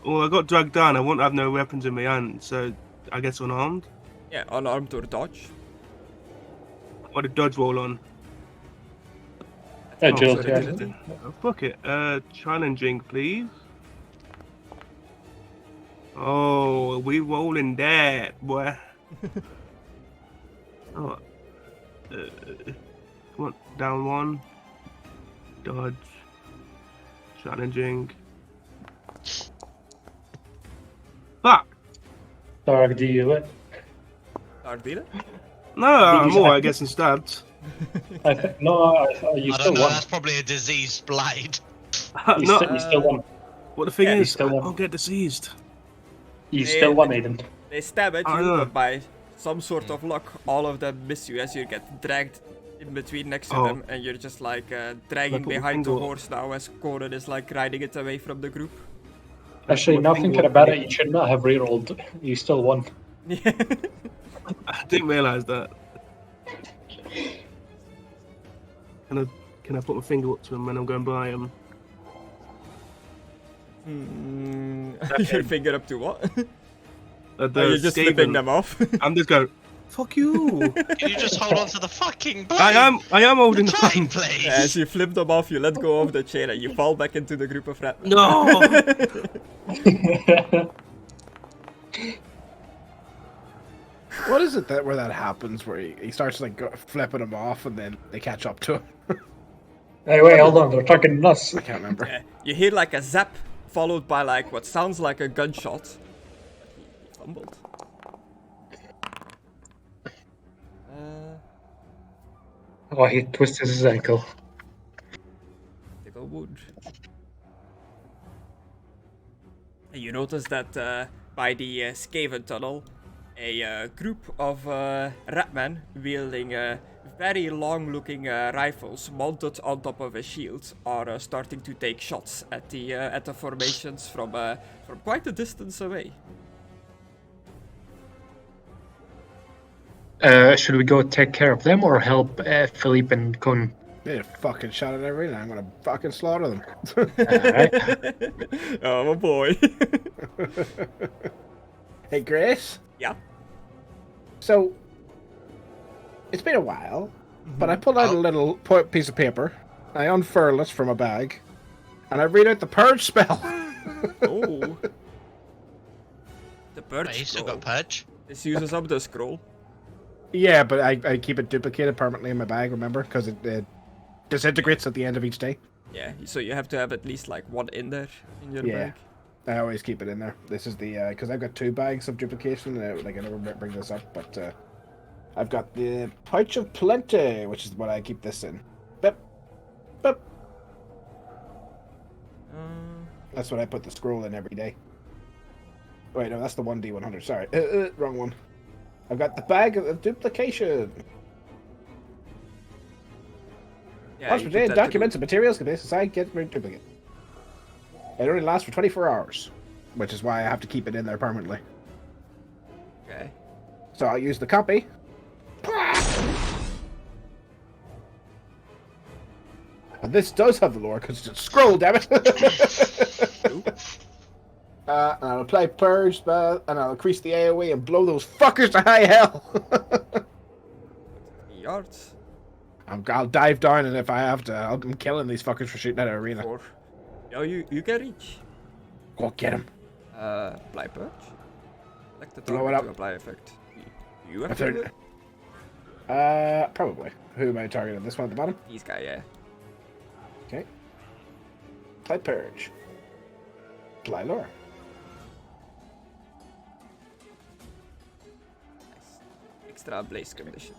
Well, I got dragged down. I won't have no weapons in my hand, so I guess unarmed. Yeah, unarmed or dodge. What did dodge roll on? Agility. sorry, I agility. think. Oh, fuck it. Challenging, please. Oh, we rolling that, boy. Oh. Come on, down one. Dodge. Challenging. Fuck! Dark deal. Dark dealer? No, I'm These alright are- getting stabbed. I think no. You I still don't know, won. that's probably a diseased blade. You, No, still, you still won. what the thing Yeah, you is, I still won. don't get diseased. You still won, Aidan. They stab at I you, know. but by some sort of luck, all of them miss you as you get dragged in between next to Oh. them, and you're just like dragging Like what behind the finger- horse now as Conna is like riding it away from the group. Actually, What now thing thinking will- about it, you should not have rerolled. You still won. Yeah. I didn't realise that. Can I put my finger up to him when I'm going by him? Your finger up to what? The You're just Skaven. flipping them off. I'm just going, fuck you. Can you just hold on to the fucking blade? I am holding The the chain, phone. please. As you flip them off, you let go of the chain and you fall back into the group of rat. No. What is it that where that happens? Where he starts like flipping them off, and then they catch up to him. Hey, wait, hold on. They're talking us. I can't remember. Yeah, you hear like a zap, followed by like what sounds like a gunshot. He fumbled. Oh, he twisted his ankle. Tickle wound. And you notice that by the Skaven tunnel, a group of ratmen wielding very long-looking rifles mounted on top of a shield are starting to take shots at the formations from quite a distance away. Should we go take care of them or help Philippe and Conna? They fucking shot at everything. I'm gonna fucking slaughter them. Alright. Oh boy. Hey, Grace. Yeah. So it's been a while, but I pulled out a little piece of paper. I unfurl it from a bag, and I read out the purge spell. Oh. The bird Wait, you still scroll. got purge? This uses up the scroll. Yeah, but I keep it duplicated permanently in my bag, remember? Because it disintegrates at the end of each day. Yeah, so you have to have at least like one in there in your Yeah. bag. I always keep it in there. This is the, because I've got 2 bags of duplication, like I never bring this up, but I've got the Pouch of Plenty, which is what I keep this in. Bip. Bip. That's what I put the scroll in every day. Wait, no, that's the 1D100, sorry. Wrong one. I've got the bag of duplication. Yeah, Once you per put day, that to documents and materials can be assigned, get rid of duplicate. It only lasts for 24 hours. which is why I have to keep it in there permanently. Okay. So I'll use the copy. And this does have the lore, because it's a scroll, damn it! And I'll apply Purge spell, and I'll increase the AoE and blow those fuckers to high hell! Yards. I'll dive down, and if I have to, I'm killing these fuckers for shooting at an arena. 4. Yeah, you can reach. Go get him. Apply Purge. Select the Blow it target up. to apply effect. You have If to do they're- it? Probably. Who am I targeting? This one at the bottom? These guy, yeah. Okay. Apply Purge. Apply Lore. Nice. Extra blaze condition.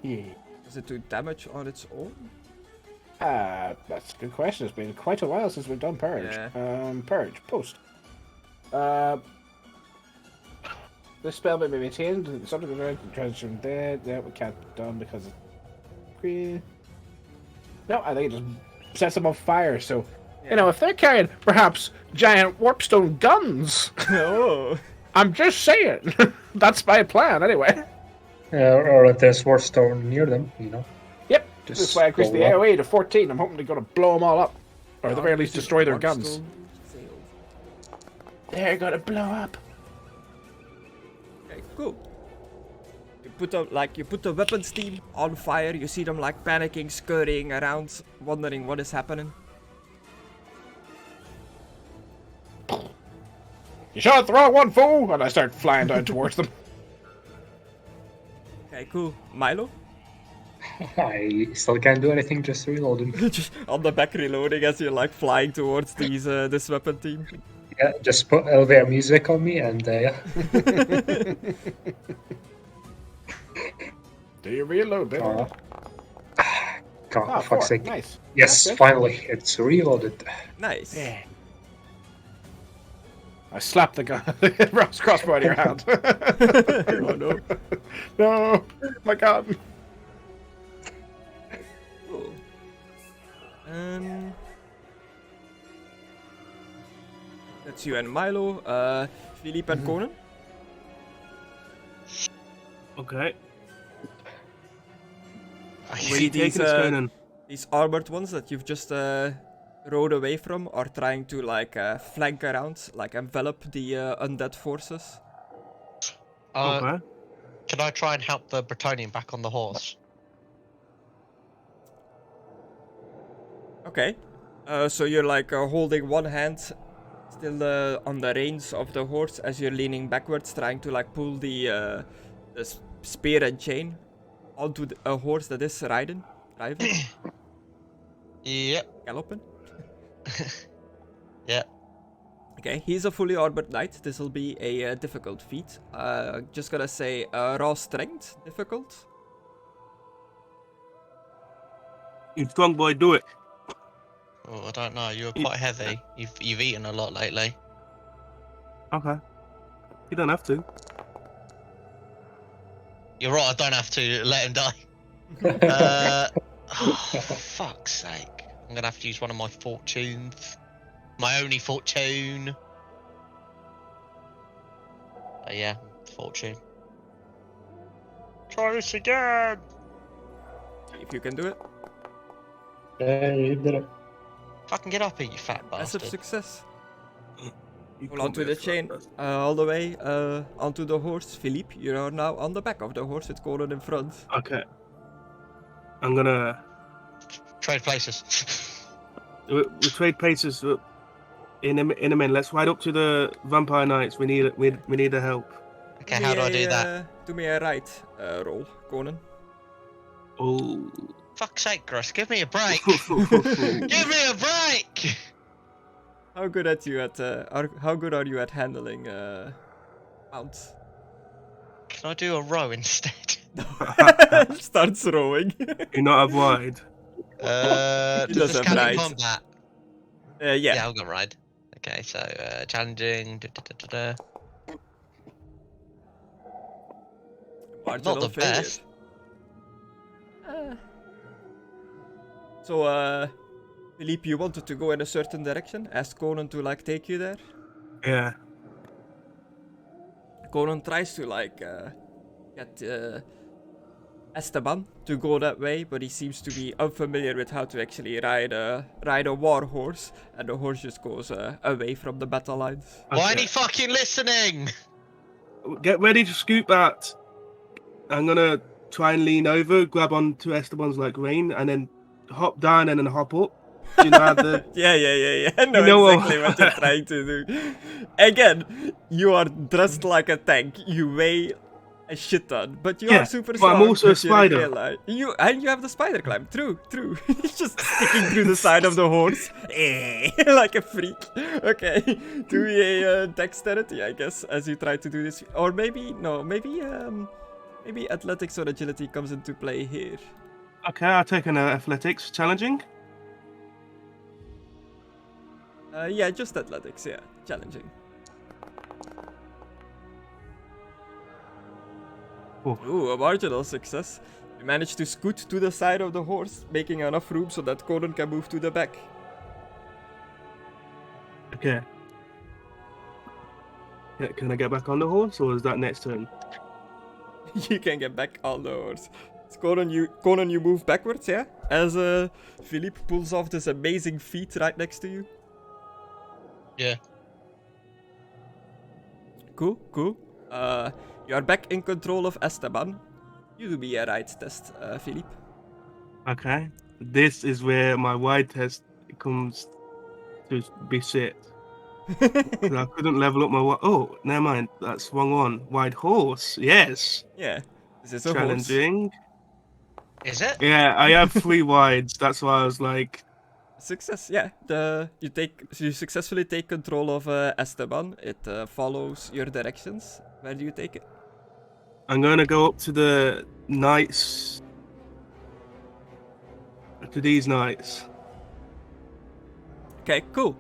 Yeah. Does it do damage on its own? That's a good question. It's been quite a while since we've done Purge. Yeah. Purge. Post. This spell may be maintained. Something goes around and tries from there. That we can't be done because it's green. No, I think it just sets them on fire. So, you know, if they're carrying perhaps giant Warpstone guns, Oh. I'm just saying. That's my plan, anyway. Or if there's Warpstone near them, you know. Yep. Just That's why I increased the blow up. AoE to 14. I'm hoping they're going to blow them all up. Or at the very least destroy their guns. They're going to blow up. Okay, cool. You put the weapons team on fire. You see them like panicking, scurrying around, wondering what is happening. You shot the wrong one, fool! And I start flying down towards them. Okay, cool. Milo? I still can't do anything, just reloading. Just on the back reloading as you're like flying towards these this weapon team. Yeah, just put elevator music on me and yeah. Do you reload, baby? God, Oh, for fuck's 4. sake. Nice. Yes, That's good. finally, it's reloaded. Nice. Yeah. I slapped the gun. Ross crossbow out of your hand. Oh no. No! My god. Cool. That's you and Milo. Philippe and Conan. Okay. I Where are you these, taking us, Conan? These armored ones that you've just rode away from are trying to like flank around, like envelop the undead forces. Okay. Can I try and help the Bretonian back on the horse? Okay. So you're like holding one hand still on the reins of the horse as you're leaning backwards, trying to like pull the spear and chain onto a horse that is driving, Yep. galloping. Yeah. Okay, he's a fully armored knight. This will be a difficult feat. Just gonna say raw strength, difficult. You strong boy, do it. Oh, I don't know. You're quite heavy. You've eaten a lot lately. Okay. You don't have to. You're right. I don't have to let him die. Oh, for fuck's sake! I'm gonna have to use one of my fortunes. My only fortune. Yeah, fortune. Try this again. If you can do it. Yeah, you did it. Fucking get up here, you fat Massive bastard. success. You Hold on to the chain, all the way onto the horse. Philippe, you are now on the back of the horse with Conan in front. Okay. I'm gonna. Trade places. We trade places in a minute. Let's ride up to the Vampire Knights. We need the help. Okay, how do I do that? Do me a right roll, Conan. Oh. Fuck's sake, Gross, give me a break. Give me a break. How good at you at how good are you at handling mounts? Can I do a row instead? Starts rowing. You're not have wide. Does this doesn't count in ride. combat? Yeah. Yeah, I'll go ride. Okay, so challenging. Marginal Not the failure. best. So, Philippe, you wanted to go in a certain direction. Ask Conan to like take you there. Yeah. Conan tries to get Esteban to go that way, but he seems to be unfamiliar with how to actually ride a war horse, and the horse just goes away from the battle lines. Why ain't Okay. he fucking listening? Get ready to scoop that. I'm gonna try and lean over, grab onto Esteban's like rein, and then hop down and then hop up. Do you know how the Yeah. I know, You know exactly what you're trying to do. Again, you are dressed like a tank. You weigh a shit ton, but you Yeah, are super but strong. I'm also a but you're spider. Gaelic. You have the spider climb. True. He's just sticking through the side of the horse, like a freak. Okay, do a dexterity, I guess, as you try to do this, or maybe athletics or agility comes into play here. Okay, I'll take an athletics challenging. Yeah, just athletics. Yeah, challenging. Ooh, a marginal success. You manage to scoot to the side of the horse, making enough room so that Conan can move to the back. Okay. Yeah, can I get back on the horse, or is that next turn? You can get back on the horse. It's Conan, you move backwards, yeah? As Philippe pulls off this amazing feat right next to you. Yeah. Cool. You are back in control of Esteban. You do me a ride test, Philippe. Okay. This is where my wide test comes to be shit. 'Cause I couldn't level up my oh, never mind. That's wrong one. Wide horse. Yes. Yeah, this is a horse. Challenging. Is it? Yeah, I have 3 wides. That's why I was like, Success, yeah. You successfully take control of Esteban. It follows your directions. Where do you take it? I'm gonna go up to the knights. To these knights. Okay, cool.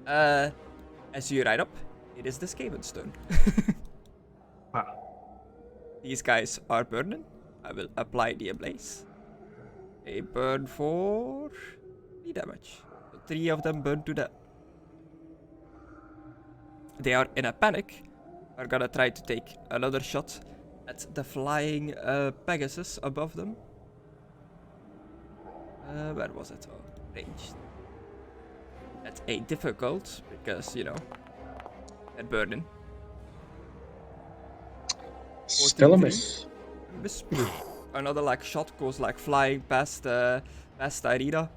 As you ride up, it is the Skaven's turn. Wow. These guys are burning. I will apply the ablaze. They burn for 3 damage. So 3 of them burn to death. They are in a panic. Are gonna try to take another shot at the flying Pegasus above them. Where was it? Oh, ranged. That's a difficult because, you know, they're burning. Still a 14-3. miss. Another like shot goes like flying past Irina.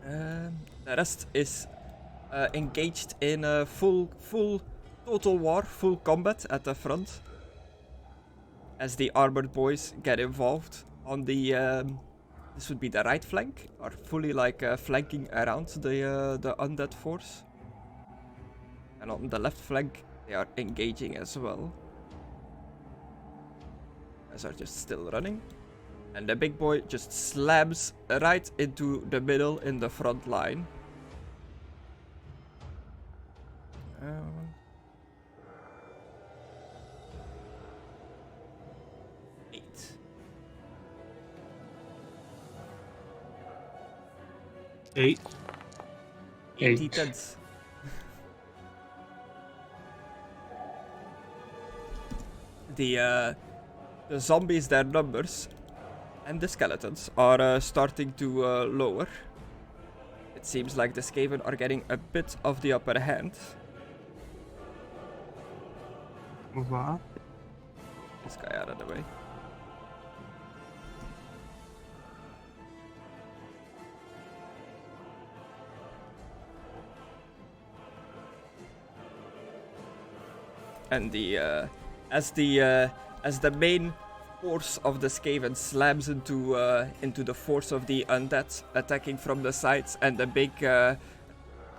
The rest is engaged in full total war, full combat at the front. As the armored boys get involved on the this would be the right flank, are fully like flanking around the undead force. And on the left flank they are engaging as well. As are just still running. And the big boy just slams right into the middle in the front line. Eight. 8. 80 tenths. The zombies, their numbers, and the skeletons are starting to lower. It seems like the Skaven are getting a bit of the upper hand. What? This guy out of the way. And as the main force of the Skaven slams into the force of the undead attacking from the sides and the big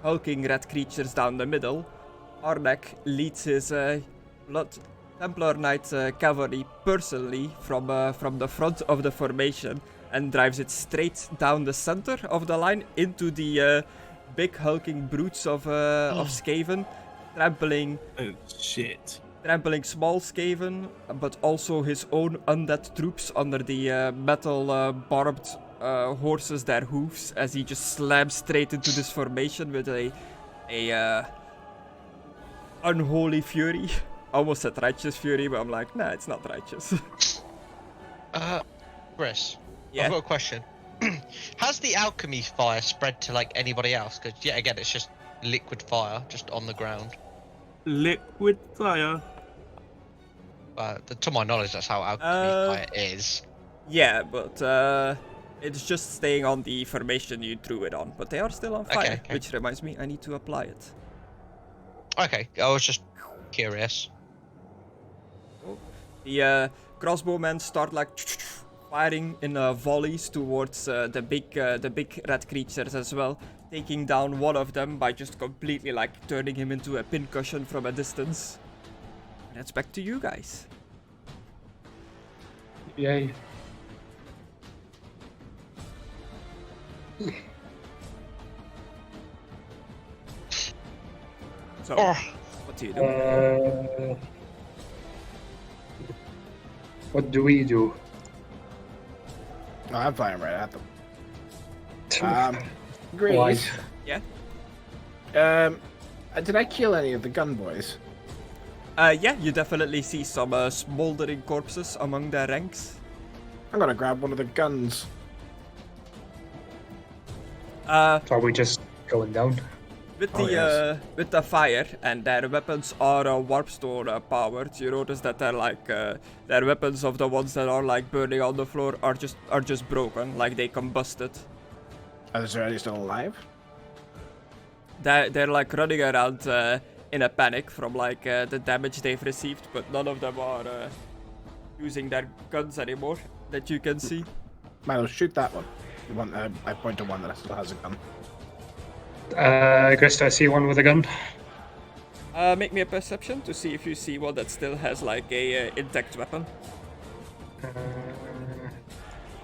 hulking red creatures down the middle, Arnak leads his Blood Templar Knight cavalry personally from the front of the formation and drives it straight down the center of the line into the big hulking brutes of Skaven, trampling Oh, shit. trampling small Skaven, but also his own undead troops under the metal barbed horses, their hooves, as he just slams straight into this formation with a a unholy fury. I almost said righteous fury, but I'm like, nah, it's not righteous. Chris, Yeah. I've got a question. Has the alchemy fire spread to like anybody else? Because yet again, it's just liquid fire just on the ground. Liquid fire. To my knowledge, that's how alchemy fire is. Yeah, but it's just staying on the formation you threw it on. But they are still on fire, Okay. which reminds me, I need to apply it. Okay, I was just curious. The crossbowmen start like firing in volleys towards the big red creatures as well, taking down one of them by just completely like turning him into a pincushion from a distance. And it's back to you guys. Yay. So, Oh. what do you do? What do we do? No, I'm flying right at them. Why? Grease. Yeah. Did I kill any of the gun boys? Yeah, you definitely see some smoldering corpses among their ranks. I'm gonna grab one of the guns. Are we just going down? With Oh, the yes. with the fire and their weapons are Warpstone powered. You notice that they're like their weapons of the ones that are like burning on the floor are just broken, like they combusted. Is there any still alive? They're like running around in a panic from like the damage they've received, but none of them are using their guns anymore that you can see. Milo, shoot that one. The one I point to one that still has a gun. I guess I see one with a gun. Make me a perception to see if you see one that still has like a intact weapon.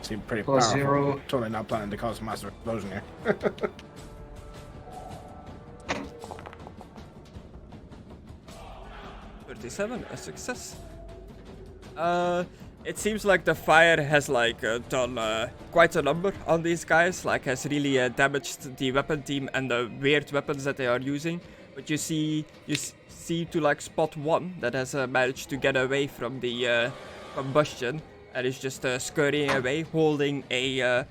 Seem pretty Plus powerful. 0. Totally not planning to cause a massive explosion here. 37, a success. It seems like the fire has like done quite a number on these guys, like has really damaged the weapon team and the weird weapons that they are using. But you see to like spot one that has managed to get away from the combustion and is just scurrying away, holding a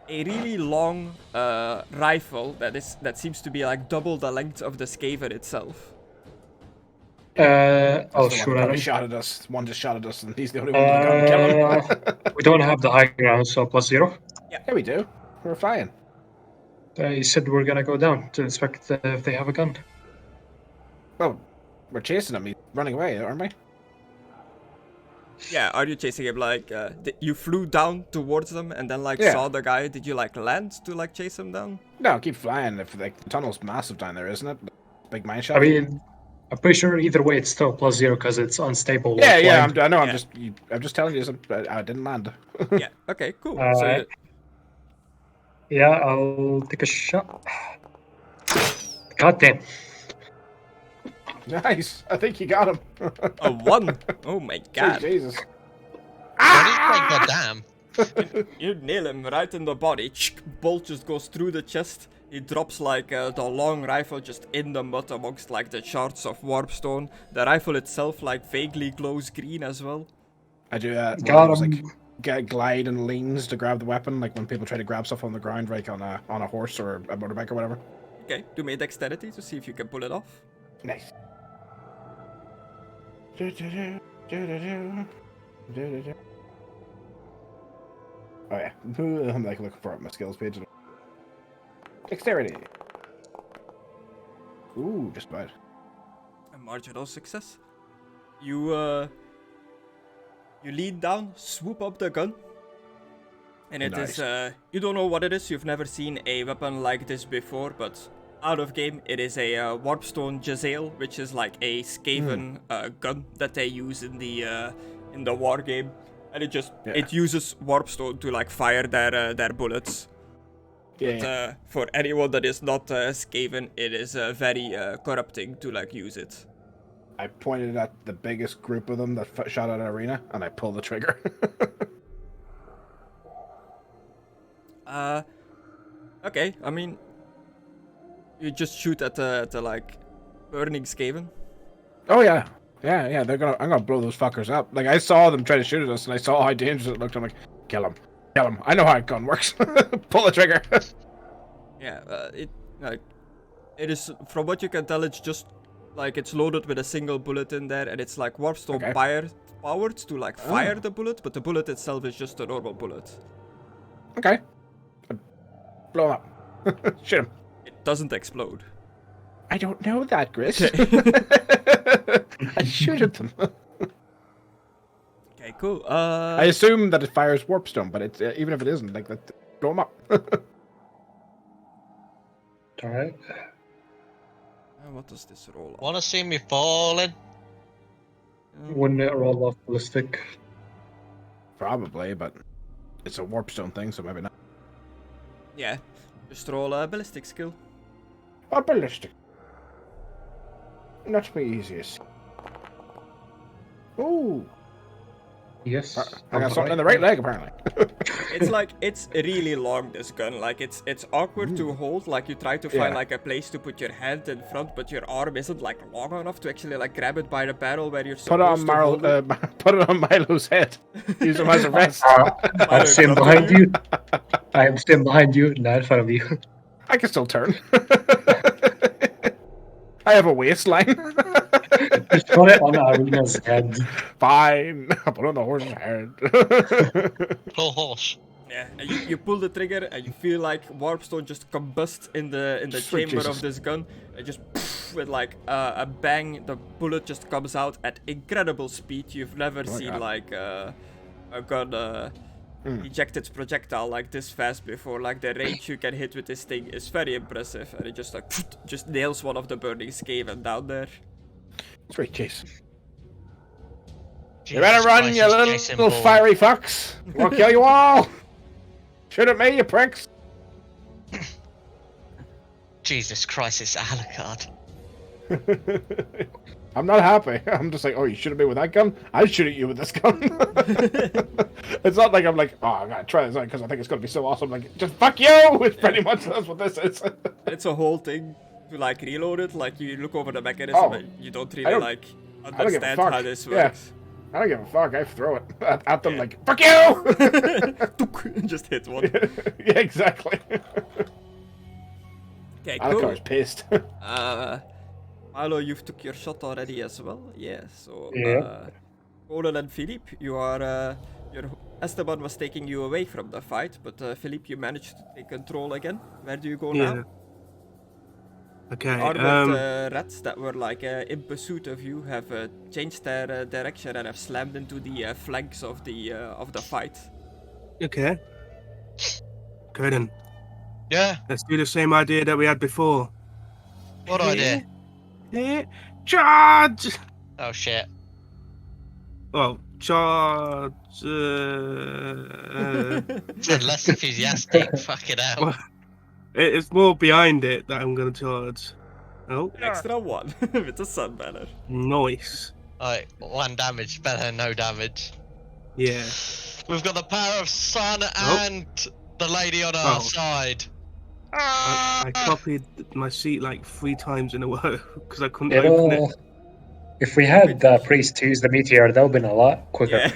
really long rifle that seems to be like double the length of the Skaven itself. I'll That's the one shoot that at probably him. shot at us. One just shot at us, and he's the only one with a gun. Kill him. We don't have the high ground, so plus 0. Yeah, we do. We're flying. You said we're gonna go down to inspect if they have a gun. Well, we're chasing him. He's running away, aren't we? Yeah, are you chasing him like you flew down towards them and then like Yeah. saw the guy? Did you like land to like chase him down? No, keep flying. If like the tunnel's massive down there, isn't it? Big mine shaft. I mean, I'm pretty sure either way it's still plus 0 because it's unstable. yeah, while yeah. flying. I know. Yeah. I'm just telling you. I didn't land. Yeah. Okay. Cool. So Alright. Yeah, I'll take a shot. God damn. Nice. I think you got him. a 1. Oh my god! Jesus. God damn. You nail him right in the body. Bolt just goes through the chest. He drops like the long rifle just in the mud amongst like the shards of Warpstone. The rifle itself like vaguely glows green as well. I do Got like him. glide and leans to grab the weapon, like when people try to grab stuff on the ground, like on a horse or a motorbike or whatever. Okay, do me a dexterity to see if you can pull it off. Nice. Oh yeah, I'm like looking for it on my skills page. Dexterity. Ooh, just about. A marginal success. You lean down, swoop up the gun. And it is, you don't know what it is, you've never seen a weapon like this before, but out of game, it is a Warpstone Jezzail, which is like a Skaven gun that they use in the war game. And it uses Warpstone to like fire their bullets. Yeah. But for anyone that is not Skaven, it is very corrupting to like use it. I pointed at the biggest group of them that shot at an arena, and I pulled the trigger. Okay, I mean, You just shoot at the like burning Skaven. Oh yeah. Yeah, I'm gonna blow those fuckers up. Like, I saw them try to shoot at us, and I saw how dangerous it looked. I'm like, kill him. I know how a gun works. Pull the trigger. Yeah, it is, from what you can tell, it's just like it's loaded with a single bullet in there, and it's like Warpstone powered to like fire the bullet, but the bullet itself is just a normal bullet. Okay. Blow him up. Shoot him. It doesn't explode. I don't know that, Gris. I shoot at them. Okay, cool. I assume that it fires Warpstone, but it's even if it isn't, like, blow him up. All right. What does this roll on? Wanna see me falling? Wouldn't it roll off ballistic? Probably, but it's a Warpstone thing, so maybe not. Yeah, just roll a ballistic skill. A ballistic. Not my easiest. Ooh. Yes. I got something in the right leg, apparently. It's like, it's really long, this gun. Like, it's awkward to hold. Like, you try to find like a place to put your hand in front, but your arm isn't like long enough to actually like grab it by the barrel where you're supposed to hold it. Put it on Milo's head. Use him as a vest. I'm staying behind you. I am staying behind you, not in front of you. I can still turn. I have a waistline. Just put it on Arena's head. Fine. I'll put it on the horse's head. Poor horse. Yeah, and you pull the trigger and you feel like Warpstone just combusts in the Sweet chamber Jesus. of this gun. And just with like a bang, the bullet just comes out at incredible speed. You've never seen God. like a gun eject its projectile like this fast before. Like the range you can hit with this thing is very impressive, and it just like just nails one of the burning Skaven down there. Sweet Jesus. You Jesus better run, Christ, you he's little chasing Paul. fiery fucks. We'll kill you all. Shoot at me, you pricks. Jesus Christ, it's Alucard. I'm not happy. I'm just like, oh, you shoot at me with that gun? I'll shoot at you with this gun. It's not like I'm like, oh, I gotta try this out because I think it's gonna be so awesome. Like, just fuck you! It's pretty much that's what this is. It's a whole thing to like reload it. Like you look over the mechanism and you don't really like don't give a understand fuck. how this Yeah. works. I don't give a fuck. I throw it at them like, fuck you! Just hit one. Yeah, exactly. Okay, cool. Alucard's pissed. Milo, you've took your shot already as well. Yeah, so Yeah. Colin and Philippe, you are your Esteban was taking you away from the fight, but Philippe, you managed to take control again. Where do you go now? Okay. Armored rats that were like in pursuit of you have changed their direction and have slammed into the flanks of the fight. Okay. Aidan, Yeah, let's do the same idea that we had before. what idea? Yeah. Charge! Oh shit. Oh, charge. Sound less enthusiastic, fucking hell. Well, it's more behind it that I'm gonna charge. Oh, Extra one with the sun banner. nice. Alright, 1 damage, better than no damage. Yeah. We've got the power of sun and the lady on our side. I copied my sheet like 3 times in a row because I couldn't You open know, it. if we had the priest use the meteor, that would have been a lot quicker.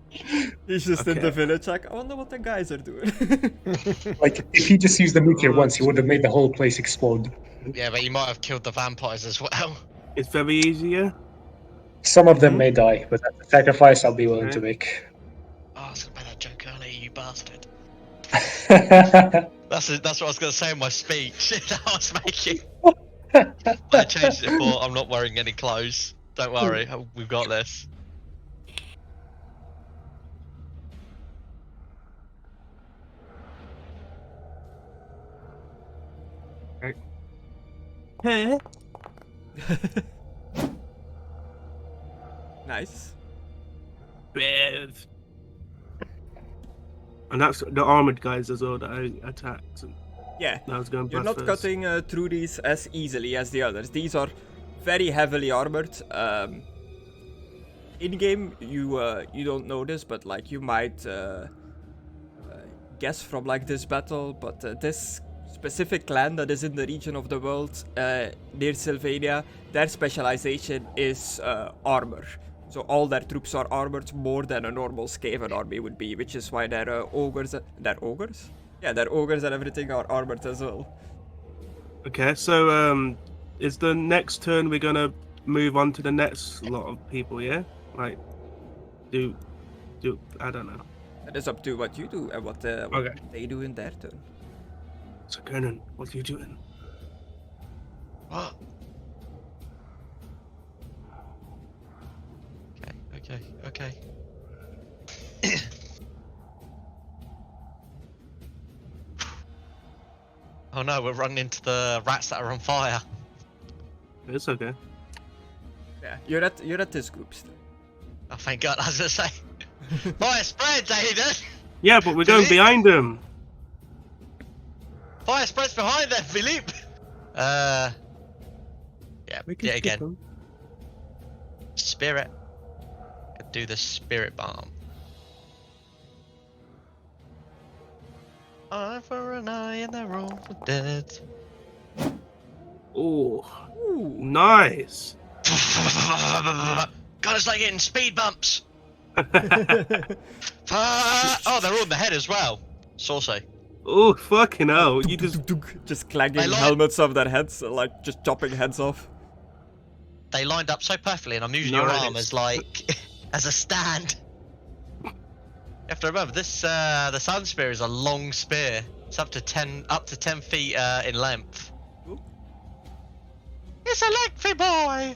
Yeah. He's just in the Okay. village like, I wonder what the guys are doing. Like, if he just used the meteor once, he would have made the whole place explode. Yeah, but you might have killed the vampires as well. It's very easier. Some of them may die, but that's a sacrifice I'll be willing to make. Oh, I was gonna make that joke earlier, you bastard. Yeah, That's what I was gonna say in my speech that I was making. I changed it for I'm not wearing any clothes. Don't worry, we've got this. Hey. Nice. And that's the armored guys as well that I attacked. Yeah. I was going You're bust not first. cutting through these as easily as the others. These are very heavily armored. In game, you don't know this, but like you might guess from like this battle. But this specific clan that is in the region of the world near Sylvania, their specialization is armor. So all their troops are armored more than a normal Skaven army would be, which is why their ogres... Their ogres? Yeah, their ogres and everything are armored as well. Okay, so is the next turn we're gonna move on to the next lot of people? Yeah, like do I don't know. That is up to what you do and what Okay. they do in their turn. So Conan, what are you doing? Okay. Oh no, we're running into the rats that are on fire. It's okay. Yeah, you're at this group still. Oh, thank God, I was gonna say. Fire spreads, Aidan! Yeah, but we're going behind them. Fire spreads behind them, Philippe! Yeah, We can yeah, skip again. them. Spirit. Could do the spirit bomb. Eye for an eye and they're all dead. Oh, Ooh. nice. God, it's like getting speed bumps. Oh, they're all in the head as well. Saucy. Oh, fucking hell! You Just clanging They like- helmets off their heads, like just chopping heads off. They lined up so perfectly, and I'm using your Nice. arm as like as a stand. You have to remember this. The sun spear is a long spear. It's up to 10 feet in length. Ooh. It's a lengthy boy.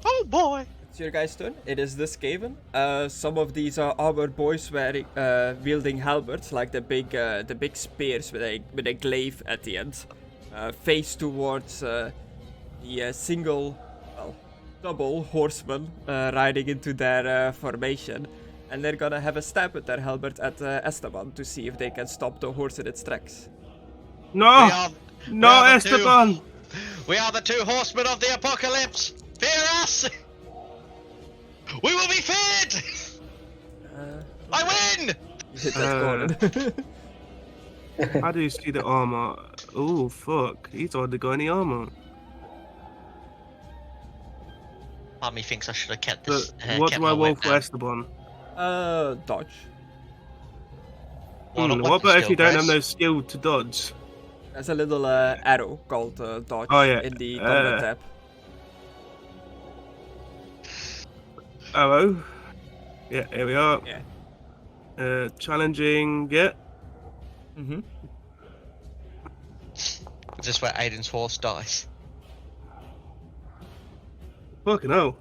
Oh boy. It's your guys' turn. It is this Skaven. Some of these are armored boys wearing, wielding halberds, like the big spears with a glaive at the end, face towards the double horsemen riding into their formation, and they're gonna have a stab with their halberd at Esteban to see if they can stop the horse in its tracks. no, we are the two- Esteban. We are the two horsemen of the apocalypse. Fear us. We will be feared. I win. You hit that corner. How do you see the armor? Oh fuck! He's hardly got any armor. Part of me thinks I should have kept But this. what kept do I my roll whip for now. Esteban? Dodge. Well, not What weapon about if skill, you don't have Chris. no skill to dodge? There's a little arrow called dodge Oh, yeah. in the combat tab. Arrow. Yeah, here we are. Yeah. Challenging. Yeah. Mm-hmm. Is this where Aidan's horse dies? Fucking hell.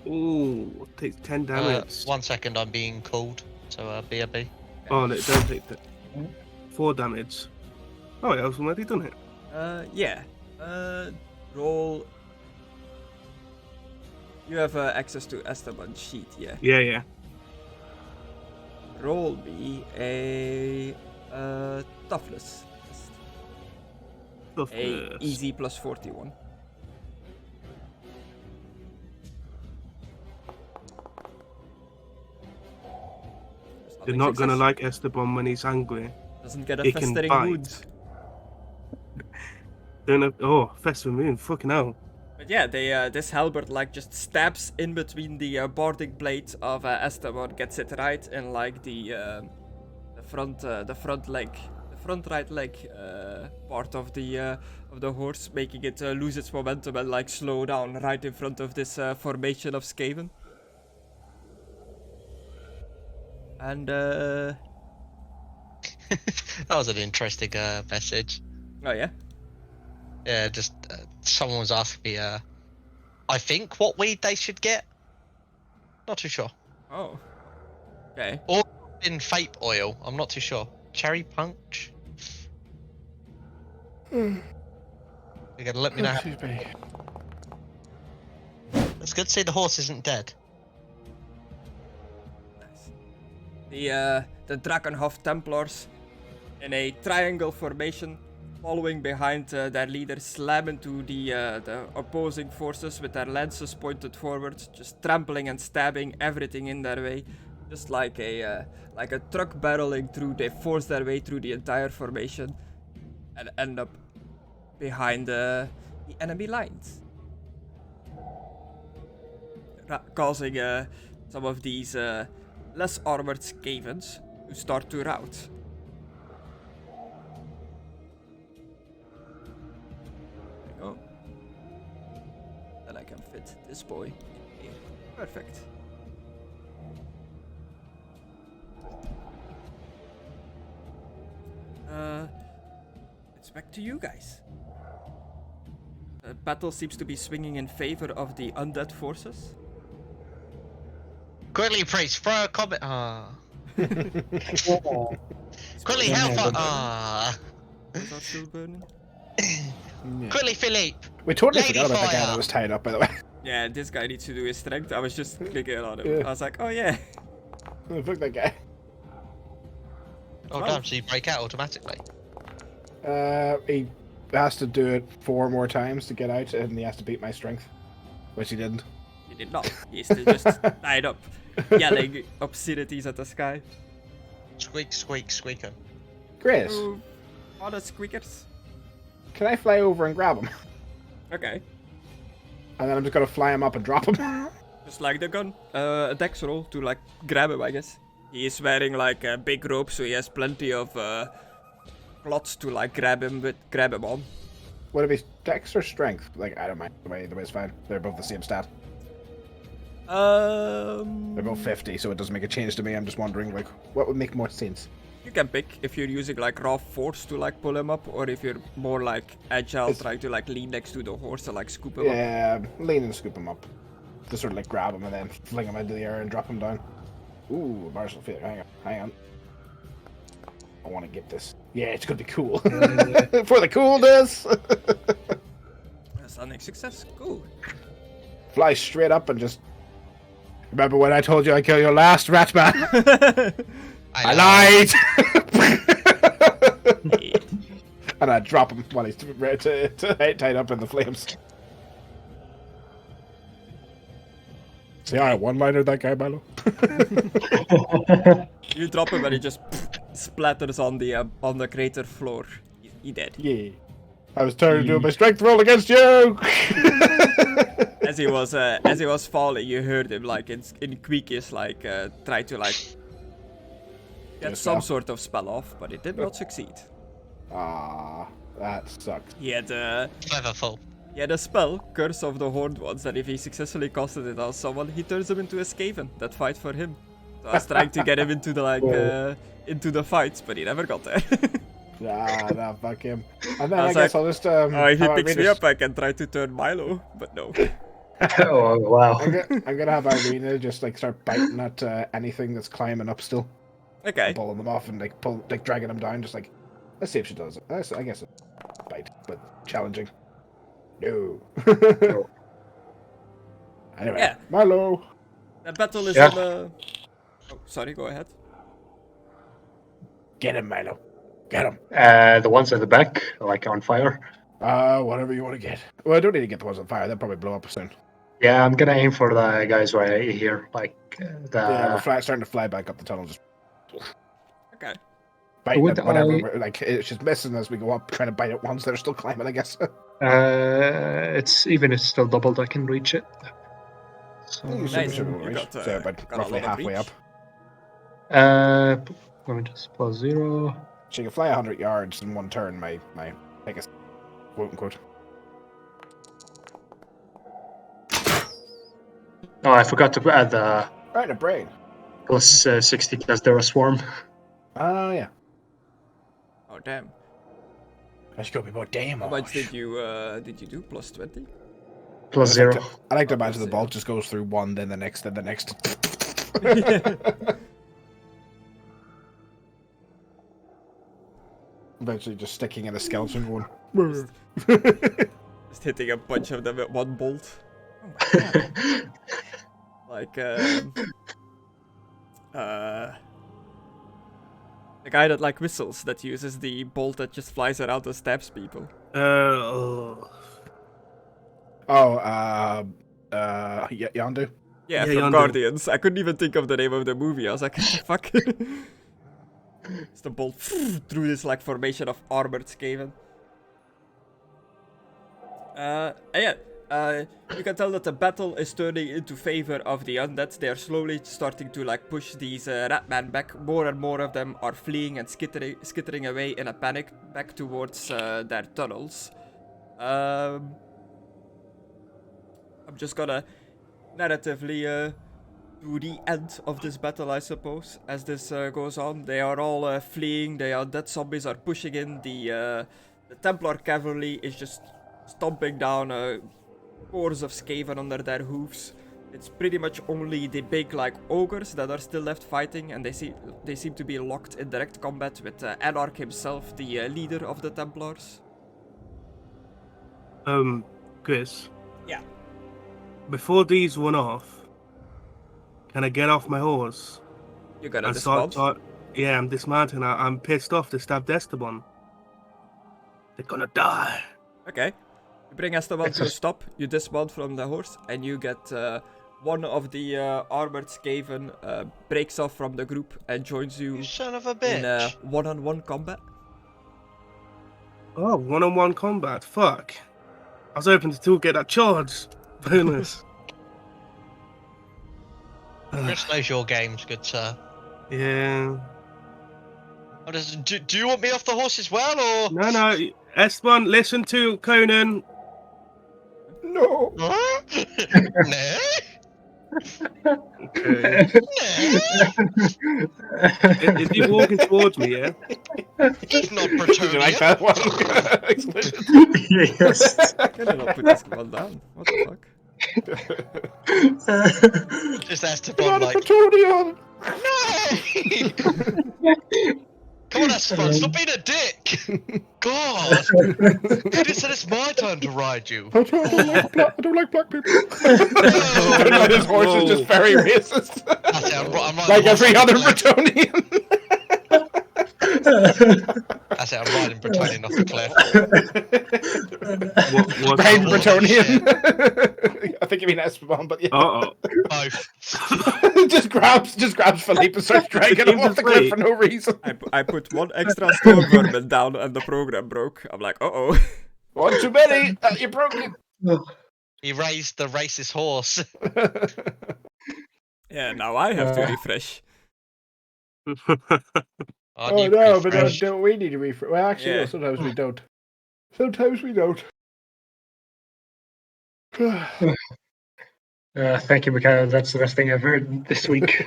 Ooh, takes 10 damage. 1 second, I'm being called. So BRB. Oh, no, don't take that. 4 damage. Oh, yeah, I've already done it. Yeah. Roll. You have access to Esteban's sheet, yeah. Yeah. Roll me a toughness test. A Toughness. easy plus 41. You're not gonna like Esteban when he's angry. Doesn't get a It can festering bite. wound. Festival Moon, fucking hell. But yeah, this halberd like just stabs in between the boarding blades of Esteban, gets it right in like the front right leg part of the horse, making it lose its momentum and like slow down right in front of this formation of Skaven. And That was an interesting message. oh yeah. Yeah, just someone was asking me. I think what weed they should get. Not too sure. Oh. Okay. Or in vape oil. I'm not too sure. Cherry punch. You gotta let me know. Excuse me. It's good to see the horse isn't dead. Nice. The Drakenhof Templars in a triangle formation, following behind their leader, slam into the opposing forces with their lances pointed forward, just trampling and stabbing everything in their way, Just like a truck barreling through, they force their way through the entire formation and end up behind the enemy lines, causing some of these less armored Skavens to start to rout. There we go. Then I can fit this boy in here. Perfect. It's back to you guys. The battle seems to be swinging in favor of the undead forces. Quickly, priest, throw a comment. Quickly, Yeah, Hellfire. Those are still burning. Quickly, Philippe. We totally Lady forgot about the guy fire. that was tied up, by the way. Yeah, this guy needs to do his strength. I was just clicking on him. Yeah. I was like, oh yeah. Fuck that guy. Oh, damn, so you break out automatically. He has to do it 4 more times to get out, and he has to beat my strength, which he didn't. He did not. He's still just tied up, yelling obscenities at the sky. Squeak, squeak, squeaker. Chris, Oh, all the squeakers. can I fly over and grab him? Okay. And then I'm just gonna fly him up and drop him. Just like the gun. A dex roll to like grab him, I guess. He is wearing like a big rope, so he has plenty of clots to like grab him on. Would it be dex or strength? Like, I don't mind. The way it's fine. They're both the same stat. They're both 50, so it doesn't make a change to me. I'm just wondering, like, what would make more sense? You can pick if you're using like raw force to like pull him up, or if you're more like agile, trying to like lean next to the horse and like scoop him up. Yeah, lean and scoop him up. Just sort of like grab him and then fling him into the air and drop him down. Ooh, martial feat. Hang on. I want to get this. Yeah, it's gonna be cool. For the coolness. Stunning success. Cool. Fly straight up and just. Remember when I told you I killed your last rat man? I lied. And I drop him while he's tied up in the flames. See how I one-liner that guy, Milo? You drop him and he just splatters on the crater floor. He dead. Yeah. I was trying to do my strength roll against you. As he was falling, you heard him like in Queekish like try to like get some sort of spell off, but it did not succeed. Ah, that sucked. He had Cleverful. He had a spell, Curse of the Horned Ones, that if he successfully casted it on someone, he turns them into a Skaven that fight for him. So I was trying to get him into the into the fights, but he never got there. Nah, fuck him. And then I I, was guess like, I'll just if he have picks me Irina- up, I can try to turn Milo, but no. Oh wow. I'm gonna have Irina just like start biting at anything that's climbing up still, Okay. pulling them off and like dragging them down. Just like, let's see if she does it. I guess a bite, but challenging. No. Anyway, Yeah. Milo. The battle is Yeah. on the... Oh, sorry, go ahead. Get him, Milo. Get him. The ones at the back, like on fire. Whatever you want to get. Well, I don't need to get the ones on fire. They'll probably blow up soon. Yeah, I'm gonna aim for the guys right here, like Yeah, we're starting to fly back up the tunnel. Just Okay. biting Would at whatever. I- Like it's just missing as we go up, trying to bite at ones that are still climbing. I guess. It's still doubled. I can reach it. So, You Nice. should be able to You reach. got, So about got a roughly lot of halfway reach. up. let me just plus 0. So you can fly 100 yards in one turn. My I guess, quote unquote. Oh, I forgot to add the Right in the brain. plus 60 because they're a swarm. Oh yeah. Oh, damn. I should go be more damn. How much did you do? Plus 20? Plus 0. I like to imagine the Plus bolt just goes through one, then the next, then the next. Eventually just sticking in a skeleton one. Just hitting a bunch of them at one bolt. Oh my god. Like, the guy that like whistles, that uses the bolt that just flies around and stabs people. Yandu. Yeah, Yeah, from Yondu. Guardians. I couldn't even think of the name of the movie. I was like, what the fuck? It's the bolt through this like formation of armored Skaven. You can tell that the battle is turning into favor of the undead. They are slowly starting to like push these ratmen back. More and more of them are fleeing and skittering away in a panic back towards their tunnels. I'm just gonna narratively to the end of this battle, I suppose. As this goes on, they are all fleeing. The undead zombies are pushing in. The Templar cavalry is just stomping down cores of Skaven under their hooves. It's pretty much only the big like ogres that are still left fighting, and they seem to be locked in direct combat with Anarch himself, the leader of the Templars. Chris. Yeah. Before these run off, can I get off my horse? You gotta And dismount. Yeah, I'm dismounting. I'm pissed off to stab Esteban. They're gonna die. Okay. You bring Esteban to a stop, you dismount from the horse, and you get one of the armored Skaven breaks off from the group and joins you You son of a in bitch. one-on-one combat. Oh, one-on-one combat. Fuck. I was hoping to still get that charge. Bonus. Chris knows your games, good sir. Yeah. Do you want me off the horse as well, or? No. Esteban, listen to Conan. No. Huh? No? Okay. Is he walking towards me, yeah? He's not Did you like Bretonian. that one? Excluded. Yes. Can I not put this one down? What the fuck? Just You're Esteban, not a like, Bretonian. no! Come on, Esteban, stop being a dick! God! You just said it's my turn to ride you. I don't like black people. No. But his horse is just very racist. That's it, I'm riding Like the horse every off other the cliff. Bretonian. That's it, I'm riding Bretonian off the cliff. What? Right, Oh, Bretonian. I think you mean Esteban, but yeah. Uh-oh. Both. just grabs Philippe and starts dragging him off the cliff for no reason. I put one extra storm vermin down and the program broke. I'm like, uh-oh. One too many. You broke it. He raised the racist horse. Yeah, now I have to refresh. I Oh need no, but refresh. don't we need to refresh? Well, actually, Yeah. no, sometimes we don't. Sometimes we don't. Thank you, Mckadow. That's the best thing I've heard this week.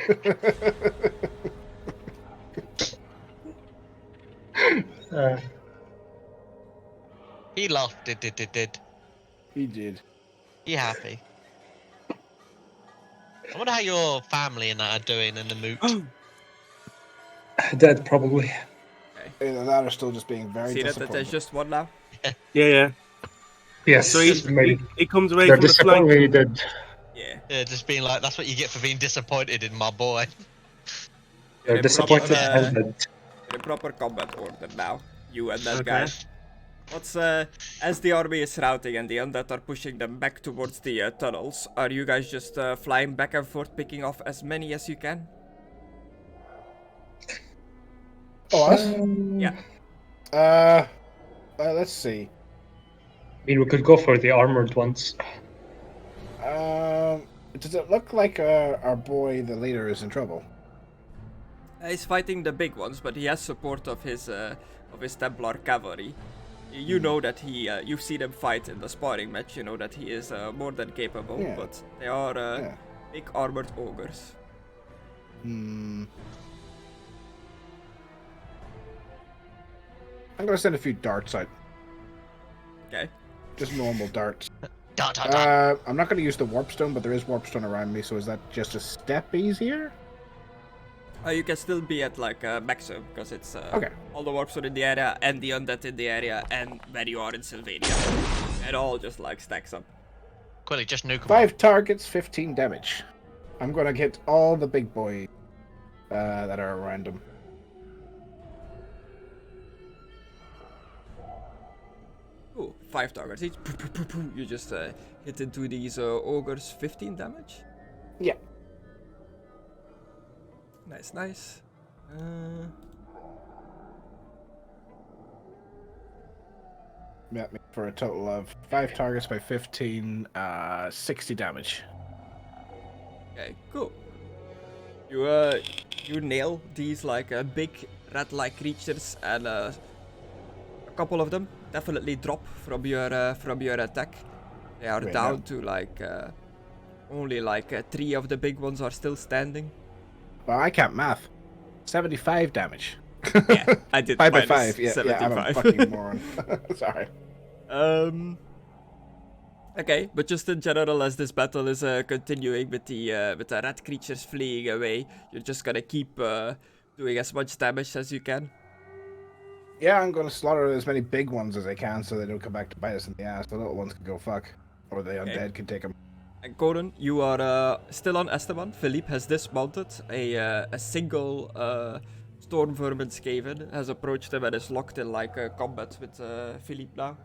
He laughed, did. He did. He happy. I wonder how your family and that are doing in the moot. Dead, probably. Either that or still just being very See that disappointed. there's just one now? Yeah. Yes. So maybe. he comes away They're from the flank. disappointed. Yeah. Yeah, just being like, that's what you get for being disappointed in my boy. They're In disappointed proper, and dead. in proper combat order now. You and that Okay. guy. What's as the army is routing and the undead are pushing them back towards the tunnels, are you guys just flying back and forth, picking off as many as you can? Oh, us? Yeah. Let's see. I mean, we could go for the armored ones. Does it look like our boy, the leader, is in trouble? He's fighting the big ones, but he has support of his Templar cavalry. You know that you've seen him fight in the sparring match. You know that he is more than capable, Yeah. but they are Yeah. big armored ogres. I'm gonna send a few darts out. Okay. Just normal darts. Dot. I'm not gonna use the Warpstone, but there is Warpstone around me, so is that just a step easier? You can still be at like maximum because it's Okay. all the warps are in the area and the undead in the area and where you are in Sylvania. It all just like stacks up. Quickly, just nuke him. 5 targets, 15 damage. I'm gonna get all the big boys that are around him. Ooh, 5 targets each. You just hit into these ogres 15 damage? Yeah. Nice, nice. Yeah, for a total of 5 targets by 15, 60 damage. Okay, cool. You nail these like big rat-like creatures, and a couple of them definitely drop from your attack. They are Wait, down no. to like only like 3 of the big ones are still standing. Well, I can't math. 75 damage. Yeah, I did 5 by minus 5. Yeah, 75. I'm a fucking moron. Sorry. Okay, but just in general, as this battle is continuing with the rat creatures fleeing away, you're just gonna keep doing as much damage as you can. Yeah, I'm going to slaughter as many big ones as I can so they don't come back to bite us in the ass. The little ones can go fuck. Or the undead can take them. And Conan, you are still on Esteban. Philippe has dismounted. A single storm vermin Skaven has approached him and is locked in like combat with Philippe now.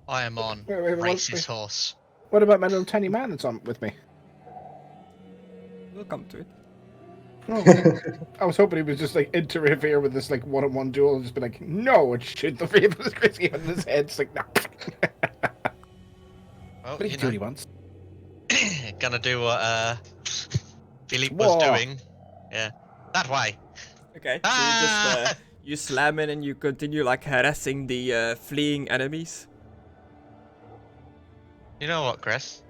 I am on Wait, racist horse. What about my little tiny man that's on with me? We'll come to it. Oh, I was hoping he was just like interfere with this like one-on-one duel and just be like, no, and shoot the three of us crazy in his head. It's like, no. Well, But he can do what he wants. Gonna do what Philippe was Whoa. doing. Yeah, that way. Okay, so you just you slam in and you continue like harassing the fleeing enemies. You know what, Chris?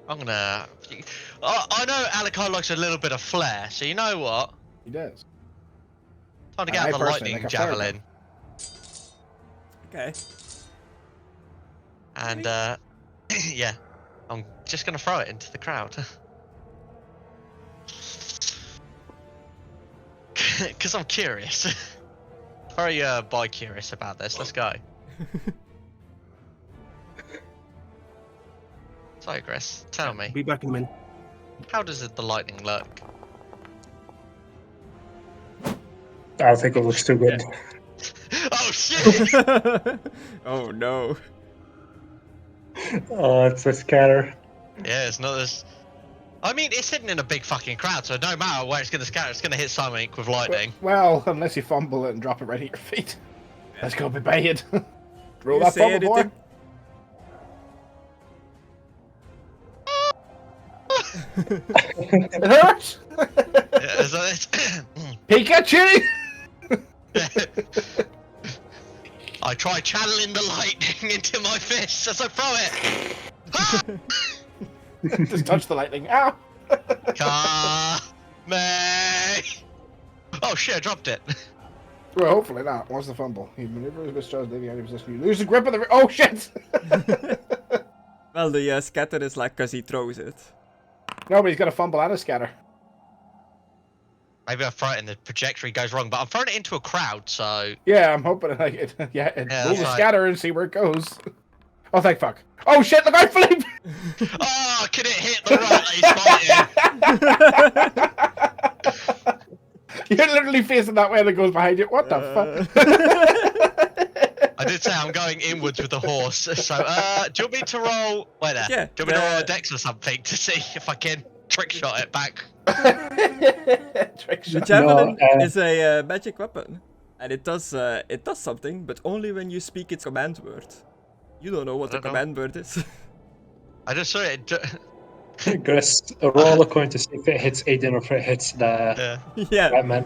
I'm gonna. I know Alakai likes a little bit of flair, so you know what? He does. Time to And get I out the personally lightning like a fire javelin. Okay. And yeah, I'm just gonna throw it into the crowd. Because I'm curious. Very bi-curious about this. Let's go. Sorry, Chris. Tell me, Be back in a minute. how does the lightning look? I think it looks too good. Oh shit! Oh no. Oh, it's a scatter. Yeah, it's not this. I mean, it's sitting in a big fucking crowd, so no matter where it's gonna scatter, it's gonna hit something with lightning. Well, unless you fumble it and drop it right at your feet. Let's go be bad. Roll You that say fumble, boy. anything? It hurts. Yeah, so it's Pikachu! I try channeling the lightning into my fist as I throw it. Ah! Just touch the lightning. Ow! May. Oh shit! I dropped it. Well, hopefully not. Once the fumble. He maneuvers with straws, leaving out of position. You lose the grip of the... Oh, shit! Well, the scatter is like because he throws it. No, but he's got a fumble and a scatter. Maybe I throw it and the trajectory goes wrong, but I'm throwing it into a crowd, so Yeah, I'm hoping like it. Yeah, Yeah, roll that's the right. scatter and see where it goes. Oh, thank fuck. Oh shit! Look out, Philippe! oh, can it hit the rat he's fighting? You're literally facing that way and it goes behind you. What the fuck? I did say I'm going inwards with the horse, so do you want me to roll? Wait there. Yeah, Do you want me to roll a dex or something to see if I can trick shot it back? Trick The shot. javelin No, is a magic weapon, and it does something, but only when you speak its command word. You don't know what the I don't know. command word is. I just saw it. Chris, roll a coin to see if it hits Aidan or if it hits the Yeah. Batman.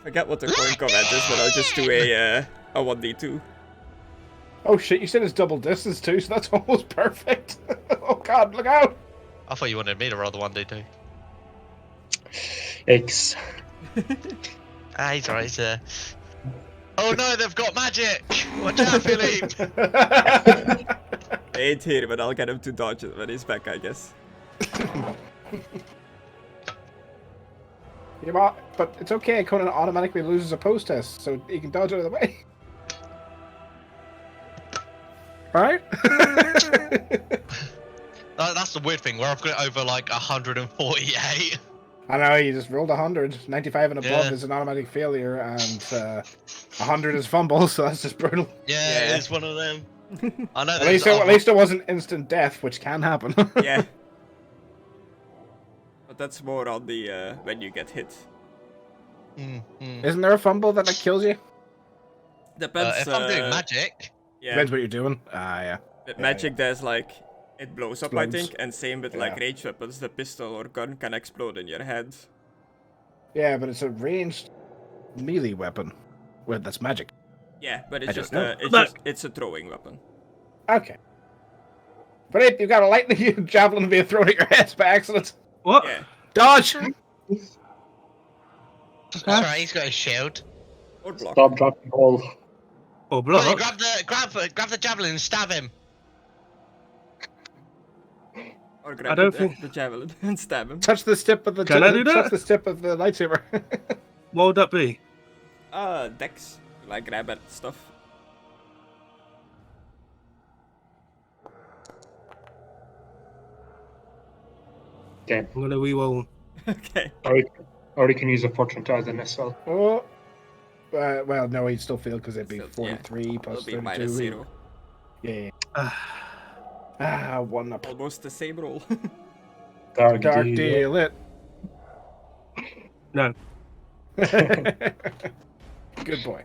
Forget what the coin command is, but I'll just do a 1d2. Oh shit! You said it's double distance too, so that's almost perfect. Oh god, look out! I thought you wanted me to roll the 1d2. Yikes. He's alright. He's Oh no, they've got magic! Watch out, Philippe! I ain't here, but I'll get him to dodge it when he's back, I guess. You know, but it's okay. Conan automatically loses a post test, so he can dodge out of the way. Right? That's the weird thing, where I've got it over like 148. I know, you just rolled 100. 95 and above Yeah. is an automatic failure, and 100 is fumble, so that's just brutal. Yeah, Yeah. it's one of them. I know At least it wasn't instant death, which can happen. Yeah. but that's more on the when you get hit. Isn't there a fumble that like kills you? Depends. If I'm doing magic, yeah, Depends what you're doing. Yeah. with yeah, magic there's like it blows up, I Explodes. think, and same with like Yeah. range weapons. The pistol or gun can explode in your head. Yeah, but it's a ranged melee weapon. Well, that's magic. Yeah, but I it's don't just know. it's a throwing weapon. Okay. But if you've got a lightning javelin being thrown at your head by accident, What? Yeah, dodge! that's right. He's got his shield. or block. Stop, drop, and hold. Or Well, block? grab the javelin and stab him. Or grab I don't the, think- the javelin and stab him. Touch the tip of the Can I do touch that? the tip of the lightsaber. What would that be? Dex. Like grab at stuff. Okay. I'm gonna reroll. Okay. Or you can use a fortune talisman as well. Oh. Well, no, he'd still fail because it'd be Still, yeah. 43 plus It'll be 32. minus 0. Yeah. One up. Almost the same roll. Dark, Dark deal. deal it. No. Good boy.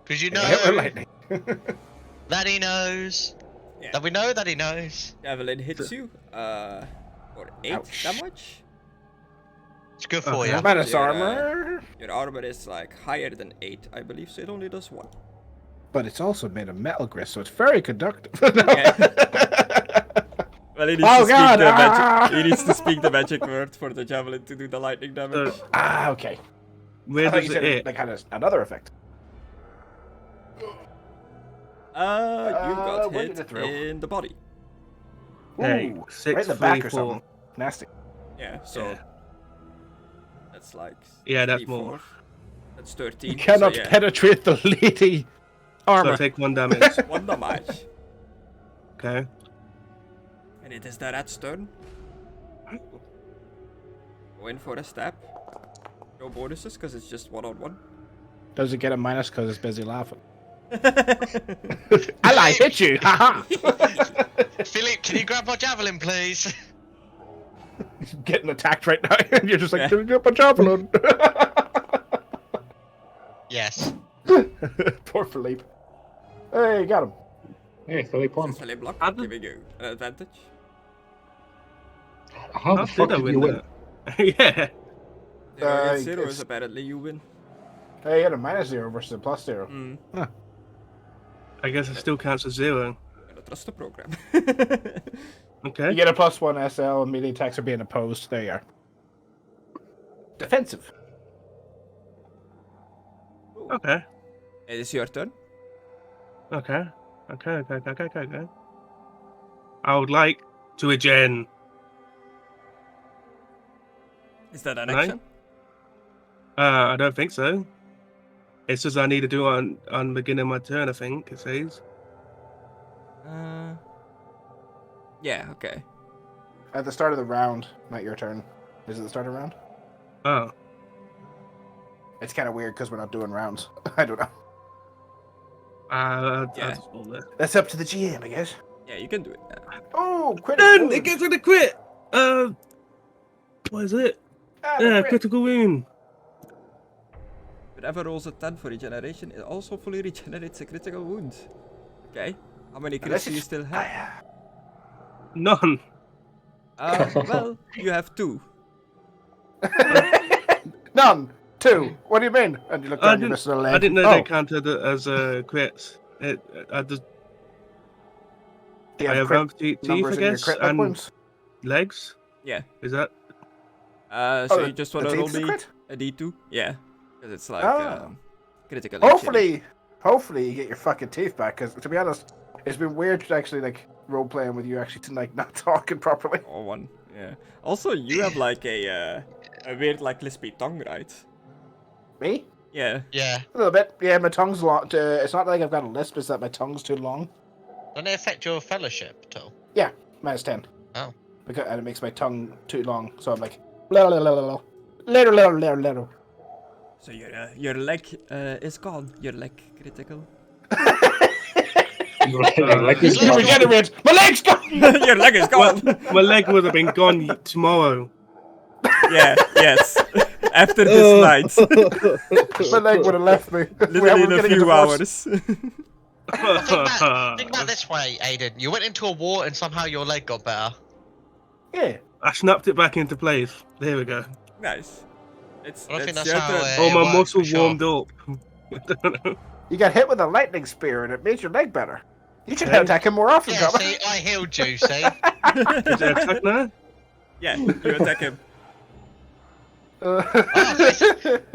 Because you Hit with know lightning. that he knows. Yeah. That we know that he knows. Javelin hits you. For 8 Ouch. damage. It's good for Okay. you. Minus Your, armor. Your armor is like higher than 8, I believe, so it only does 1. But it's also made of metal grist, so it's very conductive. Well, he needs Oh, to speak God, the ah! magic. He needs to speak the magic word for the javelin to do the lightning damage. So, Okay. where I thought does you it said hit? like had another effect. You got where did hit it throw? in the body. Hey, Ooh, 6, right in the 3, back or 4. something. Nasty. Yeah, so Yeah. that's like Yeah, that's 3, more. 4. That's 13. You cannot so, yeah, penetrate the lady So armor. I take 1 damage. 1 damage. Okay. And it is the rat's turn. Go in for a stab. No bonuses because it's just 1-on-1. Does it get a minus because it's busy laughing? I hit you! Haha! Philip, can you grab my javelin, please? He's getting attacked right now, and you're just like, Yeah. "Can we get my javelin?" Yes. Poor Philippe. Hey, got him. Hey, Philip won. Philip block, How did- giving you an advantage. How the fuck did I did you win win? that? Yeah. 0 against 0 it's- is apparently you win. Hey, you had a minus 0 versus a plus 0. Mm. I guess it still counts as 0. Gotta trust the program. Okay. You get a plus 1 SL, and melee attacks are being opposed. There you are. Defensive. Okay. It is your turn. Okay. Okay. I would like to again. Is that an No. action? I don't think so. It says I need to do it on beginning my turn, I think it says. Yeah, okay. At the start of the round, not your turn. Is it the start of the round? Oh. It's kind of weird because we're not doing rounds. I don't know. I'll Yeah. just roll it. That's up to the GM, I guess. Yeah, you can do it now. Oh, critical Then wound. it gets with a crit! What is it? Ah, Yeah, crit. critical wound. Whoever rolls a 10 for regeneration, it also fully regenerates a critical wound. Okay. How many crits Unless do you it's- still have? None. Well, you have 2. None. 2. What do you mean? And you look down, you're missing a leg. I didn't know Oh, they counted as crits. I just do you I have have crit ramped teeth, numbers I in your guess, crit luck and wounds? legs. Yeah. Is that? So you just want to roll it's the me crit? a d2? Yeah. Because it's like Ah. critical. hit. Hopefully you get your fucking teeth back. Because to be honest, it's been weird to actually like role playing with you actually like not talking properly. Or 1. Yeah. Also, you have like a weird like lispy tongue, right? Me? Yeah. Yeah. A little bit. Yeah, my tongue's long. It's not like I've got a lisp. It's that my tongue's too long. Doesn't it affect your fellowship at all? Yeah, minus 10. Oh. Because and it makes my tongue too long. So I'm like little. So your leg is gone. Your leg critical. Like this You regenerate. My leg's gone. Your leg is gone. My leg would have been gone tomorrow. Yeah, yes. After this night. My leg would have left me. Literally in a few hours. Think about this way, Aidan. You went into a war and somehow your leg got better. Yeah. I snapped it back into place. There we go. Nice. It's, I don't think it's that's your how turn. it Oh, my works, muscle for sure. warmed up. I don't know. You got hit with a lightning spear and it made your leg better. You should Okay. attack him more often, Yeah, Conna. see, I healed you, see? Is it attack now? Yeah, you attack him.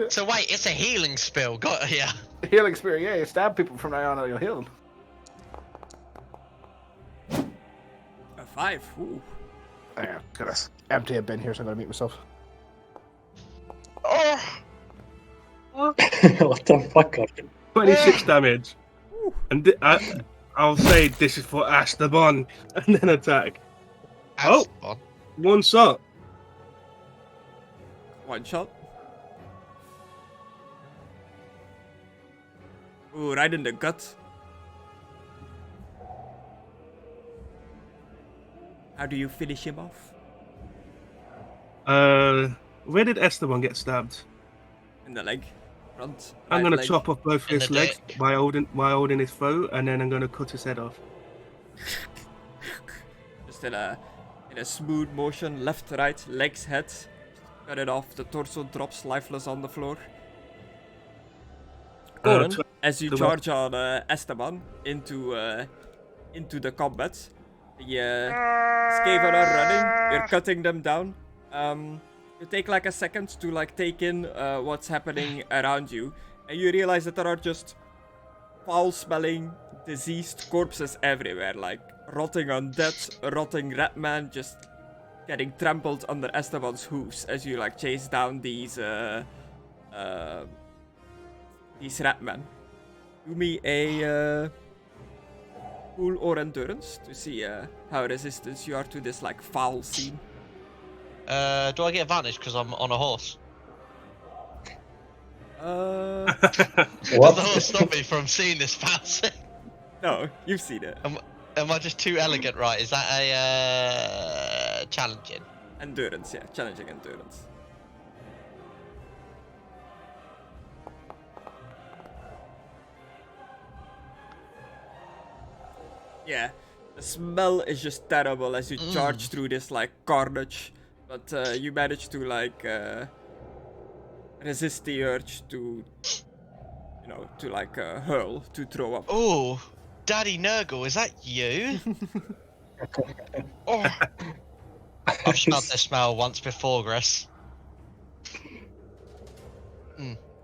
So wait, it's a healing spell. Got yeah. Healing spear, yeah, you stab people from now on and you'll heal them. A 5. Ooh. Yeah, gonna empty a bin here, so I'm gonna meet myself. Oh, What the fuck? 26 damage. And I'll say this is for Esteban. And then attack. Oh. oh. One shot. One shot. Ooh, right in the gut. How do you finish him off? Where did Esteban get stabbed? In the leg. Front. I'm right gonna leg. chop off both In his the legs dick. by holding his foe, and then I'm gonna cut his head off. Just in a smooth motion, left, right, legs, head. Cut it off. The torso drops lifeless on the floor. Conan, as you the charge on Esteban into the combat, the Skaven are running. You're cutting them down. You take like a second to like take in what's happening around you, and you realize that there are just foul-smelling, diseased corpses everywhere, like rotting undead, rotting rat man, just getting trampled under Esteban's hooves as you like chase down these rat men. Do me a cool or endurance to see how resistant you are to this like foul scene. Do I get advantage because I'm on a horse? Uh, Does What? the horse stop me from seeing this passing? no, you've seen it. Am I just too elegant, right? Is that a challenging? Endurance, yeah, challenging endurance. Yeah, the smell is just terrible as you charge through this like carnage, but you manage to like resist the urge to, you know, to like hurl, to throw up. Oh, Daddy Nurgle, is that you? Oh, I've smelled this smell once before, Gris.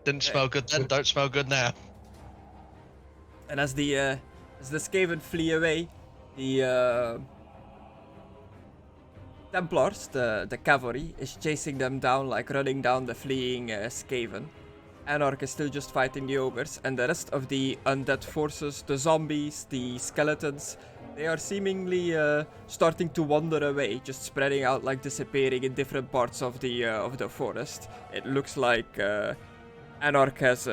Didn't smell good then, don't smell good now. And as the Skaven flee away, the Templars, the cavalry, is chasing them down, like running down the fleeing Skaven. Anarch is still just fighting the ogres, and the rest of the undead forces, the zombies, the skeletons, they are seemingly starting to wander away, just spreading out, like disappearing in different parts of the forest. It looks like Anarch has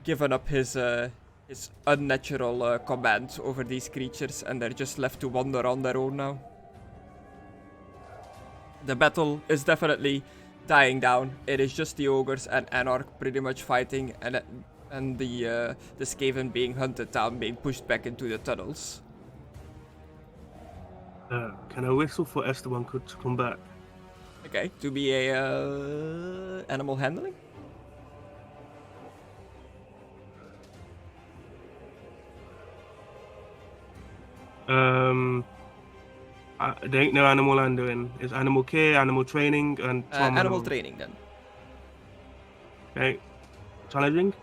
given up his unnatural command over these creatures, and they're just left to wander on their own now. The battle is definitely dying down. It is just the ogres and Anarch pretty much fighting, and the Skaven being hunted down, being pushed back into the tunnels. Can I whistle for Esteban to come back? Okay, to be a animal handling. There ain't no animal handling. It's animal care, animal training, and Animal training then. Okay. Challenging?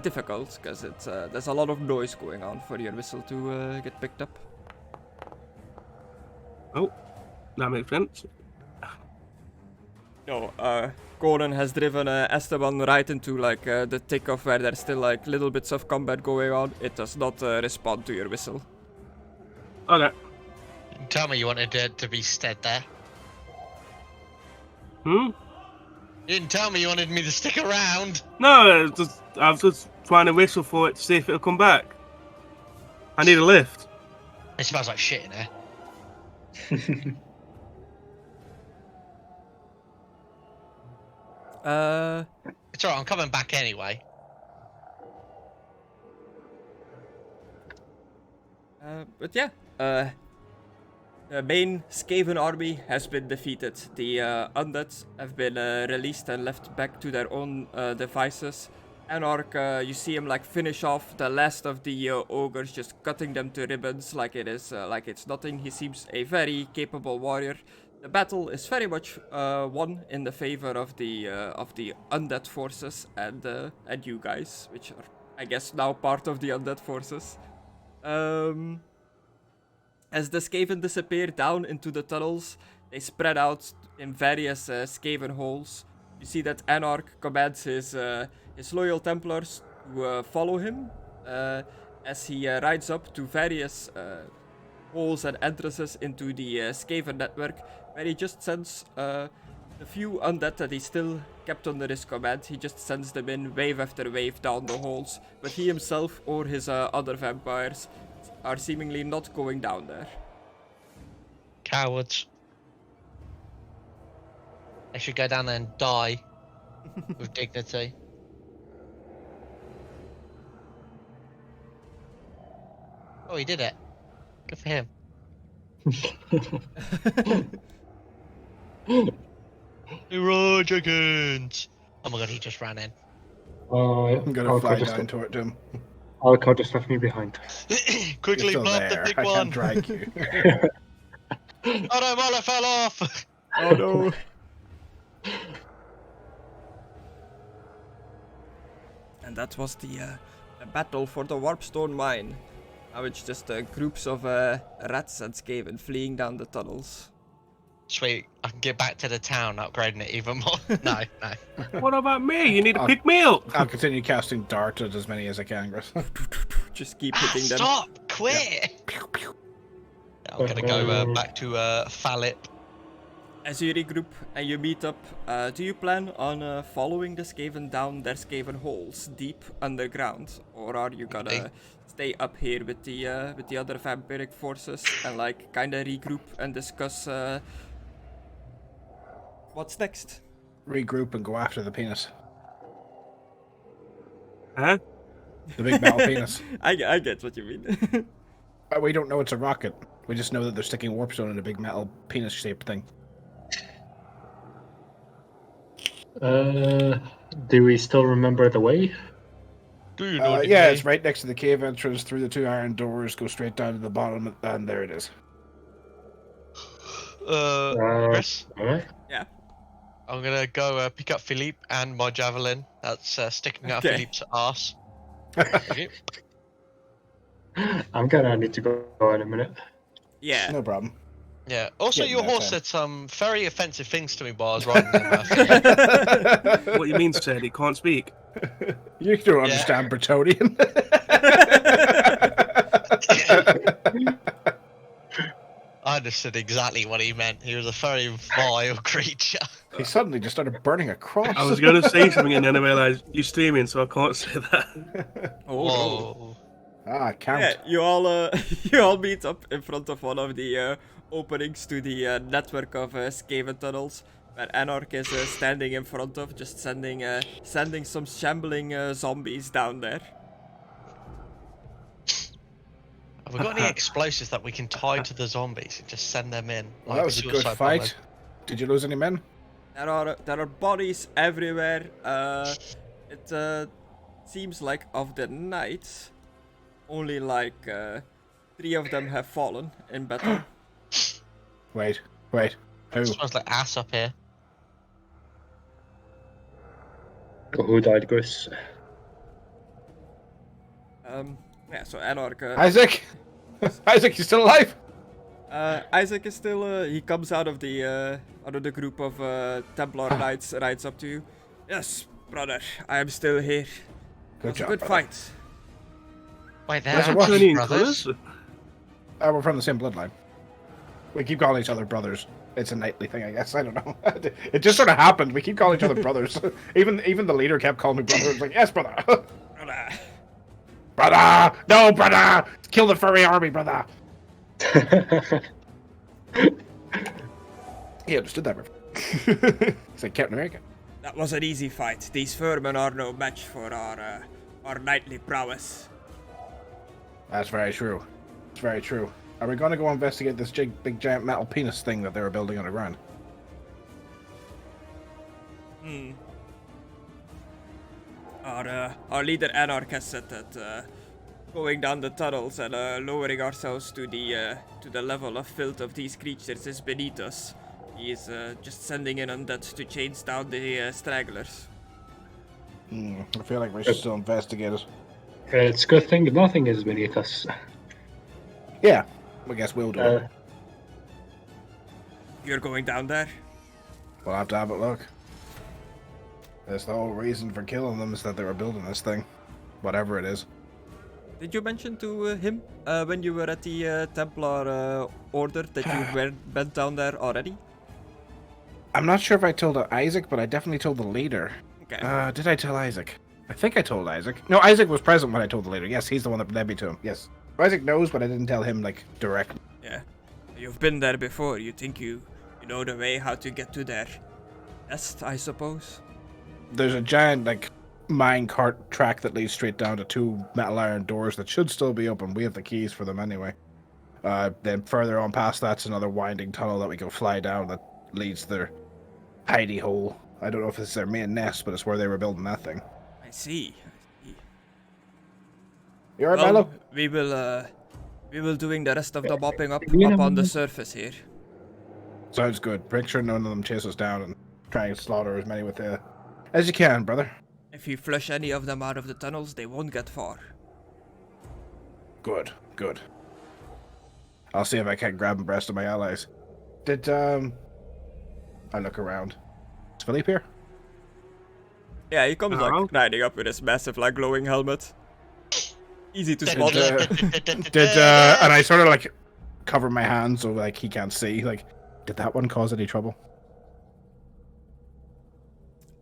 Difficult, because it's there's a lot of noise going on for your whistle to get picked up. Oh, that makes sense. No, Conan has driven Esteban right into like the thick of where there's still like little bits of combat going on. It does not respond to your whistle. Okay. Tell me you wanted to be stead there. Hmm? You didn't tell me you wanted me to stick around. No, I was just trying to whistle for it to see if it'll come back. I need a lift. It smells like shit in here. It's alright, I'm coming back anyway. But yeah, the main Skaven army has been defeated. The undead have been released and left back to their own devices. Anarch, you see him like finish off the last of the ogres, just cutting them to ribbons like it's nothing. He seems a very capable warrior. The battle is very much won in the favor of the undead forces and you guys, which are I guess now part of the undead forces. As the Skaven disappear down into the tunnels, they spread out in various Skaven holes. You see that Anarch commands his loyal Templars to follow him as he rides up to various holes and entrances into the Skaven network, where he just sends the few undead that he still kept under his command. He just sends them in wave after wave down the holes, but he himself or his other vampires are seemingly not going down there. Cowards. They should go down there and die with dignity. Oh, he did it. Good for him. Hurrah, chickens! Oh my god, he just ran in. I'm gonna fly down toward him. Alcor just left me behind. Quickly You're still pop the there. big I one! can't drag you. Oh no, Mola fell off! Oh no! And that was the battle for the Warpstone mine. Now it's just groups of rats and Skaven fleeing down the tunnels. Sweet, I can get back to the town, upgrading it even more. No. What about me? You need to pick me up. I'll continue casting dart at as many as I can, Chris. Just keep hitting them. Stop! Quit! Pew. I'm gonna go back to Fallip. As you regroup and you meet up, do you plan on following the Skaven down their Skaven holes deep underground, or are you gonna stay up here with the other vampiric forces and like kind of regroup and discuss what's next? Regroup and go after the penis. Huh? The big metal penis. I get what you mean. But we don't know it's a rocket. We just know that they're sticking Warpstone in a big metal penis-shaped thing. Do we still remember the way? Do you know Yeah, it's right next to the cave entrance, through the two iron doors, go straight down to the bottom, and there it is. Chris? Alright. Yeah. I'm gonna go pick up Philippe and my javelin that's sticking out Okay. Philippe's ass. I'm gonna need to go in a minute. Yeah. No problem. Yeah. Also, Getting your there, horse Sam. said some very offensive things to me while I was riding him. What you mean, said he can't speak? You don't understand Bretonian. I understood exactly what he meant. He was a very vile creature. He suddenly just started burning a cross. I was going to say something and then I realised you're streaming, so I can't say that. Oh. Whoa. Ah, count. Yeah, you all meet up in front of one of the openings to the network of Skaven tunnels, where Anarch is standing in front of, just sending some shambling zombies down there. Have we got any explosives that we can tie to the zombies and just send them in? Well, that was a good fight. Did you lose any men? There are bodies everywhere. It seems like of the knights, only like 3 of them have fallen in battle. Wait. Who? It smells like ass up here. Who died, Chris? Yeah, so Anarch. Isaac? Isaac, you still alive? Isaac is still. He comes out of the group of Templar knights, rides up to you. Yes, brother, I am still here. Good job, Good brother. fight. Wait, they're Yes, it was. actually Turning brothers? colours? We're from the same bloodline. We keep calling each other brothers. It's a nightly thing, I guess. I don't know. It just sort of happened. We keep calling each other brothers. Even the leader kept calling me brother. It's like, yes, brother. Brother. Brother! No, brother! Kill the furry army, brother! He understood that. He's like Captain America. That was an easy fight. These vermin are no match for our knightly prowess. That's very true. It's very true. Are we going to go investigate this big giant metal penis thing that they were building underground? Our leader Anarch has said that going down the tunnels and lowering ourselves to the level of filth of these creatures is beneath us. He is just sending in undead to chase down the stragglers. I feel like we should still investigate it. It's a good thing nothing is beneath us. Yeah, I guess we'll do it. You're going down there? We'll have to have a look. That's the whole reason for killing them is that they were building this thing. Whatever it is. Did you mention to him when you were at the Templar order that you went down there already? I'm not sure if I told Isaac, but I definitely told the leader. Okay. Did I tell Isaac? I think I told Isaac. No, Isaac was present when I told the leader. Yes, he's the one that led me to him. Yes. Isaac knows, but I didn't tell him, like, directly. Yeah. You've been there before. You think you know the way how to get to their nest, I suppose? There's a giant, like, minecart track that leads straight down to 2 metal iron doors that should still be open. We have the keys for them anyway. Then further on past that's another winding tunnel that we can fly down that leads to their hidey hole. I don't know if it's their main nest, but it's where they were building that thing. I see. You alright, Milo? We will doing the rest of the mopping up on the surface here. Sounds good. Make sure none of them chase us down and try and slaughter as many as you can, brother. If you flush any of them out of the tunnels, they won't get far. Good, good. I'll see if I can grab the rest of my allies. Did, I look around. Is Philippe here? Yeah, he comes like riding up with his massive like glowing helmet. Easy to spot. And I sort of like cover my hands so like he can't see. Like, did that one cause any trouble?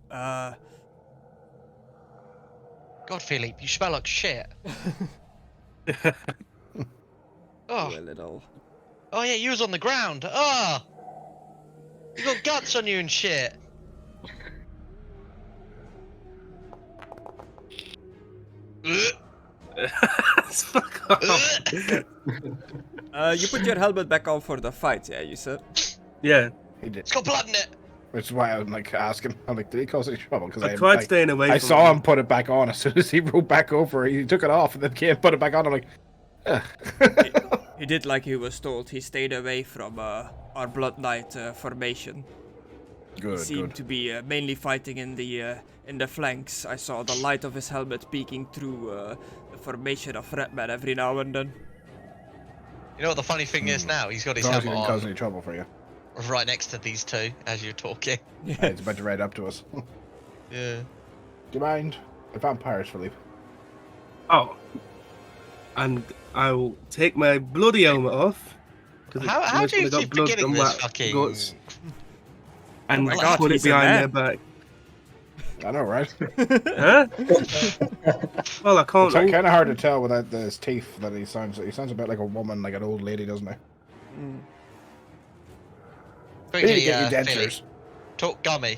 God, Philippe, you smell like shit. A little. Oh yeah, you was on the ground. Oh, you got guts on you and shit. Fuck off. You put your helmet back on for the fight, yeah, you said? Yeah. He did. It's got blood in it. Which is why I'm like asking. I'm like, did he cause any trouble? Because I tried staying away. I saw him put it back on as soon as he rode back over. He took it off and then came put it back on. I'm like, he did like he was told. He stayed away from our Blood Knight formation. Good. He seemed to be mainly fighting in the flanks. I saw the light of his helmet peeking through the formation of Redman every now and then. You know what the funny thing is now? He's got his As long as he helmet didn't cause on any trouble for you. right next to these two as you're talking. Yeah, he's about to ride up to us. Do Yeah. you mind? The vampires, Philippe. Oh. And I will take my bloody helmet off. How do you keep forgetting this fucking... guts, and my God, put it he's a behind man. their back. I know, right? Huh? Well, I can't. It's kind of hard to tell without his teeth that he sounds a bit like a woman, like an old lady, doesn't he? Quickly, Get your Philly, dentures. talk gummy.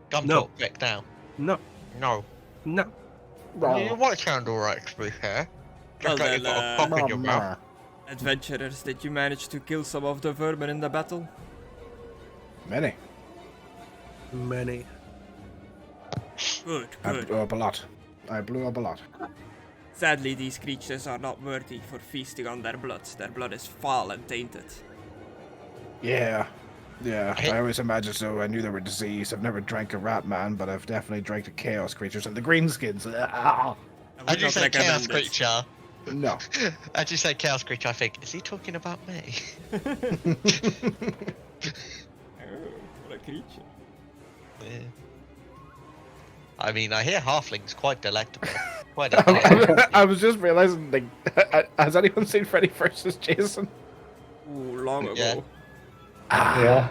Gum No. talk quick now. No. No. No. You might sound alright, to be fair. Well Just like then, you've got a cock in your mouth. adventurers, did you manage to kill some of the vermin in the battle? Many. Many. Good, I good. blew up a lot. Sadly, these creatures are not worthy for feasting on their blood. Their blood is foul and tainted. Yeah. I always imagined so. I knew they were diseased. I've never drank a rat man, but I've definitely drank the chaos creatures and the greenskins. I would As you not say recommend chaos it. creature, No. as you say chaos creature, I think, is he talking about me? What a creature. Yeah. I mean, I hear halflings quite delectable. Quite delectable. I was just realizing, like, has anyone seen Freddy vs. Jason? Ooh, long ago. Yeah. Yeah.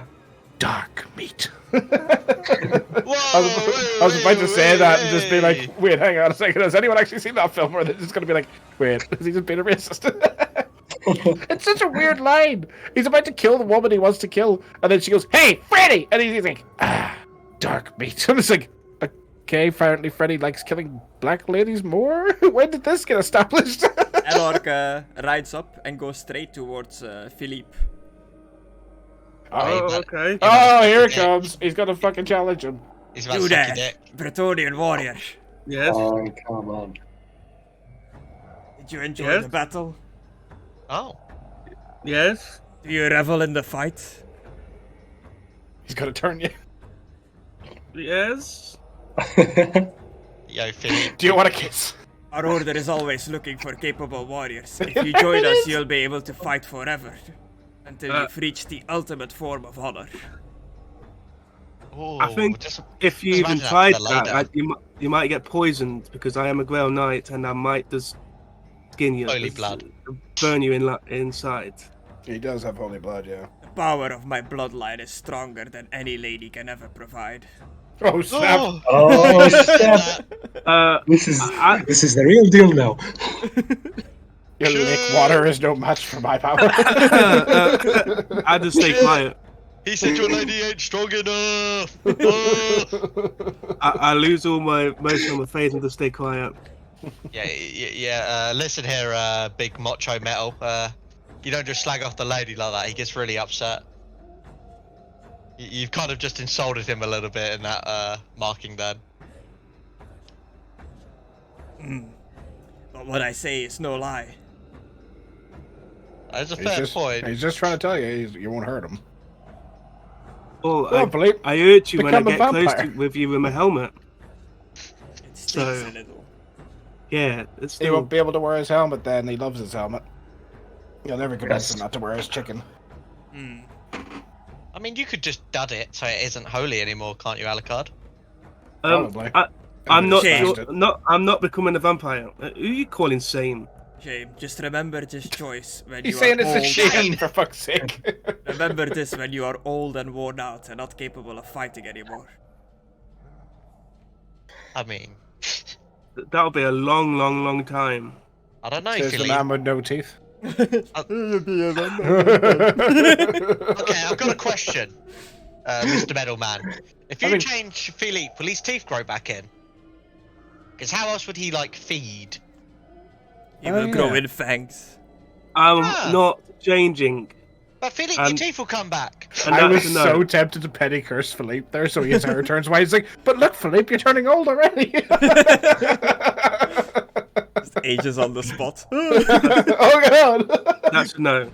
Dark meat. Whoa, I was about to say that and just be like, wait, hang on a second. Has anyone actually seen that film? Or they're just going to be like, wait, is he just being a racist? It's such a weird line. He's about to kill the woman he wants to kill, and then she goes, "Hey, Freddy!" And he's like, dark meat. I'm just like, okay, apparently Freddy likes killing black ladies more? When did this get established? Elork rides up and goes straight towards Philippe. Oh, but- okay. Oh, here it Yeah. comes. He's gonna fucking challenge him. He's about You to suck your there, dick. Bretonian warrior. Yes. Oh, come on. Did you enjoy Yes. the battle? Oh. Yes. Do you revel in the fight? He's gonna turn you. Yes. Yo, Philippe. Do you want a kiss? Our order is always looking for capable warriors. If you join us, you'll be able to fight forever. Until you've reached the ultimate form of honor. Ooh, I think just, if you just even imagine that tried for that, later. you might get poisoned because I am a Grail Knight and I might just skin you. Holy just blood. Burn you inside. He does have holy blood, yeah. The power of my bloodline is stronger than any lady can ever provide. Oh, snap. Oh, Oh, snap. This is the real deal now. Your lick water is no match for my power. I just stay quiet. he said your lady ain't strong enough. Oh. I lose most of my faith and just stay quiet. Yeah. Listen here, big macho metal. You don't just slag off the lady like that. He gets really upset. You've kind of just insulted him a little bit in that marking then. But what I say is no lie. That's a fair point. He's just trying to tell you you won't hurt him. Well, Go on, Philippe. I hurt you when I Become a get close vampire. with you with my helmet. It stings So- a little. Yeah, it's He still. won't be able to wear his helmet then. He loves his helmet. You'll never convince Yes. him not to wear his chicken. Hmm. I mean, you could just dud it so it isn't holy anymore, can't you, Alucard? Probably. I'm not. Shame. I'm not becoming a vampire. Who are you calling sane? Shame. Just remember this choice when He's you saying are it's a old. shame, for fuck's sake. Remember this when you are old and worn out and not capable of fighting anymore. I mean, That'll be a long, long, long time. I don't know, Says the Philippe. man with no teeth. Okay, I've got a question, Mr. Metalman. If you change Philippe, will his teeth grow back in? Because how else would he, like, feed? He will grow yeah. in fangs. I'm Ah. not changing. But Philippe, your teeth will come back. And I that's was a no. so tempted to petty curse Philippe there, so his hair turns white. He's like, but look, Philippe, you're turning old already. Just ages on the spot. Oh, God. That's a no.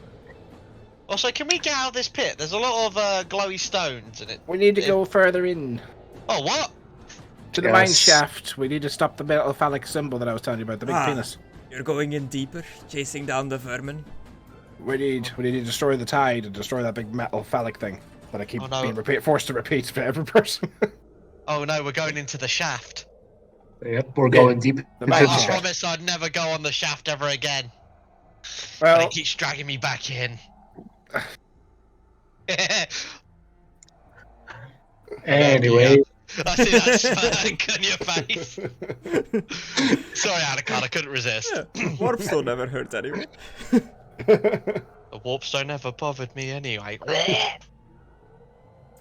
Also, can we get out of this pit? There's a lot of glowy stones in it. We need to go further in. Oh, what? To the mine Yes. shaft. We need to stop the metal phallic symbol that I was telling you about, the big Ah. penis. You're going in deeper, chasing down the vermin. We need to destroy the tide and destroy that big metal phallic thing that I keep Oh, no. being forced to repeat for every person. Oh no, we're going into the shaft. Yep, we're going deep The into mine the I shaft. shaft. promise I'd never go on the shaft ever again. But Well, it keeps dragging me back in. Anyway, I see that smirk on your face. Sorry, Anaconda, I couldn't resist. Warpstone never hurt anyone. The Warpstone never bothered me anyway.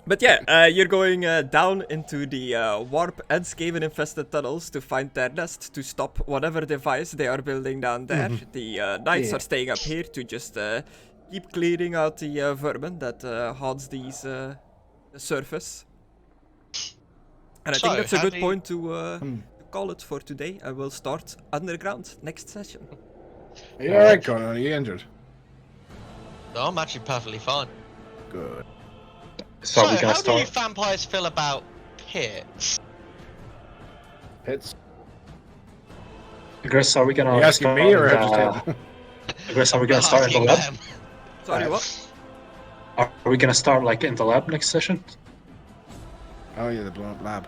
But yeah, you're going down into the warp and skaven infested tunnels to find their nest to stop whatever device they are building down there. The knights Yeah. are staying up here to just keep clearing out the vermin that haunts the surface. And I So, think that's a how good do you- point to call it for today. I will start underground next session. you alright, Conna? Are you injured? No, I'm actually perfectly fine. Good. so we how gonna do you start. vampires feel about pits? Hits. Chris, are we gonna Are you asking start me or in just him? Chris, are we gonna start in the Asking lab? them. Sorry, what? Are we gonna start like in the lab next session? Oh, yeah, the blown up lab.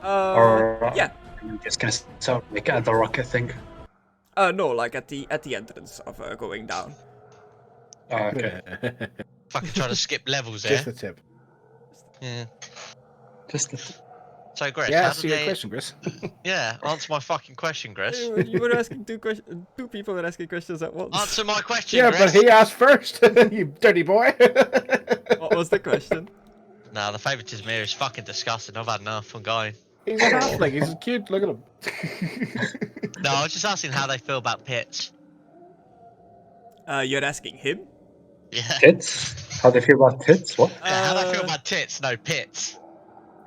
Or Yeah. are you just gonna start like at the rocket thing? No, like at the entrance of going down. Oh, okay. Fucking trying to skip levels there. Just the tip. Yeah. Just So, Chris, Yeah, how ask do you a they... question, Chris. Yeah, answer my fucking question, Chris. You were asking two people were asking questions at once. Answer my question, Yeah, Chris. but he asked first, you dirty boy. What was the question? Nah, the favoritism here is fucking disgusting. I've had enough. I'm going. He's a halfling. He's cute. Look at him. No, I was just asking how they feel about pits. You're asking him? Yeah. Tits? How they feel about tits? What? Yeah, how they feel Uh, about tits? No, pits.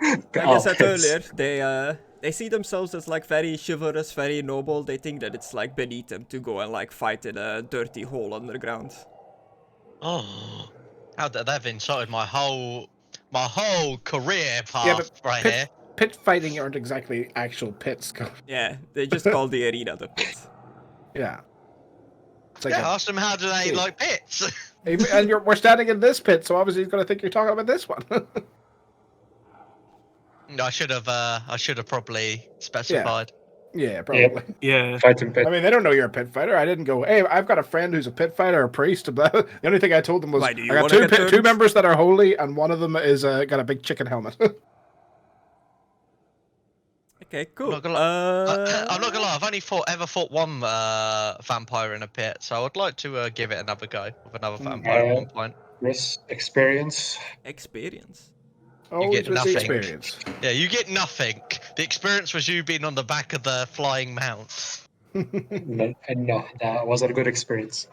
Like I Oh, said tits. earlier, they see themselves as like very chivalrous, very noble. They think that it's like beneath them to go and like fight in a dirty hole underground. Oh, they've insulted my whole career path Yeah, but right here. pit fighting aren't exactly actual pits. Yeah, they just call the arena the pit. Yeah. It's like Ask them how do they Dude. like pits. and we're standing in this pit, so obviously he's going to think you're talking about this one. No, I should have probably specified. Yeah, probably. Yeah. Fighting pit. I mean, they don't know you're a pit fighter. I didn't go, hey, I've got a friend who's a pit fighter, a priest. The only thing I told them was, Why, I do you got wanna get two turned? members that are holy, and one of them is got a big chicken helmet. Okay, cool. I'm not gonna lie. I've only ever fought one vampire in a pit, so I'd like to give it another go with another vampire at one point. Yes, experience. Experience. Always get with the nothing. experience. Yeah, you get nothing. The experience was you being on the back of the flying mount. No, that wasn't a good experience.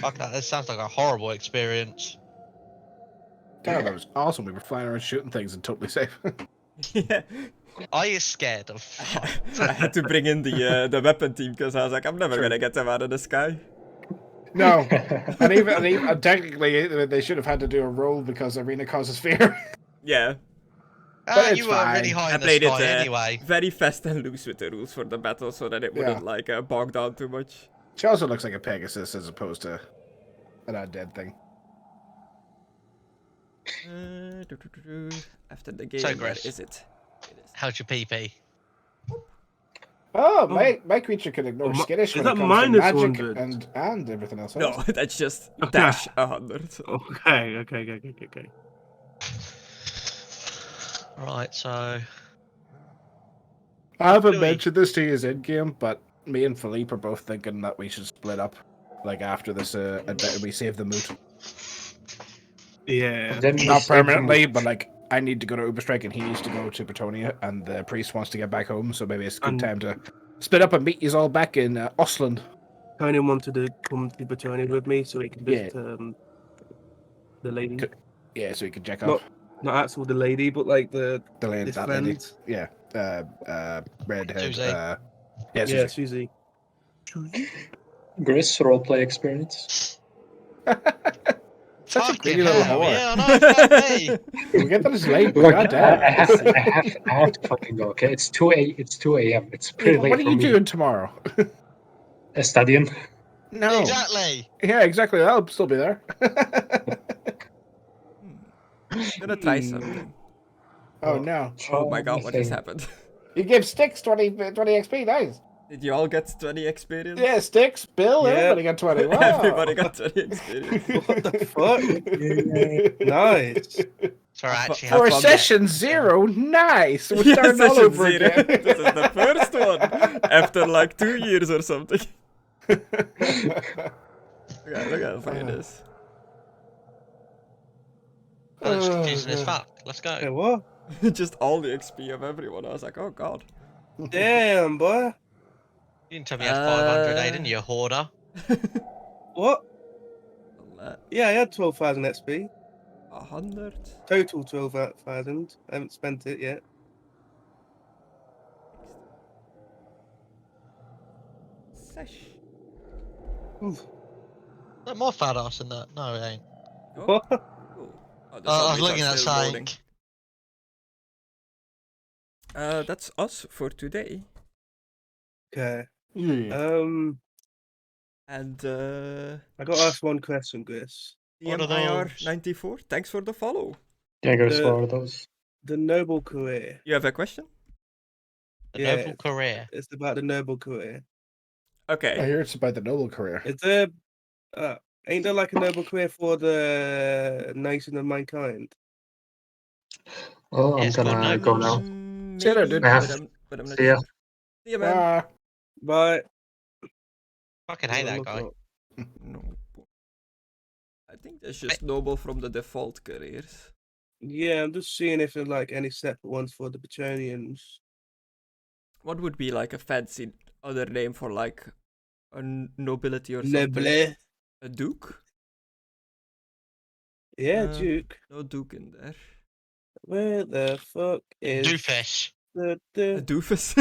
Fuck that. That sounds like a horrible experience. Damn, that was awesome. We were flying around shooting things and totally safe. Yeah, Are you scared of? I had to bring in the weapon team because I was like, I'm never Sure. gonna get them out of the sky. No, and even technically they should have had to do a roll because arena causes fear. Yeah, But it's You were really fine. high I in the played sky it anyway. very fast and loose with the rules for the battle so that it wouldn't like bog down too much. She also looks like a Pegasus as opposed to an undead thing. After the game, So, where Griff. is it? It is. How's your PP? Oh, my creature can ignore skittish is when it that comes to minus magic 100? and everything else. No, that's just Okay. dash 100. Okay. Right, so I haven't Louis. mentioned this to you as in game, but me and Philippe are both thinking that we should split up. Like after this, we save the moot. Yeah. Then we Not save them. permanently, but like I need to go to Uberstrike and he needs to go to Bretonia, and the priest wants to get back home, so maybe it's a good And- time to split up and meet you all back in Osland. Tony wanted to come to Britannia with me so he can visit the lady. Yeah, so he can check Not off not actual the lady, but like the the lady. his That friend. lady. Yeah, redhead. Susie. Yeah, Yeah, Susie. Susie. Gris roleplay experience. Such a fucking greedy little hell, whore. yeah, I know. Fuck me. We get that as late. Look, God damn. I have to fucking go. Okay, it's 2 a.m. It's pretty Yeah, late what are for you me. doing tomorrow? Studying. No. Exactly. Yeah, exactly. I'll still be there. Gonna try something. Oh no. Oh my god, what just happened? You give Sticks 20 XP, nice. Did you all get 20 experience? Yeah, Sticks, Bill, Yeah. everybody got 20. Wow. Everybody got 20 experience. What the fuck? Nice. So I actually For have fun. session 0, nice. We're Yeah, starting all session over 0. again. This is the first one after like 2 years or something. Look how funny it is. Oh, it's confusing as fuck. Let's Hey, go. what? Just all the XP of everyone. I was like, oh god. Damn, boy. You didn't tell me you had 500, Aidan, you hoarder. What? Yeah, I had 12,000 XP. 100. Total 12,000. I haven't spent it yet. Sesh. Oof. Is that more fat ass in that? No, it ain't. Oh, What? cool. Oh, the I was zombies looking are at still something. loading. That's us for today. Okay. Yeah. And I got to ask one question, Chris. What are those? DMIR94, thanks for the follow. Yeah, Gris, The- what are those? The noble career. You have a question? The Yeah. noble career. It's about the noble career. I Okay. hear it's about the noble career. Is there... ain't there like a noble career for the nation of mankind? Oh, I'm Yes, good gonna night. go now. See you later, Maybe, dude. but I'm not See ya. sure. See ya, man. But Fucking hate that guy. No. I think that's just noble from the default careers. Yeah, I'm just seeing if there's like any separate ones for the Bretonians. What would be like a fancy other name for like a nobility or something? Neble. A duke? Yeah, Uh, Duke. No duke in there. Where the fuck is Doofus. the A doofus.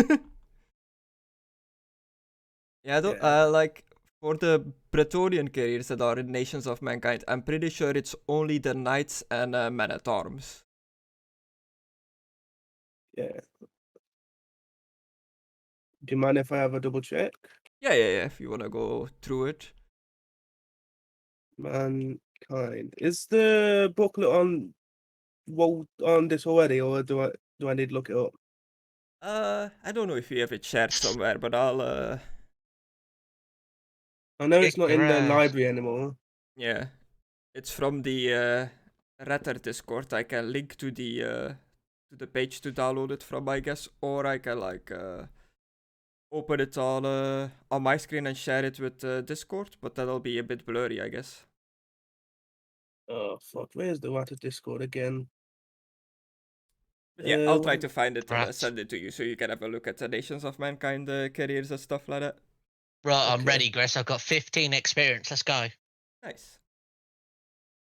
Yeah, I don't, Yeah. like for the Bretonian carriers that are in Nations of Mankind, I'm pretty sure it's only the knights and men at arms. Yeah. Do you mind if I have a double check? Yeah, if you wanna go through it. Mankind. Is the booklet on this already, or do I need to look it up? I don't know if you have it shared somewhere, but I'll I know it's Kick not in the your ass. library anymore. yeah. It's from the Retter Discord. I can link to the page to download it from, I guess, or I can like open it on my screen and share it with Discord, but that'll be a bit blurry, I guess. Oh fuck! Where's the Water Discord again? But yeah, I'll try What- to find it and Right. send it to you so you can have a look at the Nations of Mankind carriers and stuff like that. Right, I'm Okay. ready, Grace. I've got 15 experience. Let's go. Nice.